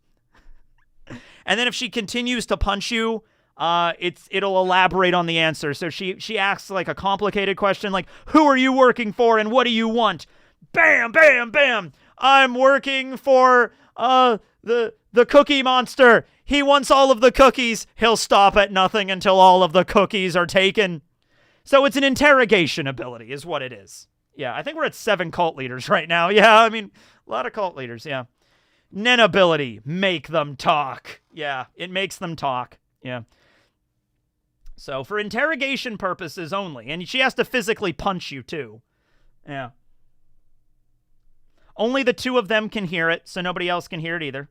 And then if she continues to punch you, it'll elaborate on the answer. So she asks, like, a complicated question, like, who are you working for and what do you want? Bam, bam, bam! I'm working for... the Cookie Monster. He wants all of the cookies. He'll stop at nothing until all of the cookies are taken. So it's an interrogation ability is what it is. Yeah, I think we're at 7 cult leaders right now. Yeah, I mean, a lot of cult leaders, yeah. Nen ability, make them talk. Yeah, it makes them talk. Yeah. So for interrogation purposes only. And she has to physically punch you too. Yeah. Only the 2 of them can hear it, so nobody else can hear it either.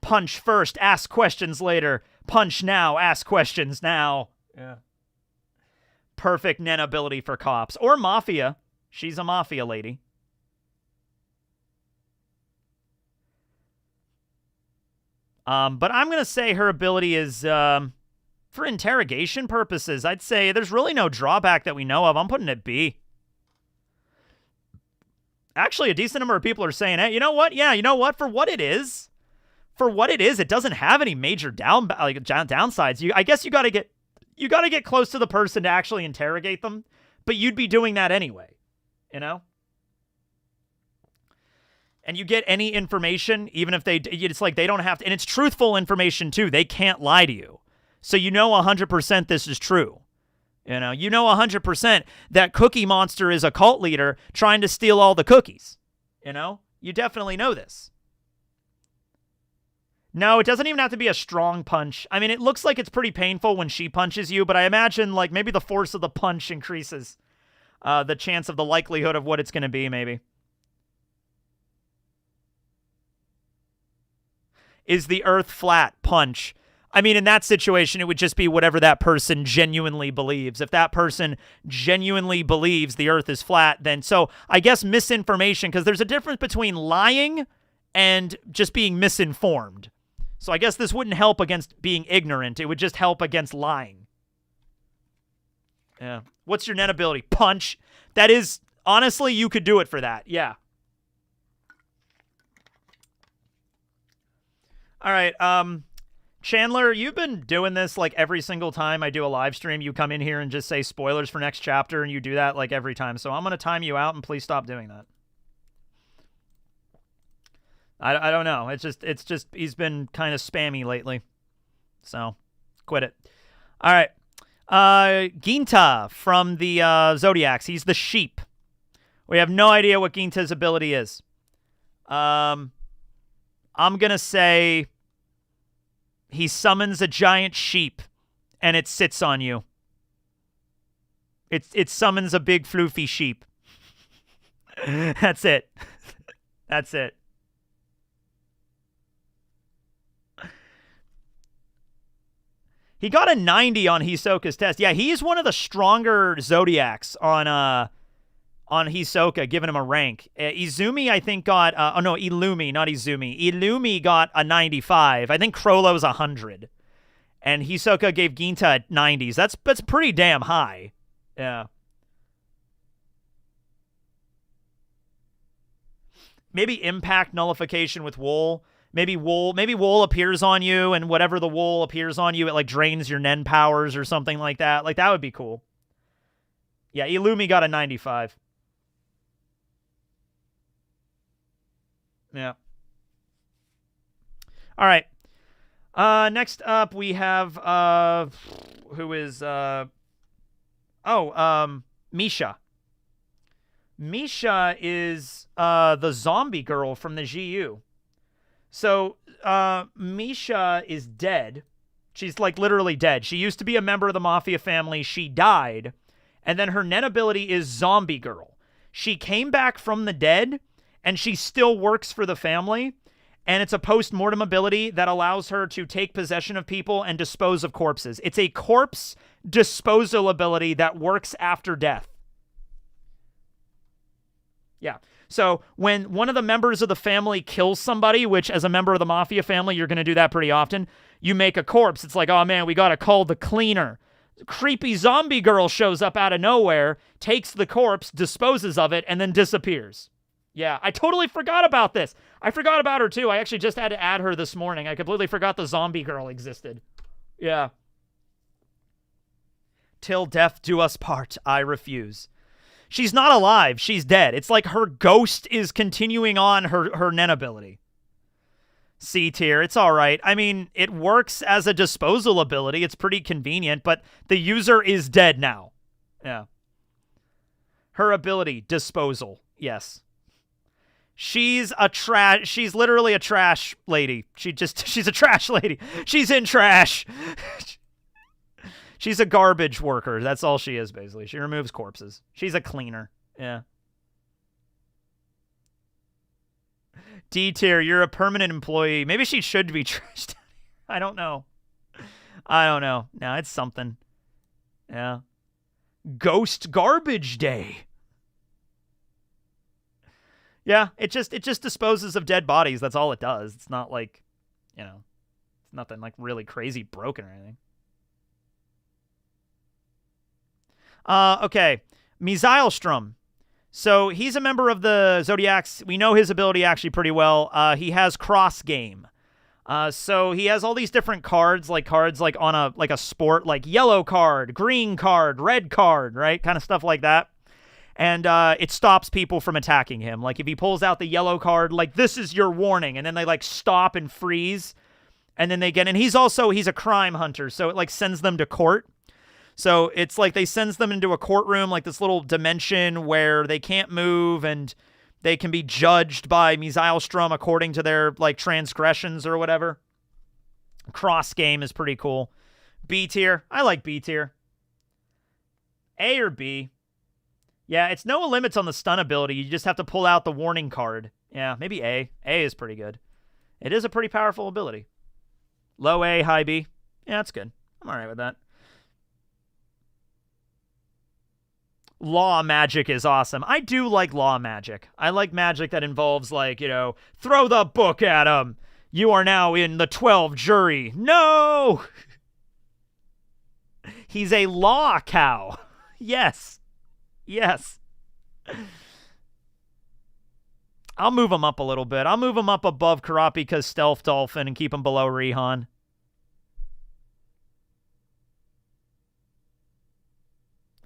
Punch first, ask questions later. Punch now, ask questions now. Yeah. Perfect Nen ability for cops. Or mafia. She's a mafia lady. But I'm going to say her ability is... for interrogation purposes, I'd say there's really no drawback that we know of. I'm putting it B. Actually, a decent number of people are saying, hey, you know what? Yeah, you know what? For what it is, it doesn't have any major downsides. I guess you got to get close to the person to actually interrogate them, but you'd be doing that anyway, you know? And you get any information, even if it's like they don't have to, and it's truthful information too. They can't lie to you. So you know 100% this is true. You know 100% that Cookie Monster is a cult leader trying to steal all the cookies. You know? You definitely know this. No, it doesn't even have to be a strong punch. I mean, it looks like it's pretty painful when she punches you, but I imagine like maybe the force of the punch increases the chance of the likelihood of what it's going to be, maybe. Is the earth flat? Punch. I mean, in that situation, it would just be whatever that person genuinely believes. If that person genuinely believes the earth is flat, then so I guess misinformation, because there's a difference between lying and just being misinformed. So I guess this wouldn't help against being ignorant. It would just help against lying. Yeah. What's your NEN ability? Punch. That is, honestly, you could do it for that. Yeah. All right, Chandler, you've been doing this like every single time I do a live stream. You come in here and just say spoilers for next chapter, and you do that like every time. So I'm going to time you out, and please stop doing that. I don't know. It's just he's been kind of spammy lately. So quit it. All right. Ginta from the Zodiacs. He's the sheep. We have no idea what Ginta's ability is. I'm going to say he summons a giant sheep and it sits on you. It summons a big floofy sheep. That's it. That's it. He got a 90 on Hisoka's test. Yeah, he's one of the stronger Zodiacs on Hisoka, giving him a rank. Izumi, I think, got... Illumi, not Izumi. Illumi got a 95. I think Crollo's 100. And Hisoka gave Ginta 90s. That's pretty damn high. Yeah. Maybe impact nullification with wool. Maybe wool appears on you, and whatever the wool appears on you, it like drains your NEN powers or something like that. Like, that would be cool. Yeah, Illumi got a 95. Yeah. All right. Next up, we have who is Misha. Misha is the zombie girl from the GU. So Misha is dead. She's like literally dead. She used to be a member of the Mafia family. She died. And then her NEN ability is Zombie Girl. She came back from the dead, and she still works for the family. And it's a post-mortem ability that allows her to take possession of people and dispose of corpses. It's a corpse disposal ability that works after death. Yeah. So when one of the members of the family kills somebody, which as a member of the Mafia family, you're going to do that pretty often, you make a corpse. It's like, oh man, we got to call the cleaner. Creepy zombie girl shows up out of nowhere, takes the corpse, disposes of it, and then disappears. Yeah, I totally forgot about this. I forgot about her too. I actually just had to add her this morning. I completely forgot the zombie girl existed. Yeah. Till death do us part, I refuse. She's not alive. She's dead. It's like her ghost is continuing on her NEN ability. C tier. It's all right. I mean, it works as a disposal ability. It's pretty convenient, but the user is dead now. Yeah. Her ability, disposal. Yes. She's literally a trash lady. She's a trash lady. She's in trash. She's a garbage worker. That's all she is, basically. She removes corpses. She's a cleaner. Yeah. D tier, you're a permanent employee. Maybe she should be trashed. I don't know. No, it's something. Yeah. Ghost Garbage Day. Yeah, it just disposes of dead bodies. That's all it does. It's not like, it's nothing like really crazy broken or anything. Okay. Misailstrom. So he's a member of the Zodiacs. We know his ability actually pretty well. He has cross game. So he has all these different cards like on a sport, like yellow card, green card, red card, right? Kind of stuff like that. And it stops people from attacking him. Like if he pulls out the yellow card, like this is your warning, and then they like stop and freeze, and then and he's a crime hunter, so it like sends them to court. So it's like they sends them into a courtroom, like this little dimension where they can't move and they can be judged by Misaelstrom according to their like transgressions or whatever. Cross game is pretty cool. B tier. I like B tier. A or B? Yeah, it's no limits on the stun ability. You just have to pull out the warning card. Yeah, maybe A. A is pretty good. It is a pretty powerful ability. Low A, high B. Yeah, that's good. I'm all right with that. Law magic is awesome. I do like law magic. I like magic that involves, like, you know, throw the book at him. You are now in the 12 jury. No! He's a law cow. Yes. Yes. I'll move him up a little bit. I'll move him up above Karapika's Stealth Dolphin and keep him below Rihan.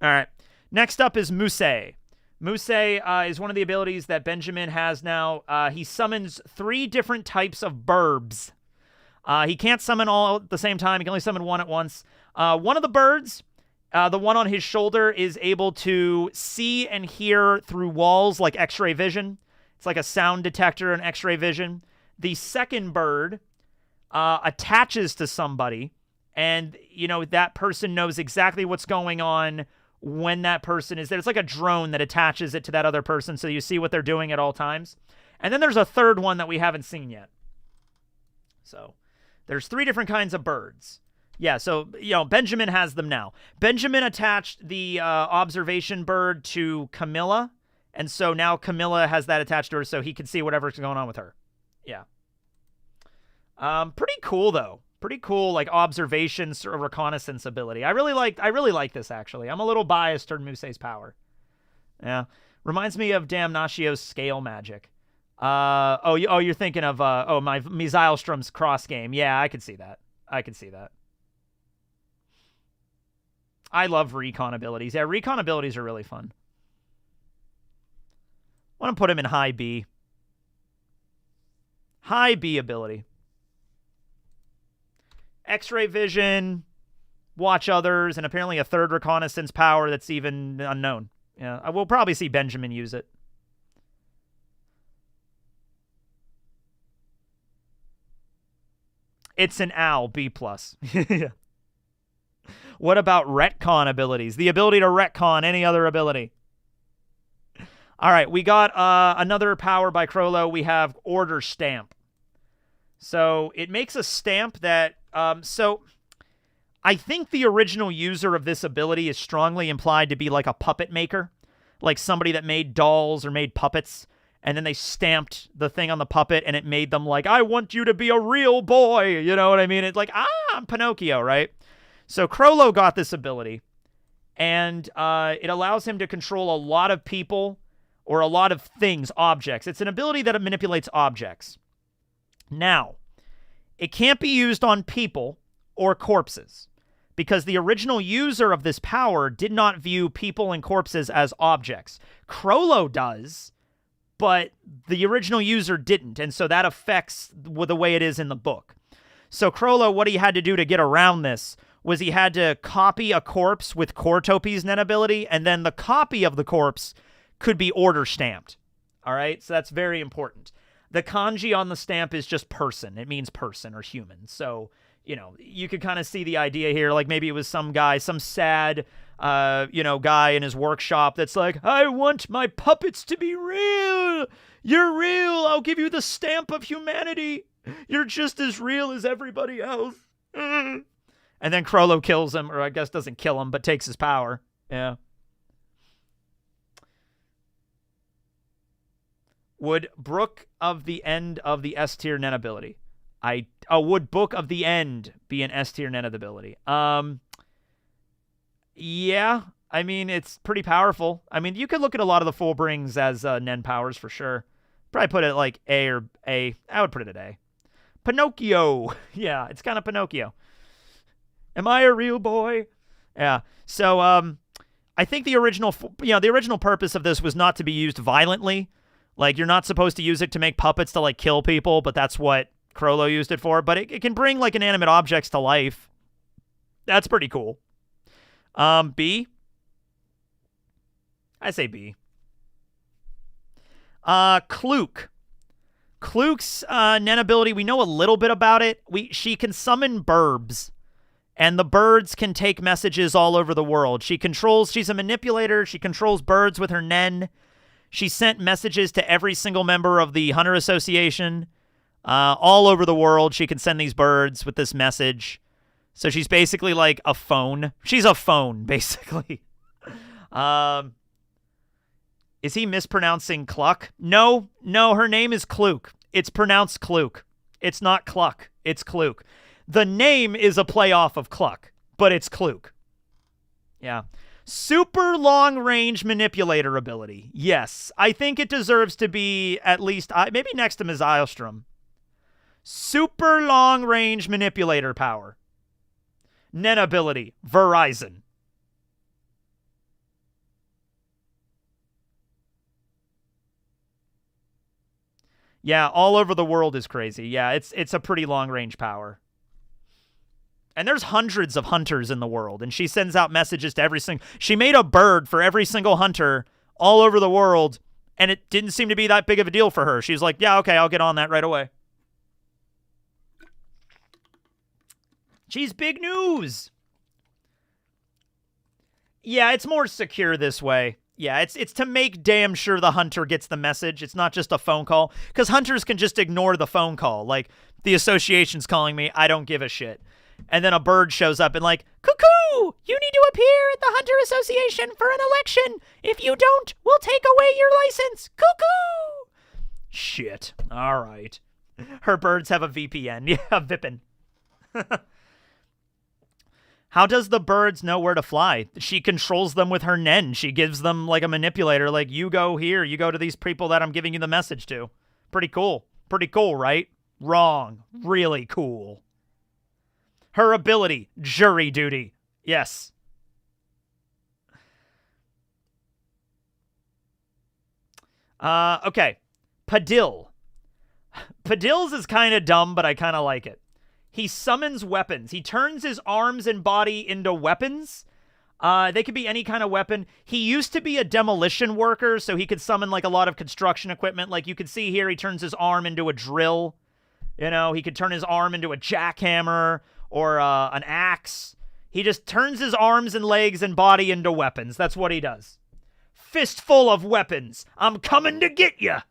All right. Next up is Musei. Musei is one of the abilities that Benjamin has now. He summons 3 different types of burbs. He can't summon all at the same time. He can only summon one at once. One of the birds, the one on his shoulder, is able to see and hear through walls like X-ray vision. It's like a sound detector and X-ray vision. The second bird attaches to somebody, and, you know, that person knows exactly what's going on when that person is there. It's like a drone that attaches it to that other person, so you see what they're doing at all times. And then there's a third one that we haven't seen yet. So there's 3 different kinds of birds. Yeah, so, you know, Benjamin has them now. Benjamin attached the observation bird to Camilla, and so now Camilla has that attached to her, so he can see whatever's going on with her. Yeah. Pretty cool, though. Pretty cool, like, observation or reconnaissance ability. I really like this, actually. I'm a little biased toward Musei's power. Yeah. Reminds me of Damnatio's scale magic. You're thinking of, my Misaelstrom's cross game. Yeah, I could see that. I could see that. I love recon abilities. Yeah, recon abilities are really fun. I want to put him in high B. High B ability. X-ray vision, watch others, and apparently a third reconnaissance power that's even unknown. Yeah, I will probably see Benjamin use it. It's an owl, B+. Yeah. What about retcon abilities? The ability to retcon any other ability. All right, we got another power by Crollo. We have Order Stamp. So it makes a stamp that... so I think the original user of this ability is strongly implied to be like a puppet maker. Like somebody that made dolls or made puppets. And then they stamped the thing on the puppet and it made them like, I want you to be a real boy. You know what I mean? It's like, I'm Pinocchio, right? So Crollo got this ability. And it allows him to control a lot of people or a lot of things, objects. It's an ability that manipulates objects. Now, it can't be used on people or corpses because the original user of this power did not view people and corpses as objects. Crollo does, but the original user didn't, and so that affects the way it is in the book. So Crollo, what he had to do to get around this was he had to copy a corpse with Cortopi's NEN ability, and then the copy of the corpse could be order stamped. All right? So that's very important. The kanji on the stamp is just person. It means person or human. So, you know, you could kind of see the idea here. Like maybe it was some guy, some sad, guy in his workshop that's like, I want my puppets to be real. You're real. I'll give you the stamp of humanity. You're just as real as everybody else. And then Crollo kills him, or I guess doesn't kill him, but takes his power. Yeah. Would Brook of the End of the S tier NEN ability? Would Book of the End be an S tier NEN ability? Yeah. I mean, it's pretty powerful. I mean, you could look at a lot of the full brings as NEN powers for sure. Probably put it like A or A. I would put it at A. Pinocchio. Yeah, it's kind of Pinocchio. Am I a real boy? Yeah. So, I think the original purpose of this was not to be used violently. Like, you're not supposed to use it to make puppets to, like, kill people, but that's what Crollo used it for. But it can bring, like, inanimate objects to life. That's pretty cool. B? I say B. Klook. Klook's NEN ability, we know a little bit about it. She can summon burbs, and the birds can take messages all over the world. She's a manipulator. She controls birds with her NEN. She sent messages to every single member of the Hunter Association all over the world. She can send these birds with this message. So she's basically like a phone. She's a phone, basically. Is he mispronouncing Cluck? No, her name is Klook. It's pronounced Klook. It's not Cluck. It's Klook. The name is a playoff of Cluck, but it's Klook. Yeah. Super long-range manipulator ability. Yes, I think it deserves to be at least, maybe next to Ms. Eilstrom. Super long-range manipulator power. NEN ability, Verizon. Yeah, all over the world is crazy. Yeah, it's a pretty long-range power. And there's hundreds of hunters in the world, and she sends out messages to every single... She made a bird for every single hunter all over the world, and it didn't seem to be that big of a deal for her. She's like, yeah, okay, I'll get on that right away. Geez, big news! Yeah, it's more secure this way. Yeah, it's to make damn sure the hunter gets the message. It's not just a phone call, because hunters can just ignore the phone call. Like, the association's calling me, I don't give a shit. And then a bird shows up and like, cuckoo, you need to appear at the Hunter Association for an election. If you don't, we'll take away your license. Cuckoo. Shit. All right. Her birds have a VPN. Yeah, Vipin. How does the birds know where to fly? She controls them with her NEN. She gives them like a manipulator. Like, you go here. You go to these people that I'm giving you the message to. Pretty cool. Pretty cool, right? Wrong. Really cool. Her ability, jury duty. Yes. Okay. Padil. Padil's is kind of dumb, but I kind of like it. He summons weapons. He turns his arms and body into weapons. They could be any kind of weapon. He used to be a demolition worker, so he could summon like a lot of construction equipment. Like you can see here, he turns his arm into a drill. You know, he could turn his arm into a jackhammer or an axe. He just turns his arms and legs and body into weapons. That's what he does. Fistful of weapons. I'm coming to get ya.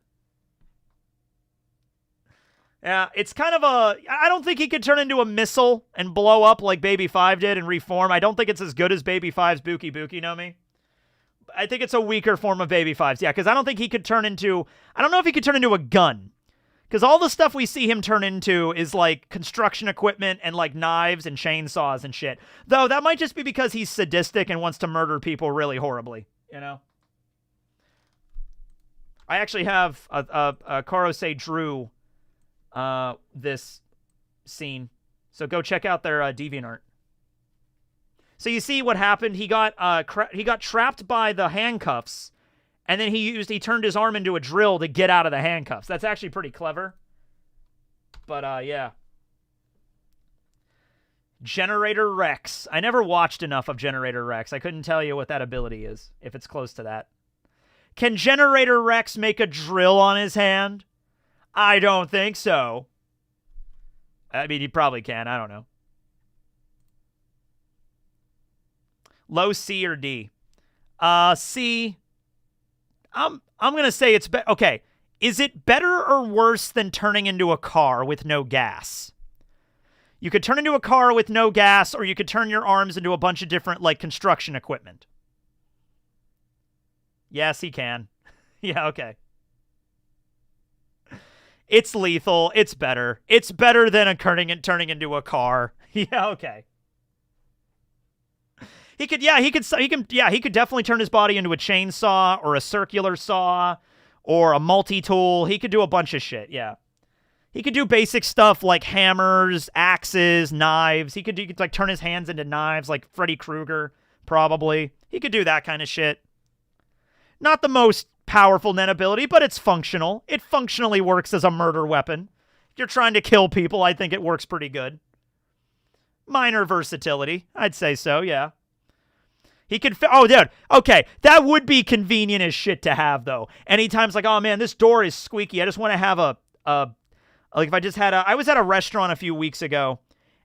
Yeah, it's kind of a... I don't think he could turn into a missile and blow up like Baby 5 did and reform. I don't think it's as good as Baby 5's Buki Buki no Mi. I think it's a weaker form of Baby 5's. Yeah, because I don't think he could turn into... I don't know if he could turn into a gun. Because all the stuff we see him turn into is like construction equipment and like knives and chainsaws and shit. Though that might just be because he's sadistic and wants to murder people really horribly, you know? I actually have a Karose drew this scene. So go check out their DeviantArt. So you see what happened? He got trapped by the handcuffs. And then he turned his arm into a drill to get out of the handcuffs. That's actually pretty clever. But, yeah. Generator Rex. I never watched enough of Generator Rex. I couldn't tell you what that ability is, if it's close to that. Can Generator Rex make a drill on his hand? I don't think so. I mean, he probably can. I don't know. Low C or D? C... I'm going to say it's okay. Is it better or worse than turning into a car with no gas? You could turn into a car with no gas, or you could turn your arms into a bunch of different, like, construction equipment. Yes, he can. Yeah, okay. It's lethal. It's better. It's better than turning into a car. Yeah, okay. He could definitely turn his body into a chainsaw or a circular saw or a multi-tool. He could do a bunch of shit, yeah. He could do basic stuff like hammers, axes, knives. He could like turn his hands into knives like Freddy Krueger, probably. He could do that kind of shit. Not the most powerful NEN ability, but it's functional. It functionally works as a murder weapon. If you're trying to kill people, I think it works pretty good. Minor versatility. I'd say so, yeah. He could... Oh, dude. Okay. That would be convenient as shit to have, though. Anytime it's like, oh, man, this door is squeaky. I just want to have a like, if I just had a... I was at a restaurant a few weeks ago,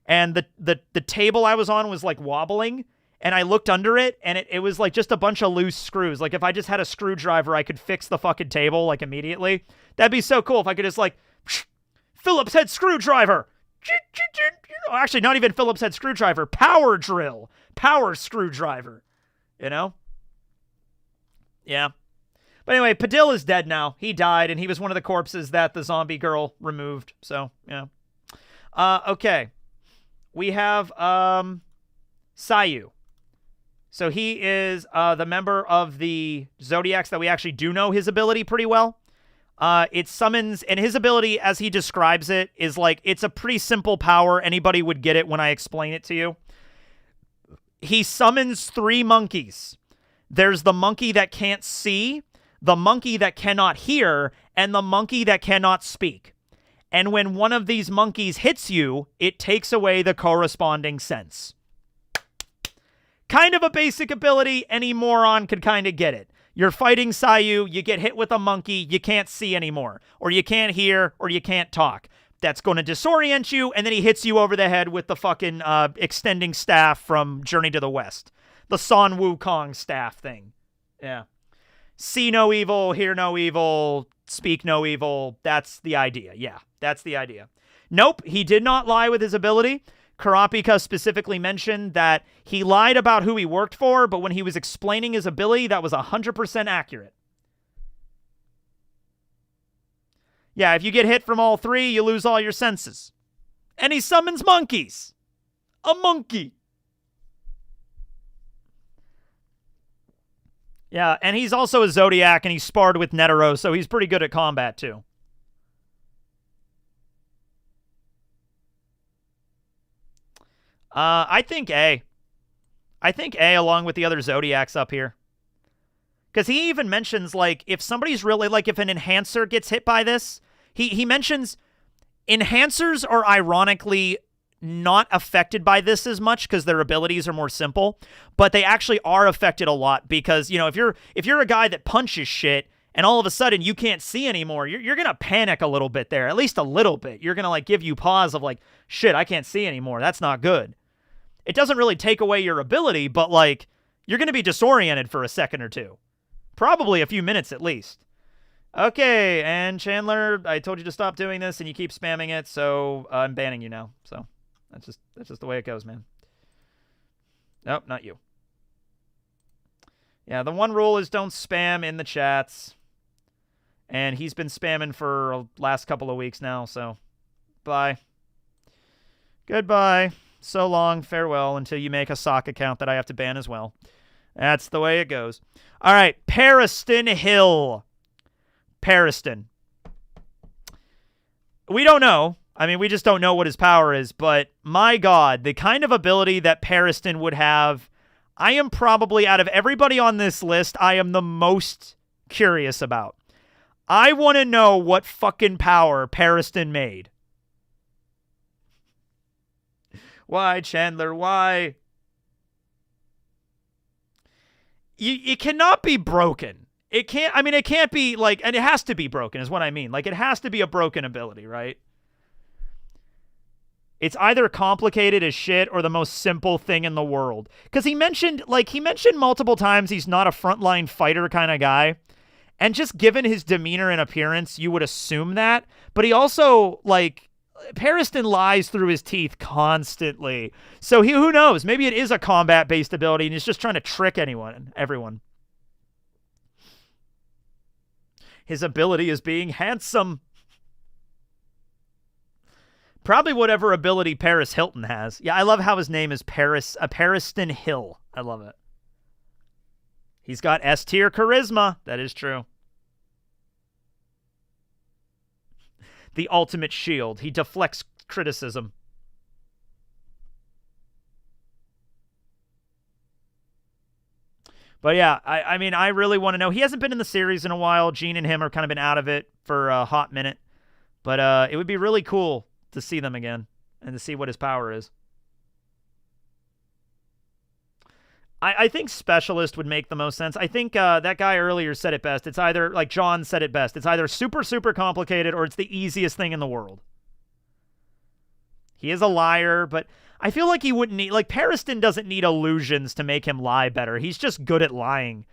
and the table I was on was, like, wobbling, and I looked under it, and it was, like, just a bunch of loose screws. Like, if I just had a screwdriver, I could fix the fucking table, like, immediately. That'd be so cool if I could just, like, Phillips head screwdriver! Actually, not even Phillips head screwdriver. Power drill. Power screwdriver. You know? Yeah. But anyway, Padil is dead now. He died, and he was one of the corpses that the zombie girl removed. So, yeah. Okay. We have Sayu. So he is the member of the Zodiacs that we actually do know his ability pretty well. It summons, and his ability, as he describes it, is like, it's a pretty simple power. Anybody would get it when I explain it to you. He summons 3 monkeys. There's the monkey that can't see, the monkey that cannot hear, and the monkey that cannot speak. And when one of these monkeys hits you, it takes away the corresponding sense. Kind of a basic ability. Any moron could kind of get it. You're fighting Sayu, you get hit with a monkey, you can't see anymore, or you can't hear, or you can't talk. That's going to disorient you, and then he hits you over the head with the fucking extending staff from Journey to the West. The Son Wukong staff thing. Yeah. See no evil, hear no evil, speak no evil. That's the idea. Yeah, that's the idea. Nope, he did not lie with his ability. Karapika specifically mentioned that he lied about who he worked for, but when he was explaining his ability, that was 100% accurate. Yeah, if you get hit from all 3, you lose all your senses. And he summons monkeys. A monkey. Yeah, and he's also a Zodiac, and he sparred with Netero, so he's pretty good at combat, too. I think A. I think A along with the other Zodiacs up here. Because he even mentions, like, if somebody's really, like, if an enhancer gets hit by this, he mentions enhancers are ironically not affected by this as much because their abilities are more simple, but they actually are affected a lot because, you know, if you're a guy that punches shit and all of a sudden you can't see anymore, you're going to panic a little bit there, at least a little bit. You're going to, like, give you pause of, like, shit, I can't see anymore. That's not good. It doesn't really take away your ability, but, like, you're going to be disoriented for a second or two. Probably a few minutes at least. Okay, and Chandler, I told you to stop doing this, and you keep spamming it, so I'm banning you now. So that's just the way it goes, man. Nope, not you. Yeah, the one rule is don't spam in the chats. And he's been spamming for the last couple of weeks now, so bye. Goodbye. So long, farewell, until you make a sock account that I have to ban as well. That's the way it goes. All right, Pariston Hill. Pariston. We don't know. I mean, we just don't know what his power is, but my God, the kind of ability that Pariston would have, I am probably, out of everybody on this list, I am the most curious about. I want to know what fucking power Pariston made. Why, Chandler, why? It cannot be broken. It can't, I mean, it can't be, like, and it has to be broken is what I mean. Like, it has to be a broken ability, right? It's either complicated as shit or the most simple thing in the world. Because he mentioned multiple times he's not a frontline fighter kind of guy. And just given his demeanor and appearance, you would assume that. But he also, like, Pariston lies through his teeth constantly. So who knows? Maybe it is a combat-based ability and he's just trying to trick everyone. His ability is being handsome. Probably whatever ability Paris Hilton has. Yeah, I love how his name is Pariston Hill. I love it. He's got S-tier charisma. That is true. The ultimate shield. He deflects criticism. But yeah, I mean, I really want to know. He hasn't been in the series in a while. Gene and him have kind of been out of it for a hot minute. But it would be really cool to see them again and to see what his power is. I think Specialist would make the most sense. I think that guy earlier said it best. It's either, like John said it best, it's either super, super complicated or it's the easiest thing in the world. He is a liar, but I feel like he wouldn't need... Like, Pariston doesn't need illusions to make him lie better. He's just good at lying.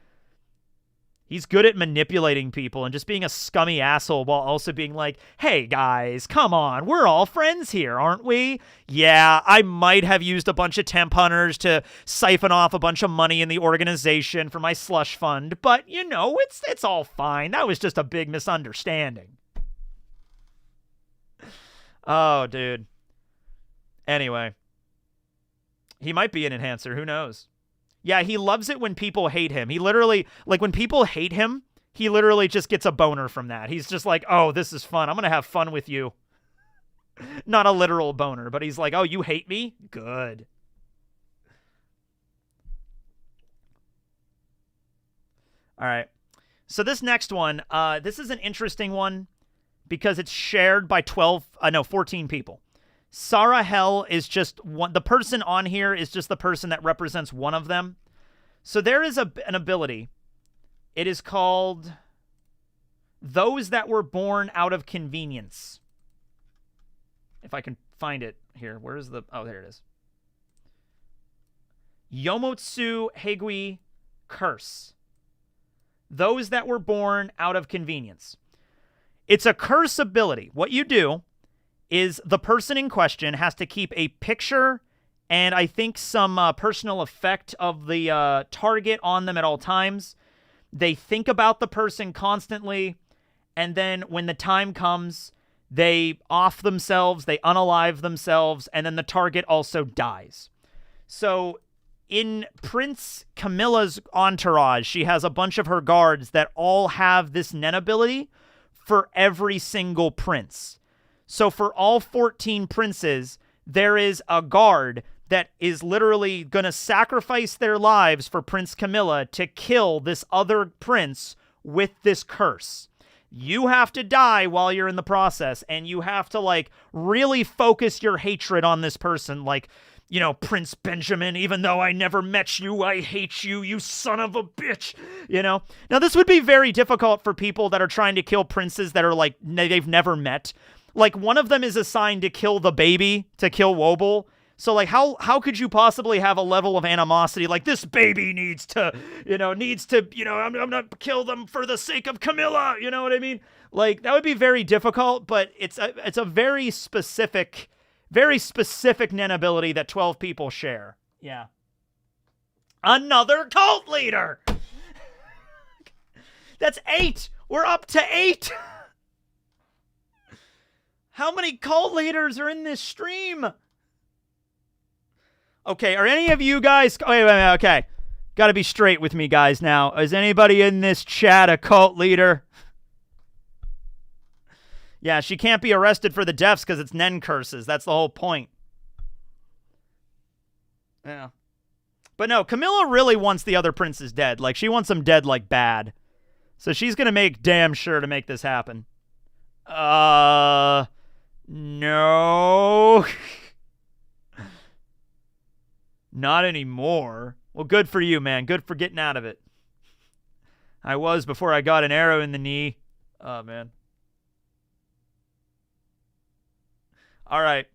He's good at manipulating people and just being a scummy asshole while also being like, hey, guys, come on. We're all friends here, aren't we? Yeah, I might have used a bunch of temp hunters to siphon off a bunch of money in the organization for my slush fund, but, you know, it's all fine. That was just a big misunderstanding. Oh, dude. Anyway. He might be an enhancer. Who knows? Yeah, he loves it when people hate him. He literally, like, when people hate him, he literally just gets a boner from that. He's just like, oh, this is fun. I'm going to have fun with you. Not a literal boner, but he's like, oh, you hate me? Good. All right. So this next one, this is an interesting one because it's shared by 14 people. Sarah Hell is just one. The person on here is just the person that represents one of them. So there is an ability. It is called Those That Were Born Out of Convenience. If I can find it here. Where is the... Oh, there it is. Yomotsu Hegui Curse. Those That Were Born Out of Convenience. It's a curse ability. What you do is the person in question has to keep a picture and I think some personal effect of the target on them at all times. They think about the person constantly, and then when the time comes, they off themselves, they unalive themselves, and then the target also dies. So in Prince Camilla's entourage, she has a bunch of her guards that all have this NEN ability for every single prince. So for all 14 princes, there is a guard that is literally going to sacrifice their lives for Prince Camilla to kill this other prince with this curse. You have to die while you're in the process, and you have to, like, really focus your hatred on this person. Like, you know, Prince Benjamin, even though I never met you, I hate you, you son of a bitch, you know? Now, this would be very difficult for people that are trying to kill princes that are, like, they've never met. Like, one of them is assigned to kill the baby, to kill Wobble. So, like, how could you possibly have a level of animosity? Like, this baby needs to, I'm going to kill them for the sake of Camilla. You know what I mean? Like, that would be very difficult, but it's a very specific NEN ability that 12 people share. Yeah. Another cult leader. That's 8. We're up to 8. How many cult leaders are in this stream? Okay, are any of you guys... Wait, okay. Got to be straight with me, guys, now. Is anybody in this chat a cult leader? Yeah, she can't be arrested for the deaths because it's NEN curses. That's the whole point. Yeah. But no, Camilla really wants the other princes dead. Like, she wants them dead, like, bad. So she's going to make damn sure to make this happen. No. Not anymore. Well, good for you, man. Good for getting out of it. I was before I got an arrow in the knee. Oh, man. All right.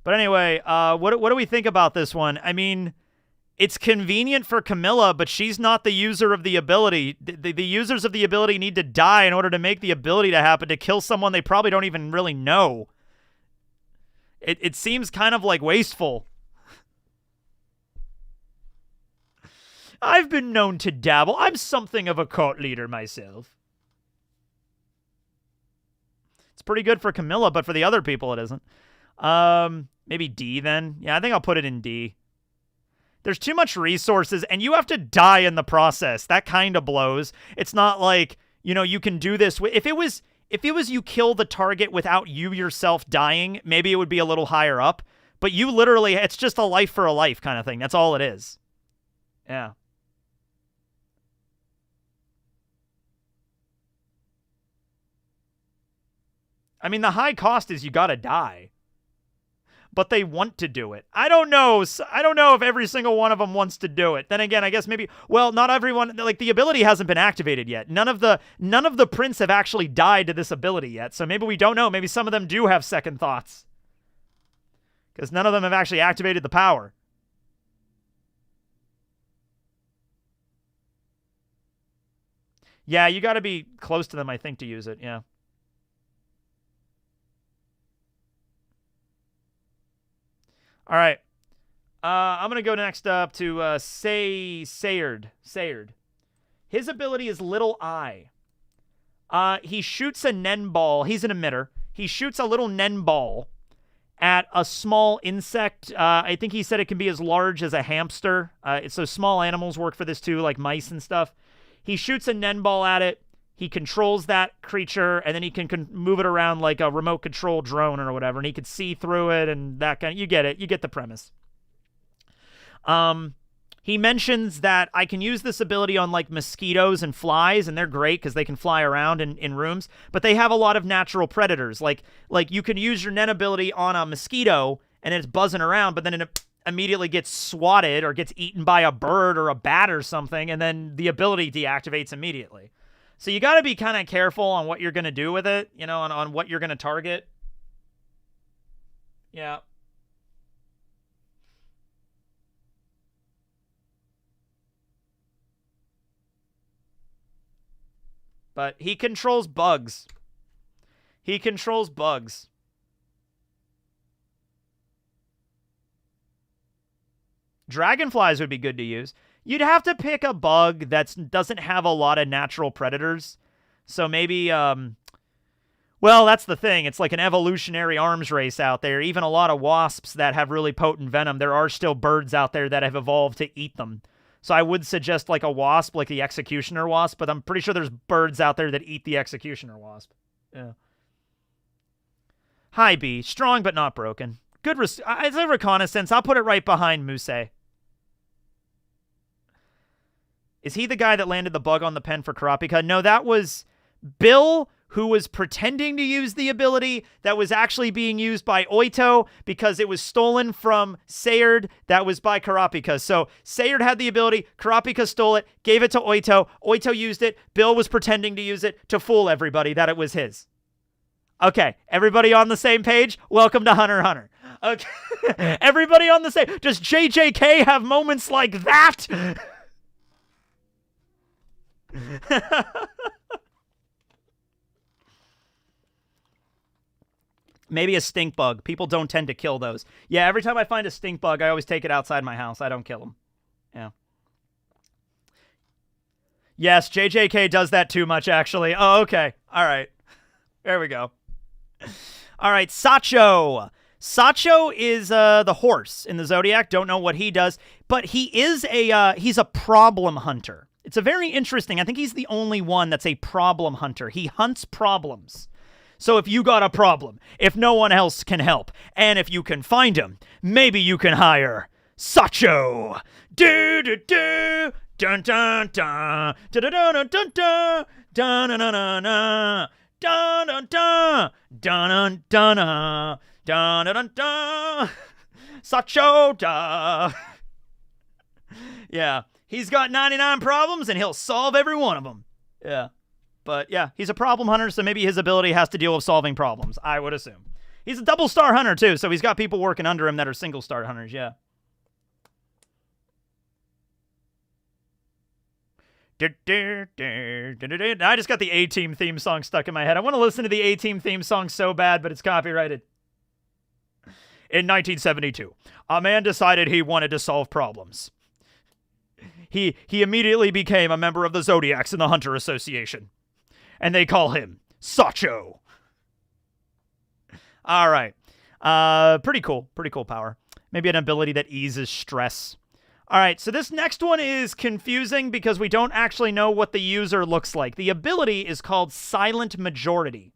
But anyway, what do we think about this one? I mean, it's convenient for Camilla, but she's not the user of the ability. The users of the ability need to die in order to make the ability to happen, to kill someone they probably don't even really know. It seems kind of like wasteful. I've been known to dabble. I'm something of a cult leader myself. It's pretty good for Camilla, but for the other people it isn't. Maybe D then. Yeah, I think I'll put it in D. There's too much resources, and you have to die in the process. That kind of blows. It's not like, you know, you can do this. If it was you kill the target without you yourself dying, maybe it would be a little higher up. But you literally, it's just a life for a life kind of thing. That's all it is. Yeah. I mean, the high cost is you gotta die. But they want to do it. I don't know. I don't know if every single one of them wants to do it. Then again, I guess maybe, well, not everyone, like the ability hasn't been activated yet. None of the prints have actually died to this ability yet. So maybe we don't know. Maybe some of them do have second thoughts. Because none of them have actually activated the power. Yeah, you got to be close to them, I think, to use it. Yeah. All right. I'm going to go next up to Sayard. His ability is Little Eye. He shoots a NEN ball. He's an emitter. He shoots a little NEN ball at a small insect. I think he said it can be as large as a hamster. So small animals work for this too, like mice and stuff. He shoots a NEN ball at it. He controls that creature, and then he can move it around like a remote control drone or whatever, and he could see through it and that kind of... You get it. You get the premise. He mentions that I can use this ability on like mosquitoes and flies, and they're great because they can fly around in rooms, but they have a lot of natural predators. Like you can use your NEN ability on a mosquito, and it's buzzing around, but then it immediately gets swatted or gets eaten by a bird or a bat or something, and then the ability deactivates immediately. So you got to be kind of careful on what you're going to do with it, you know, on what you're going to target. Yeah. But he controls bugs. He controls bugs. Dragonflies would be good to use. You'd have to pick a bug that doesn't have a lot of natural predators. So maybe, well, that's the thing. It's like an evolutionary arms race out there. Even a lot of wasps that have really potent venom, there are still birds out there that have evolved to eat them. So I would suggest like a wasp, like the executioner wasp, but I'm pretty sure there's birds out there that eat the executioner wasp. Yeah. High B, strong but not broken. Good, it's a reconnaissance. I'll put it right behind Muse. Is he the guy that landed the bug on the pen for Karapika? No, that was Bill, who was pretending to use the ability that was actually being used by Oito because it was stolen from Sayard. That was by Karapika. So Sayard had the ability, Karapika stole it, gave it to Oito. Oito used it. Bill was pretending to use it to fool everybody that it was his. Okay, everybody on the same page? Welcome to Hunter x Hunter. Okay, everybody on the same... Does JJK have moments like that? Maybe a stink bug. People don't tend to kill those. Yeah, every time I find a stink bug, I always take it outside my house. I don't kill them. Yeah. Yes, JJK does that too much, actually. Oh, okay. All right. There we go. All right, Sacho. Sacho is the horse in the Zodiac. Don't know what he does, but he is he's a problem hunter. It's a very interesting. I think he's the only one that's a problem hunter. He hunts problems. So if you got a problem, if no one else can help, and if you can find him, maybe you can hire Sacho. Do do do dun dun dun dun dun dun dun dun dun dun dun dun dun dun dun dun dun dun Sacho da. Yeah. He's got 99 problems, and he'll solve every one of them. Yeah. But, yeah, he's a problem hunter, so maybe his ability has to deal with solving problems, I would assume. He's a double-star hunter, too, so he's got people working under him that are single-star hunters, yeah. I just got the A-Team theme song stuck in my head. I want to listen to the A-Team theme song so bad, but it's copyrighted. In 1972, a man decided he wanted to solve problems. He immediately became a member of the Zodiacs in the Hunter Association. And they call him Sacho. All right. Pretty cool. Pretty cool power. Maybe an ability that eases stress. All right, so this next one is confusing because we don't actually know what the user looks like. The ability is called Silent Majority.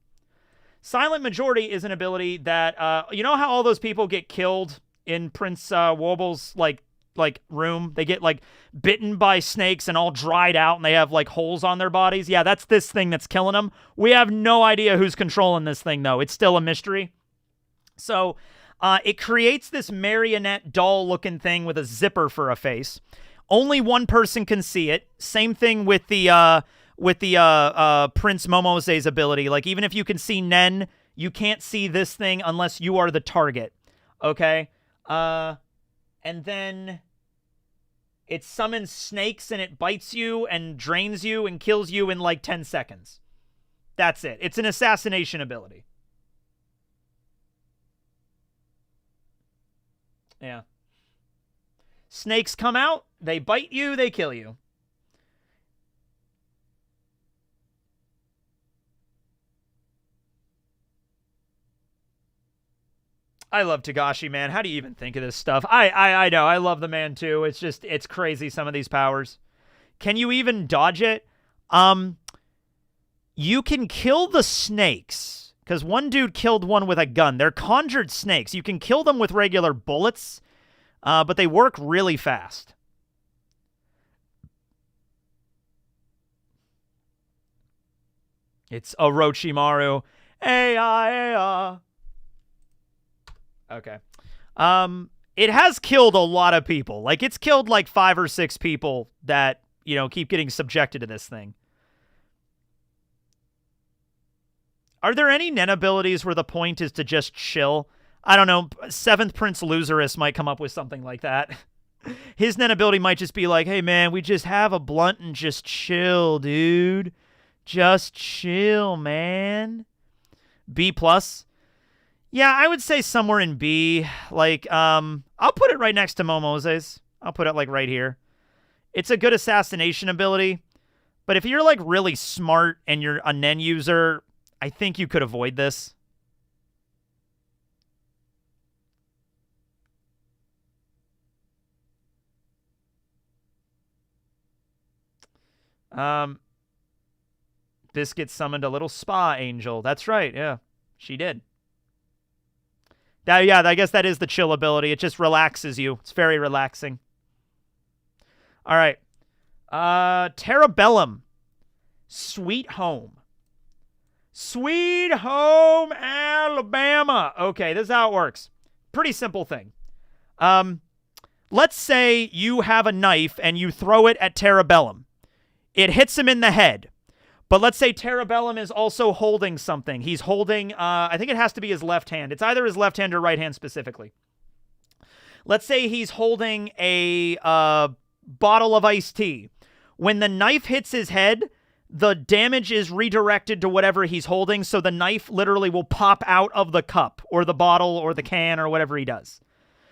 Silent Majority is an ability that, you know how all those people get killed in Prince Worble's, like room? They get, like, bitten by snakes and all dried out, and they have, like, holes on their bodies? Yeah, that's this thing that's killing them. We have no idea who's controlling this thing, though. It's still a mystery. So, it creates this marionette doll-looking thing with a zipper for a face. Only one person can see it. Same thing with the Prince Momose's ability. Like, even if you can see NEN, you can't see this thing unless you are the target. Okay? And then it summons snakes and it bites you and drains you and kills you in like 10 seconds. That's it. It's an assassination ability. Yeah. Snakes come out, they bite you, they kill you. I love Togashi, man. How do you even think of this stuff? I know. I love the man, too. It's just, it's crazy, some of these powers. Can you even dodge it? You can kill the snakes, because one dude killed one with a gun. They're conjured snakes. You can kill them with regular bullets, but they work really fast. It's Orochimaru. Ay-ah. Okay. It has killed a lot of people. Like, it's killed like 5 or 6 people that, you know, keep getting subjected to this thing. Are there any NEN abilities where the point is to just chill? I don't know. 7th Prince Loserus might come up with something like that. His NEN ability might just be like, hey, man, we just have a blunt and just chill, dude. Just chill, man. B+. Yeah, I would say somewhere in B. Like, I'll put it right next to Momose's. I'll put it, like, right here. It's a good assassination ability. But if you're, like, really smart and you're a NEN user, I think you could avoid this. Biscuit summoned a little spa angel. That's right, yeah. She did. Yeah, I guess that is the chill ability. It just relaxes you. It's very relaxing. All right. Terabellum. Sweet Home. Sweet Home, Alabama. Okay, this is how it works. Pretty simple thing. Let's say you have a knife and you throw it at Terabellum. It hits him in the head. But let's say Terabellum is also holding something. He's holding, I think it has to be his left hand. It's either his left hand or right hand specifically. Let's say he's holding a bottle of iced tea. When the knife hits his head, the damage is redirected to whatever he's holding, so the knife literally will pop out of the cup or the bottle or the can or whatever he does.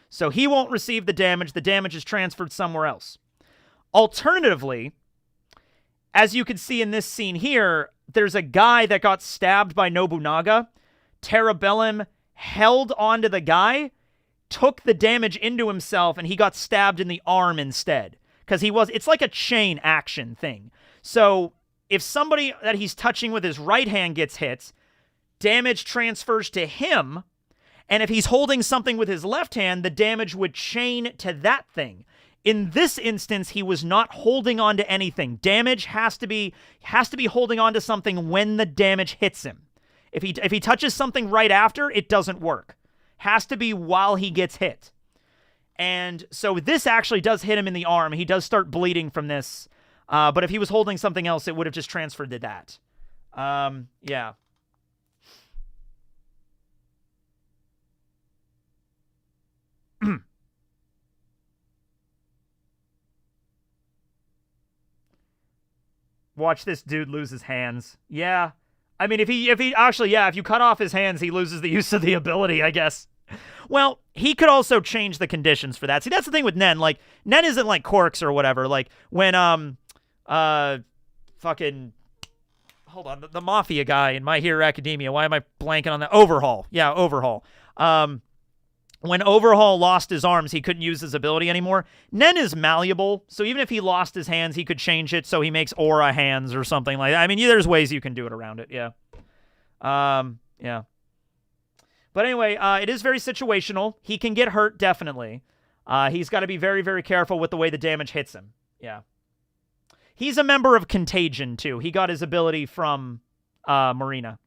So he won't receive the damage. The damage is transferred somewhere else. Alternatively, as you can see in this scene here, there's a guy that got stabbed by Nobunaga. Terabellum held onto the guy, took the damage into himself, and he got stabbed in the arm instead. Because it's like a chain action thing. So if somebody that he's touching with his right hand gets hit, damage transfers to him. And if he's holding something with his left hand, the damage would chain to that thing. In this instance, he was not holding on to anything. Damage has to be holding on to something when the damage hits him. If he touches something right after, it doesn't work. Has to be while he gets hit. And so this actually does hit him in the arm. He does start bleeding from this. But if he was holding something else, it would have just transferred to that. Yeah. Watch this dude lose his hands. Yeah. I mean, if he actually, yeah, if you cut off his hands, he loses the use of the ability, I guess. Well, he could also change the conditions for that. See, that's the thing with NEN. Like, NEN isn't like Quarks or whatever. Like, when, fucking, hold on, the Mafia guy in My Hero Academia, why am I blanking on that? Overhaul. Yeah, Overhaul. When Overhaul lost his arms, he couldn't use his ability anymore. Nen is malleable, so even if he lost his hands, he could change it so he makes aura hands or something like that. I mean, there's ways you can do it around it, yeah. Yeah. But anyway, it is very situational. He can get hurt, definitely. He's got to be very, very careful with the way the damage hits him. Yeah. He's a member of Contagion, too. He got his ability from Marina.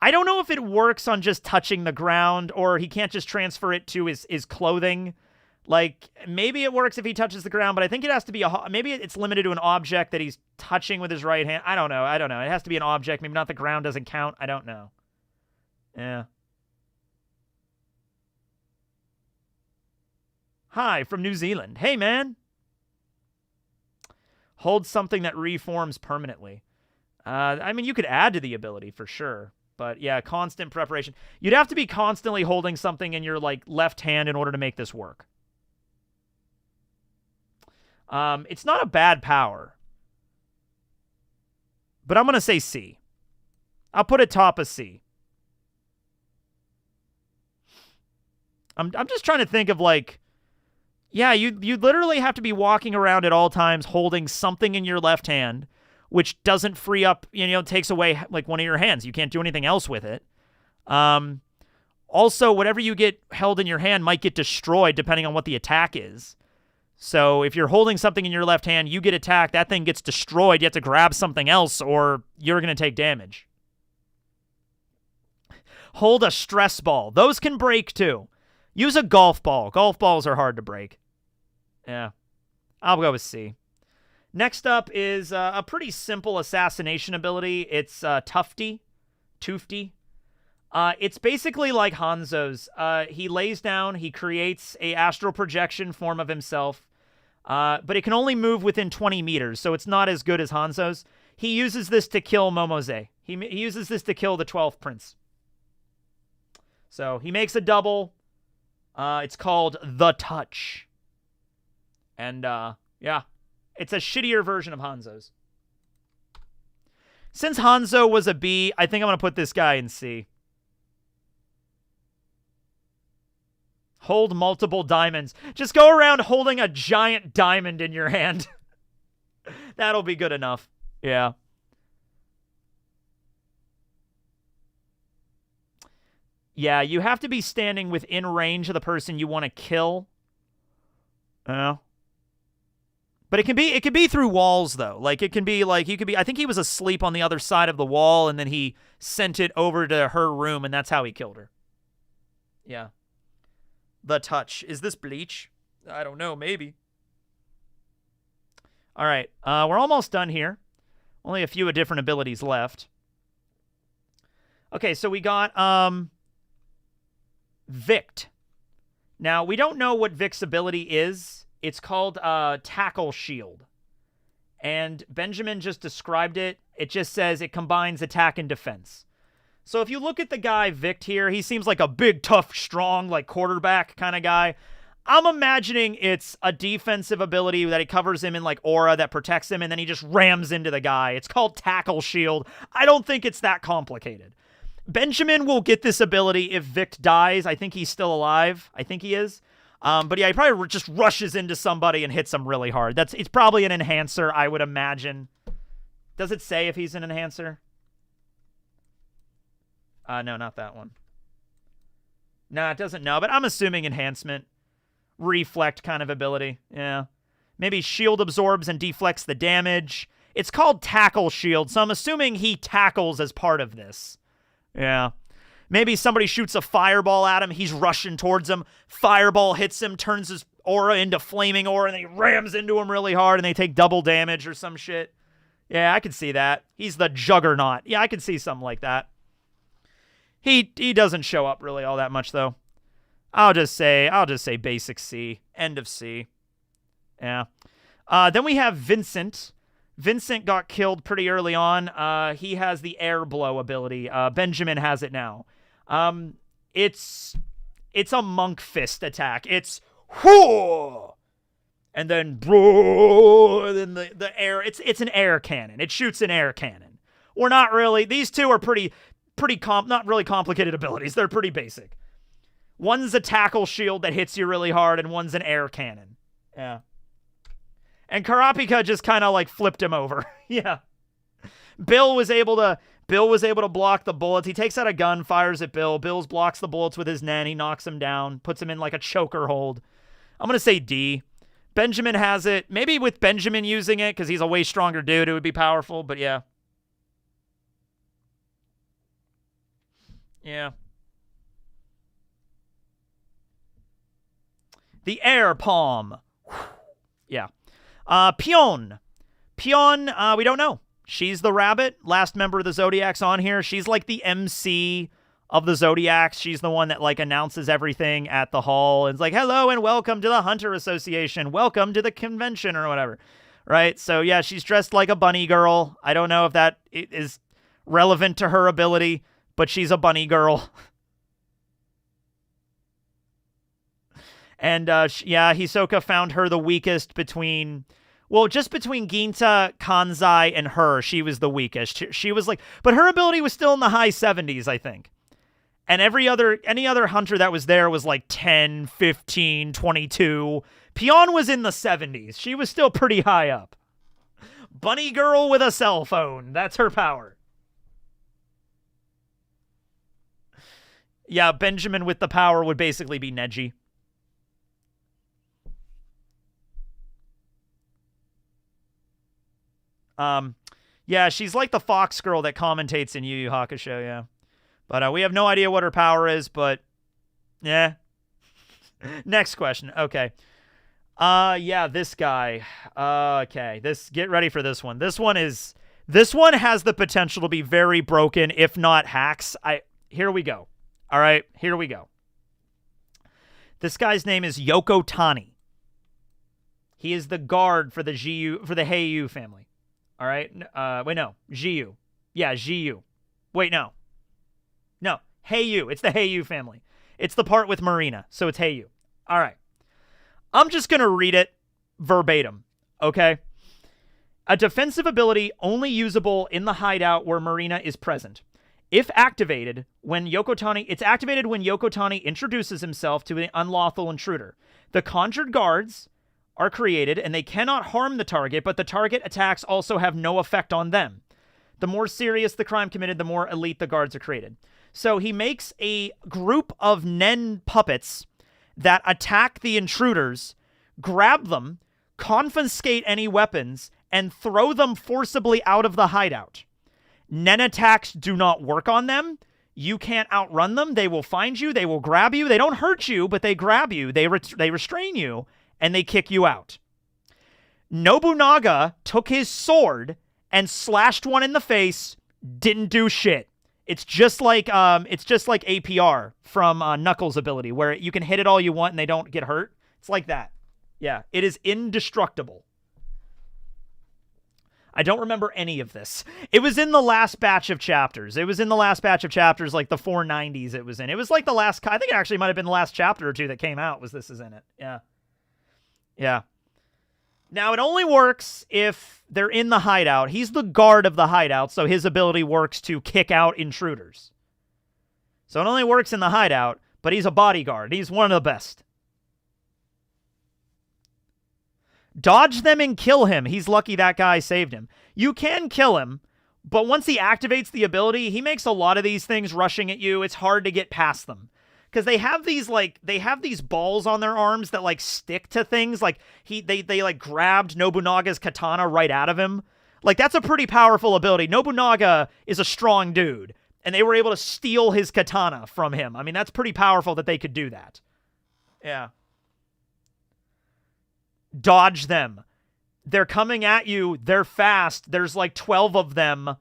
I don't know if it works on just touching the ground, or he can't just transfer it to his clothing. Like, maybe it works if he touches the ground, but I think it has to be maybe it's limited to an object that he's touching with his right hand. I don't know. It has to be an object. Maybe not the ground doesn't count. I don't know. Yeah. Hi, from New Zealand. Hey, man. Hold something that reforms permanently. I mean, you could add to the ability for sure. But yeah, constant preparation. You'd have to be constantly holding something in your like left hand in order to make this work. It's not a bad power. But I'm going to say C. I'll put it top of C. I'm just trying to think of like, yeah, you literally have to be walking around at all times holding something in your left hand, which doesn't free up, takes away like one of your hands. You can't do anything else with it. Also, whatever you get held in your hand might get destroyed depending on what the attack is. So if you're holding something in your left hand, you get attacked, that thing gets destroyed. You have to grab something else or you're going to take damage. Hold a stress ball. Those can break too. Use a golf ball. Golf balls are hard to break. Yeah. I'll go with C. Next up is a pretty simple assassination ability. It's Toofty. It's basically like Hanzo's. He lays down, he creates a astral projection form of himself, but it can only move within 20 meters, so it's not as good as Hanzo's. He uses this to kill Momose. He uses this to kill the 12th prince. So he makes a double. It's called The Touch. And, yeah. It's a shittier version of Hanzo's. Since Hanzo was a B, I think I'm going to put this guy in C. Hold multiple diamonds. Just go around holding a giant diamond in your hand. That'll be good enough. Yeah. Yeah, you have to be standing within range of the person you want to kill. But it can be through walls though. Like it can be like I think he was asleep on the other side of the wall and then he sent it over to her room and that's how he killed her. Yeah. The Touch. Is this Bleach? I don't know, maybe. All right. We're almost done here. Only a few different abilities left. Okay, so we got Vict. Now, we don't know what Vict's ability is. It's called Tackle Shield. And Benjamin just described it. It just says it combines attack and defense. So if you look at the guy Vict here, he seems like a big, tough, strong, like quarterback kind of guy. I'm imagining it's a defensive ability that it covers him in like aura that protects him, and then he just rams into the guy. It's called Tackle Shield. I don't think it's that complicated. Benjamin will get this ability if Vict dies. I think he's still alive. I think he is. But yeah, he probably just rushes into somebody and hits them really hard. It's probably an enhancer, I would imagine. Does it say if he's an enhancer? No, not that one. No, it doesn't know, but I'm assuming enhancement. Reflect kind of ability. Yeah. Maybe shield absorbs and deflects the damage. It's called Tackle Shield, so I'm assuming he tackles as part of this. Yeah. Maybe somebody shoots a fireball at him. He's rushing towards him. Fireball hits him, turns his aura into flaming aura, and then he rams into him really hard, and they take double damage or some shit. Yeah, I could see that. He's the Juggernaut. Yeah, I could see something like that. He doesn't show up really all that much, though. I'll just say basic C. End of C. Yeah. Then we have Vincent. Vincent got killed pretty early on. He has the air blow ability. Benjamin has it now. It's a monk fist attack. It's whoo, and then bro, and then the air. It's an air cannon. It shoots an air cannon. We're not really. These two are pretty. not really complicated abilities. They're pretty basic. One's a tackle shield that hits you really hard, and one's an air cannon. Yeah. And Karapika just kind of like flipped him over. Yeah. Bill was able to block the bullets. He takes out a gun, fires at Bill. Bill blocks the bullets with his NEN. He knocks him down, puts him in like a choker hold. I'm going to say D. Benjamin has it. Maybe with Benjamin using it, because he's a way stronger dude, it would be powerful, but yeah. Yeah. The air palm. Yeah. Pion. Pion, we don't know. She's the rabbit, last member of the Zodiacs on here. She's like the MC of the Zodiacs. She's the one that like announces everything at the hall and it's like, hello and welcome to the Hunter Association. Welcome to the convention or whatever. Right? So yeah, she's dressed like a bunny girl. I don't know if that is relevant to her ability, but she's a bunny girl. And yeah, Hisoka found her the weakest between... Well, just between Ginta, Kanzai, and her, she was the weakest. She was like... But her ability was still in the high 70s, I think. And any other hunter that was there was like 10, 15, 22. Pion was in the 70s. She was still pretty high up. Bunny girl with a cell phone. That's her power. Yeah, Benjamin with the power would basically be Neji. Yeah, she's like the fox girl that commentates in Yu Yu Hakusho, yeah. But we have no idea what her power is, but yeah. Next question. Okay. Yeah, this guy. Okay, get ready for this one. This one has the potential to be very broken, if not hacks. Here we go. All right, here we go. This guy's name is Yoko Tani. He is the guard for the Heiyu family. All right. Wait, no. Jiyu. Yeah, Jiyu. Wait, no. No. Heiyu. It's the Heiyu family. It's the part with Marina, so it's Heiyu. All right. I'm just going to read it verbatim, okay? A defensive ability only usable in the hideout where Marina is present. If activated, it's activated when Yoko Tani introduces himself to an unlawful intruder. The conjured guards are created, and they cannot harm the target, but the target attacks also have no effect on them. The more serious the crime committed, the more elite the guards are created. So he makes a group of NEN puppets that attack the intruders, grab them, confiscate any weapons, and throw them forcibly out of the hideout. NEN attacks do not work on them. You can't outrun them. They will find you. They will grab you. They don't hurt you, but they grab you. They restrain you. And they kick you out. Nobunaga took his sword and slashed one in the face. Didn't do shit. It's just like APR from Knuckles' ability, where you can hit it all you want and they don't get hurt. It's like that. Yeah, it is indestructible. I don't remember any of this. It was in the last batch of chapters. Like the 490s it was in. It was like the last... I think it actually might have been the last chapter or two that came out was this is in it. Yeah. Yeah. Now, it only works if they're in the hideout. He's the guard of the hideout, so his ability works to kick out intruders. So it only works in the hideout, but he's a bodyguard. He's one of the best. Dodge them and kill him. He's lucky that guy saved him. You can kill him, but once he activates the ability, he makes a lot of these things rushing at you. It's hard to get past them. Because they have these balls on their arms that like stick to things. Like they like grabbed Nobunaga's katana right out of him. Like that's a pretty powerful ability. Nobunaga is a strong dude, and they were able to steal his katana from him. I mean, that's pretty powerful that they could do that. Yeah. Dodge them. They're coming at you. They're fast. There's like 12 of them.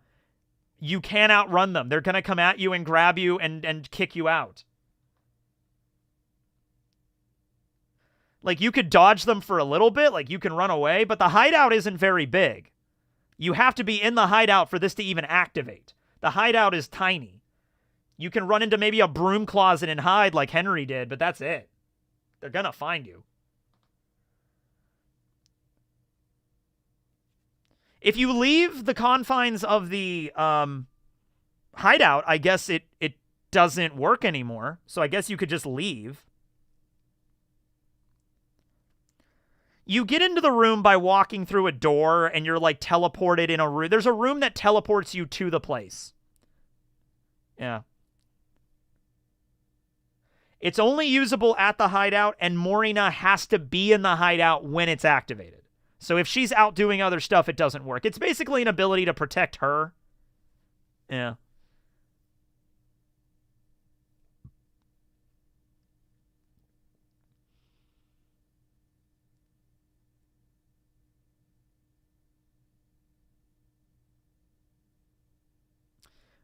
You can't outrun them. They're gonna come at you and grab you and kick you out. Like, you could dodge them for a little bit, like, you can run away, but the hideout isn't very big. You have to be in the hideout for this to even activate. The hideout is tiny. You can run into maybe a broom closet and hide like Henry did, but that's it. They're gonna find you. If you leave the confines of the hideout, I guess it doesn't work anymore. So I guess you could just leave. You get into the room by walking through a door, and you're like teleported in a room. There's a room that teleports you to the place. Yeah. It's only usable at the hideout, and Morina has to be in the hideout when it's activated. So if she's out doing other stuff, it doesn't work. It's basically an ability to protect her. Yeah.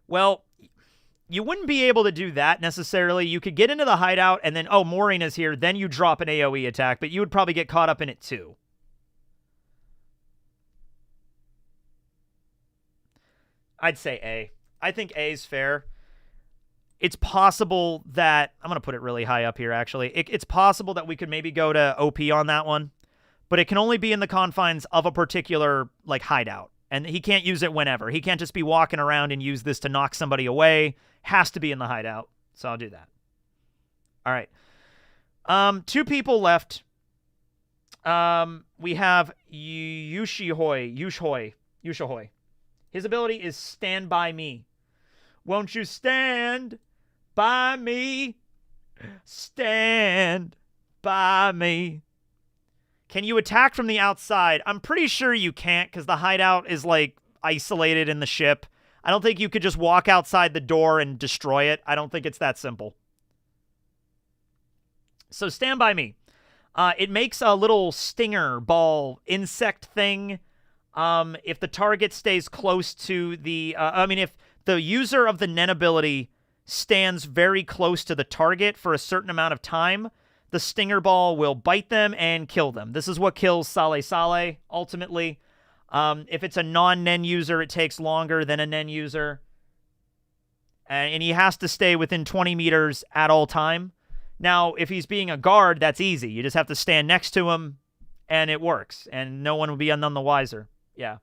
Well, you wouldn't be able to do that necessarily. You could get into the hideout and then, oh, Morina's here. Then you drop an AoE attack, but you would probably get caught up in it too. I'd say A. I think A is fair. It's possible that, I'm going to put it really high up here, actually. It's possible that we could maybe go to OP on that one, but it can only be in the confines of a particular, like, hideout. And he can't use it whenever. He can't just be walking around and use this to knock somebody away. Has to be in the hideout. So I'll do that. All right. 2 people left. We have Yushihoi. His ability is Stand By Me. Won't you stand by me? Stand by me. Can you attack from the outside? I'm pretty sure you can't because the hideout is, like, isolated in the ship. I don't think you could just walk outside the door and destroy it. I don't think it's that simple. So Stand By Me. It makes a little stinger ball insect thing. If the target stays close to the... if the user of the NEN ability stands very close to the target for a certain amount of time, the stinger ball will bite them and kill them. This is what kills Sale Sale, ultimately. If it's a non-NEN user, it takes longer than a NEN user. And he has to stay within 20 meters at all time. Now, if he's being a guard, that's easy. You just have to stand next to him, and it works. And no one will be none the wiser. Yeah.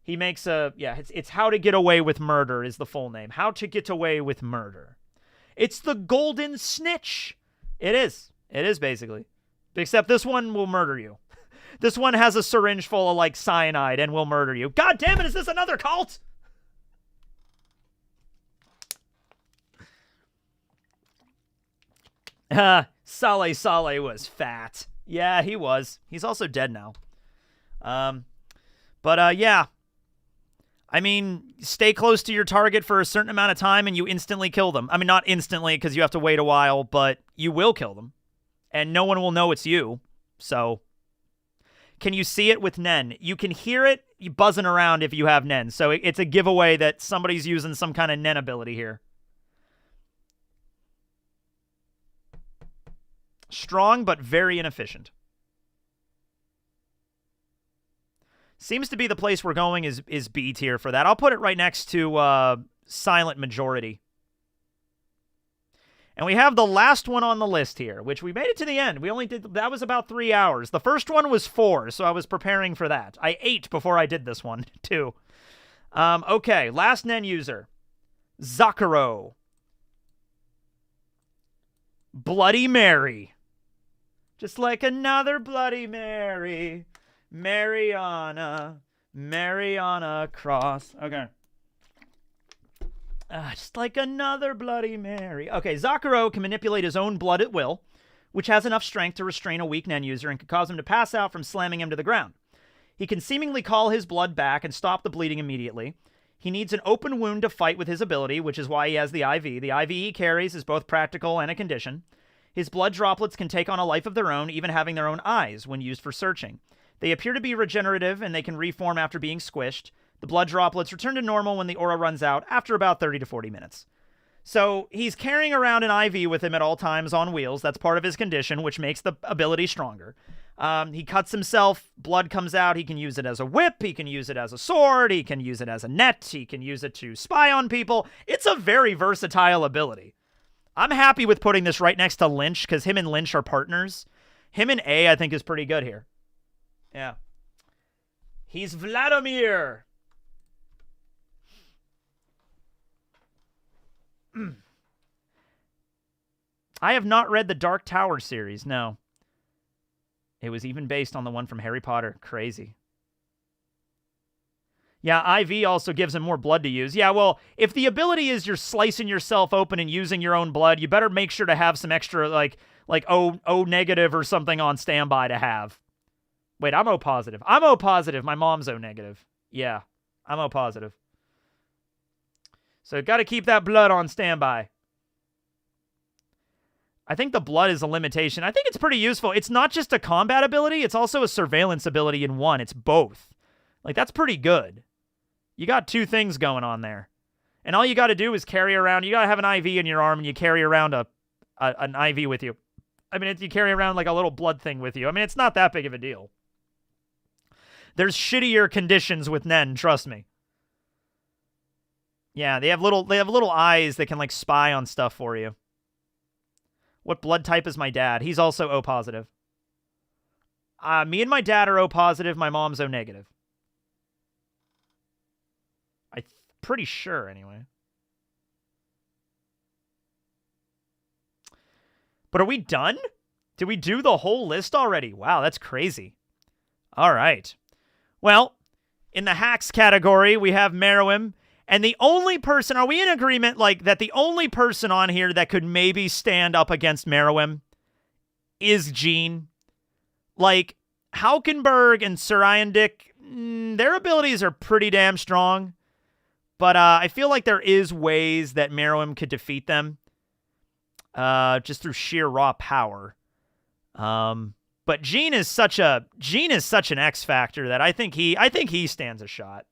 He makes a... Yeah, it's How to Get Away with Murder is the full name. How to Get Away with Murder. It's the Golden Snitch. It is. It is, basically. Except this one will murder you. This one has a syringe full of, like, cyanide and will murder you. God damn it, is this another cult? Sale Sale was fat. Yeah, he was. He's also dead now. Yeah. I mean, stay close to your target for a certain amount of time and you instantly kill them. I mean, not instantly because you have to wait a while, but you will kill them. And no one will know it's you. So, can you see it with NEN? You can hear it buzzing around if you have NEN. So, it's a giveaway that somebody's using some kind of NEN ability here. Strong, but very inefficient. Seems to be the place we're going is B tier for that. I'll put it right next to Silent Majority. And we have the last one on the list here, which we made it to the end. We only did... That was about 3 hours. The first one was 4, so I was preparing for that. I ate before I did this one, too. Okay, last NEN user. Zakuro. Bloody Mary. Just like another Bloody Mary. Mariana Cross. Okay. Just like another Bloody Mary. Okay, Zakuro can manipulate his own blood at will, which has enough strength to restrain a weak NEN user and can cause him to pass out from slamming him to the ground. He can seemingly call his blood back and stop the bleeding immediately. He needs an open wound to fight with his ability, which is why he has the IV. The IV he carries is both practical and a condition. His blood droplets can take on a life of their own, even having their own eyes when used for searching. They appear to be regenerative, and they can reform after being squished. The blood droplets return to normal when the aura runs out after about 30 to 40 minutes. So he's carrying around an IV with him at all times on wheels. That's part of his condition, which makes the ability stronger. He cuts himself, blood comes out. He can use it as a whip. He can use it as a sword. He can use it as a net. He can use it to spy on people. It's a very versatile ability. I'm happy with putting this right next to Lynch because him and Lynch are partners. Him and A, I think, is pretty good here. Yeah. He's Vladimir. I have not read the Dark Tower series, no. It was even based on the one from Harry Potter. Crazy. Yeah, IV also gives him more blood to use. Yeah, well, if the ability is you're slicing yourself open and using your own blood, you better make sure to have some extra, like O negative or something on standby to have. Wait, I'm O positive. I'm O positive. My mom's O negative. Yeah, I'm O positive. So got to keep that blood on standby. I think the blood is a limitation. I think it's pretty useful. It's not just a combat ability, it's also a surveillance ability in one. It's both. Like, that's pretty good. You got two things going on there. And all you got to do is carry around, you got to have an IV in your arm and you carry around an IV with you. I mean, you carry around like a little blood thing with you. I mean, it's not that big of a deal. There's shittier conditions with NEN, trust me. Yeah, they have little eyes that can like spy on stuff for you. What blood type is my dad? He's also O positive. Me and my dad are O positive. My mom's O negative. I'm pretty sure, anyway. But are we done? Did we do the whole list already? Wow, that's crazy. All right. Well, in the hacks category, we have Meruem. And the only person, are we in agreement, like, that the only person on here that could maybe stand up against Meruem is Jean? Like, Haukenberg and Sir Irondick, their abilities are pretty damn strong. But I feel like there is ways that Meruem could defeat them. Just through sheer raw power. But Jean is such an X factor that I think he stands a shot.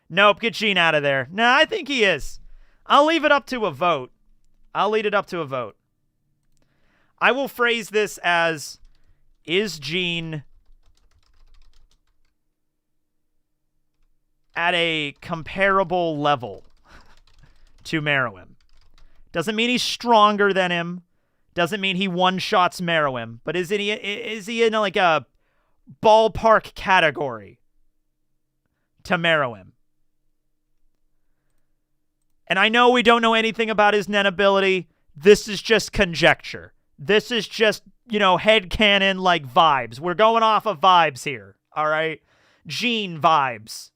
Nope, get Jean out of there. No, I think he is. I'll leave it up to a vote. I will phrase this as, is Jean at a comparable level to Meruem? Doesn't mean he's stronger than him. Doesn't mean he one-shots Meruem. But is he in like a ballpark category to Meruem? And I know we don't know anything about his NEN ability. This is just conjecture. This is just, headcanon like vibes. We're going off of vibes here. All right? Jean vibes.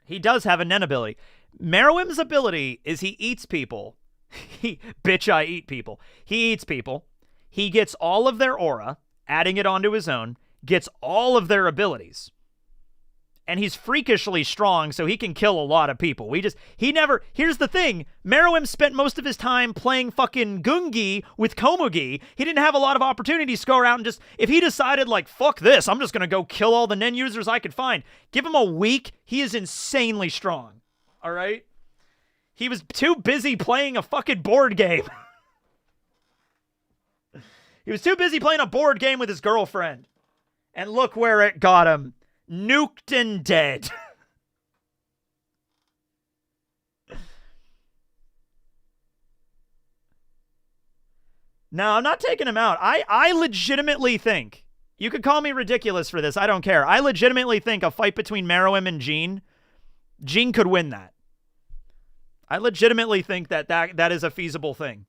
He does have a NEN ability. Meruem's ability is he eats people. Bitch, I eat people. He eats people. He gets all of their aura, adding it onto his own, gets all of their abilities. And he's freakishly strong, so he can kill a lot of people. Here's the thing. Meruem spent most of his time playing fucking Gungi with Komugi. He didn't have a lot of opportunities to go around and just, if he decided like, fuck this, I'm just going to go kill all the NEN users I could find. Give him a week, he is insanely strong. All right? He was too busy playing a fucking board game. He was too busy playing a board game with his girlfriend. And look where it got him. Nuked and dead. No, I'm not taking him out. I legitimately think, you could call me ridiculous for this, I don't care. I legitimately think a fight between Meruem and Jean could win that. I legitimately think that is a feasible thing.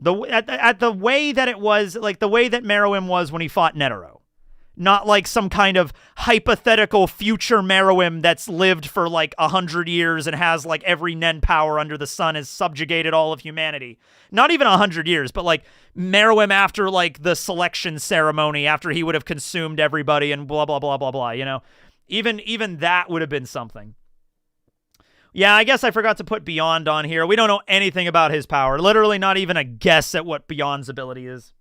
At the way that it was, like the way that Meruem was when he fought Netero. Not like some kind of hypothetical future Meruem that's lived for like 100 years and has like every NEN power under the sun, has subjugated all of humanity. Not even 100 years, but like Meruem after like the selection ceremony, after he would have consumed everybody and blah, blah, blah, blah, blah, Even that would have been something. Yeah, I guess I forgot to put Beyond on here. We don't know anything about his power. Literally not even a guess at what Beyond's ability is.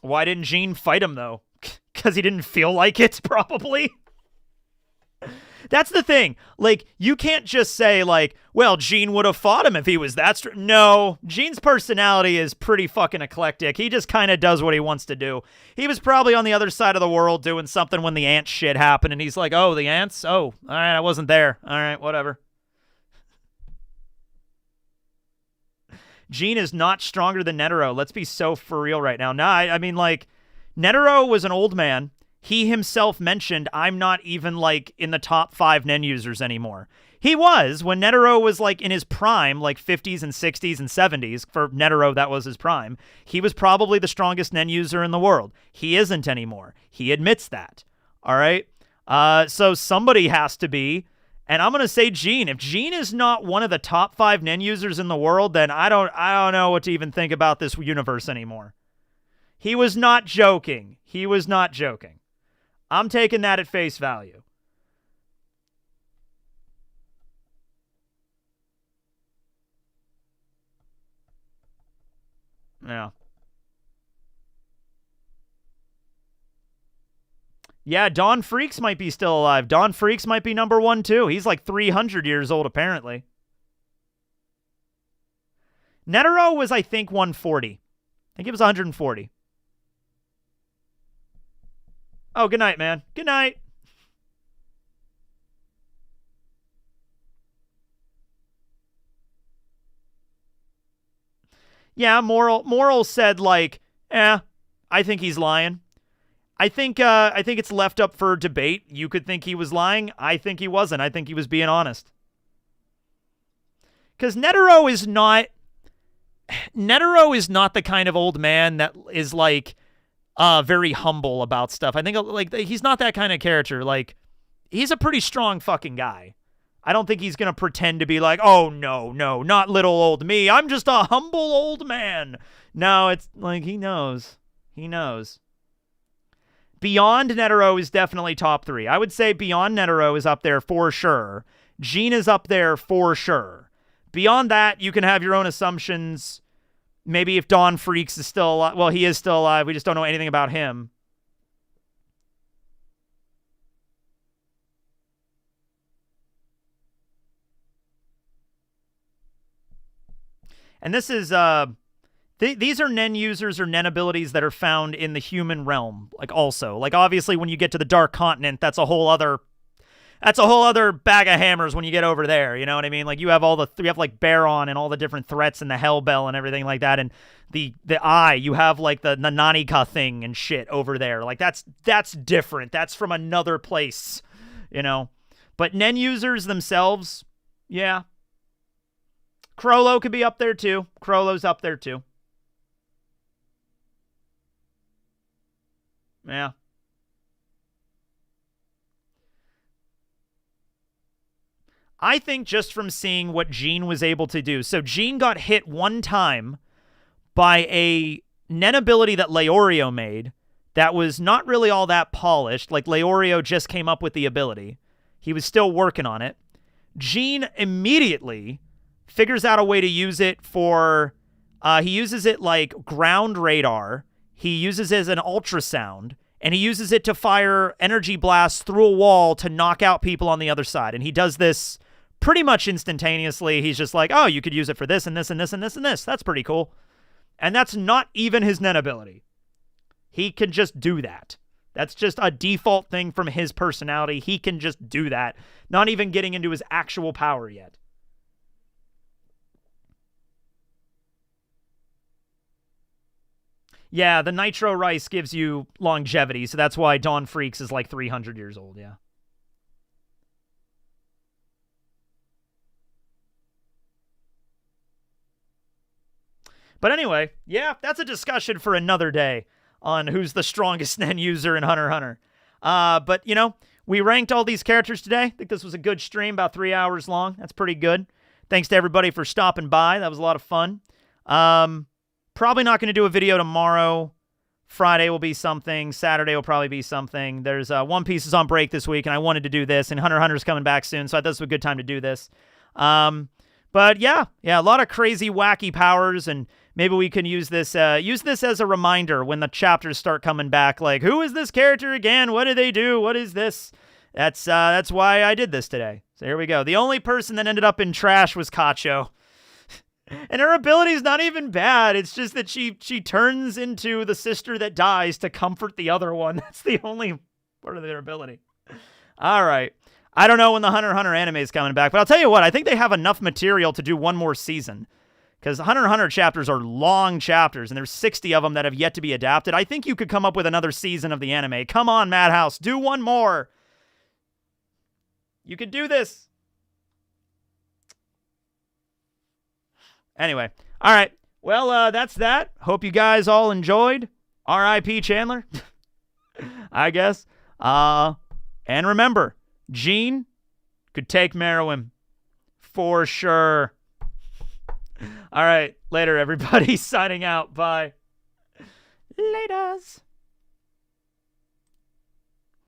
Why didn't Jean fight him, though? Because he didn't feel like it, probably. That's the thing. Like, you can't just say, like, well, Gene would have fought him if he was that strong. No, Gene's personality is pretty fucking eclectic. He just kind of does what he wants to do. He was probably on the other side of the world doing something when the ant shit happened, and he's like, oh, the ants? Oh, all right, I wasn't there. All right, whatever. Gene is not stronger than Netero. Let's be so for real right now. Nah, I mean, like, Netero was an old man. He himself mentioned, I'm not even, like, in the top 5 NEN users anymore. He was, when Netero was, like, in his prime, like 50s and 60s and 70s. For Netero, that was his prime. He was probably the strongest NEN user in the world. He isn't anymore. He admits that. All right? So somebody has to be, and I'm going to say Gene. If Gene is not one of the top 5 NEN users in the world, then I don't know what to even think about this universe anymore. He was not joking. He was not joking. I'm taking that at face value. Yeah. Yeah, Don Freaks might be still alive. Don Freaks might be number 1, too. He's like 300 years old, apparently. Netero was, I think, 140. I think it was 140. Oh, good night, man. Good night. Yeah, Moral said, like, I think he's lying. I think it's left up for debate. You could think he was lying. I think he wasn't. I think he was being honest. Because Netero is not the kind of old man that is, like, very humble about stuff. I think, like, he's not that kind of character. Like, he's a pretty strong fucking guy. I don't think he's going to pretend to be like, oh, no, not little old me. I'm just a humble old man. No, it's like he knows. He knows. Beyond Netero is definitely top 3. I would say Beyond Netero is up there for sure. Gene is up there for sure. Beyond that, you can have your own assumptions. Maybe if Don Freaks is still alive. Well, he is still alive. We just don't know anything about him. And this is, these are NEN users or NEN abilities that are found in the human realm, like, also. Like, obviously, when you get to the Dark Continent, that's a whole other bag of hammers when you get over there, you know what I mean? Like, you have like, Baron and all the different threats and the Hellbell and everything like that, and the Eye, you have, like, the Nanika thing and shit over there. Like, that's different. That's from another place, you know? But NEN users themselves, yeah. Crollo could be up there, too. Crollo's up there, too. Yeah. I think just from seeing what Gene was able to do. So Gene got hit one time by a NEN ability that Leorio made that was not really all that polished. Like, Leorio just came up with the ability. He was still working on it. Gene immediately figures out a way to use it for... he uses it like ground radar. He uses it as an ultrasound. And he uses it to fire energy blasts through a wall to knock out people on the other side. And he does this pretty much instantaneously. He's just like, oh, you could use it for this and this and this and this and this. That's pretty cool. And that's not even his NEN ability. He can just do that. That's just a default thing from his personality. He can just do that. Not even getting into his actual power yet. Yeah, the Nitro Rice gives you longevity, so that's why Don Freaks is like 300 years old, yeah. But anyway, yeah, that's a discussion for another day on who's the strongest NEN user in Hunter x Hunter. But, you know, we ranked all these characters today. I think this was a good stream, about 3 hours long. That's pretty good. Thanks to everybody for stopping by. That was a lot of fun. Probably not going to do a video tomorrow. Friday will be something. Saturday will probably be something. There's One Piece is on break this week, and I wanted to do this, and Hunter x Hunter's coming back soon, so I thought this was a good time to do this. But yeah, a lot of crazy, wacky powers, and maybe we can use this as a reminder when the chapters start coming back. Like, who is this character again? What do they do? What is this? That's why I did this today. So here we go. The only person that ended up in trash was Kacho. And her ability is not even bad. It's just that she turns into the sister that dies to comfort the other one. That's the only part of their ability. All right. I don't know when the Hunter x Hunter anime is coming back, but I'll tell you what, I think they have enough material to do one more season. Because Hunter x Hunter chapters are long chapters, and there's 60 of them that have yet to be adapted. I think you could come up with another season of the anime. Come on, Madhouse, do one more. You could do this. Anyway, all right. Well, that's that. Hope you guys all enjoyed. R.I.P. Chandler, I guess. And remember, Gene could take Meruem for sure. All right, later, everybody. Signing out. Bye. Laters.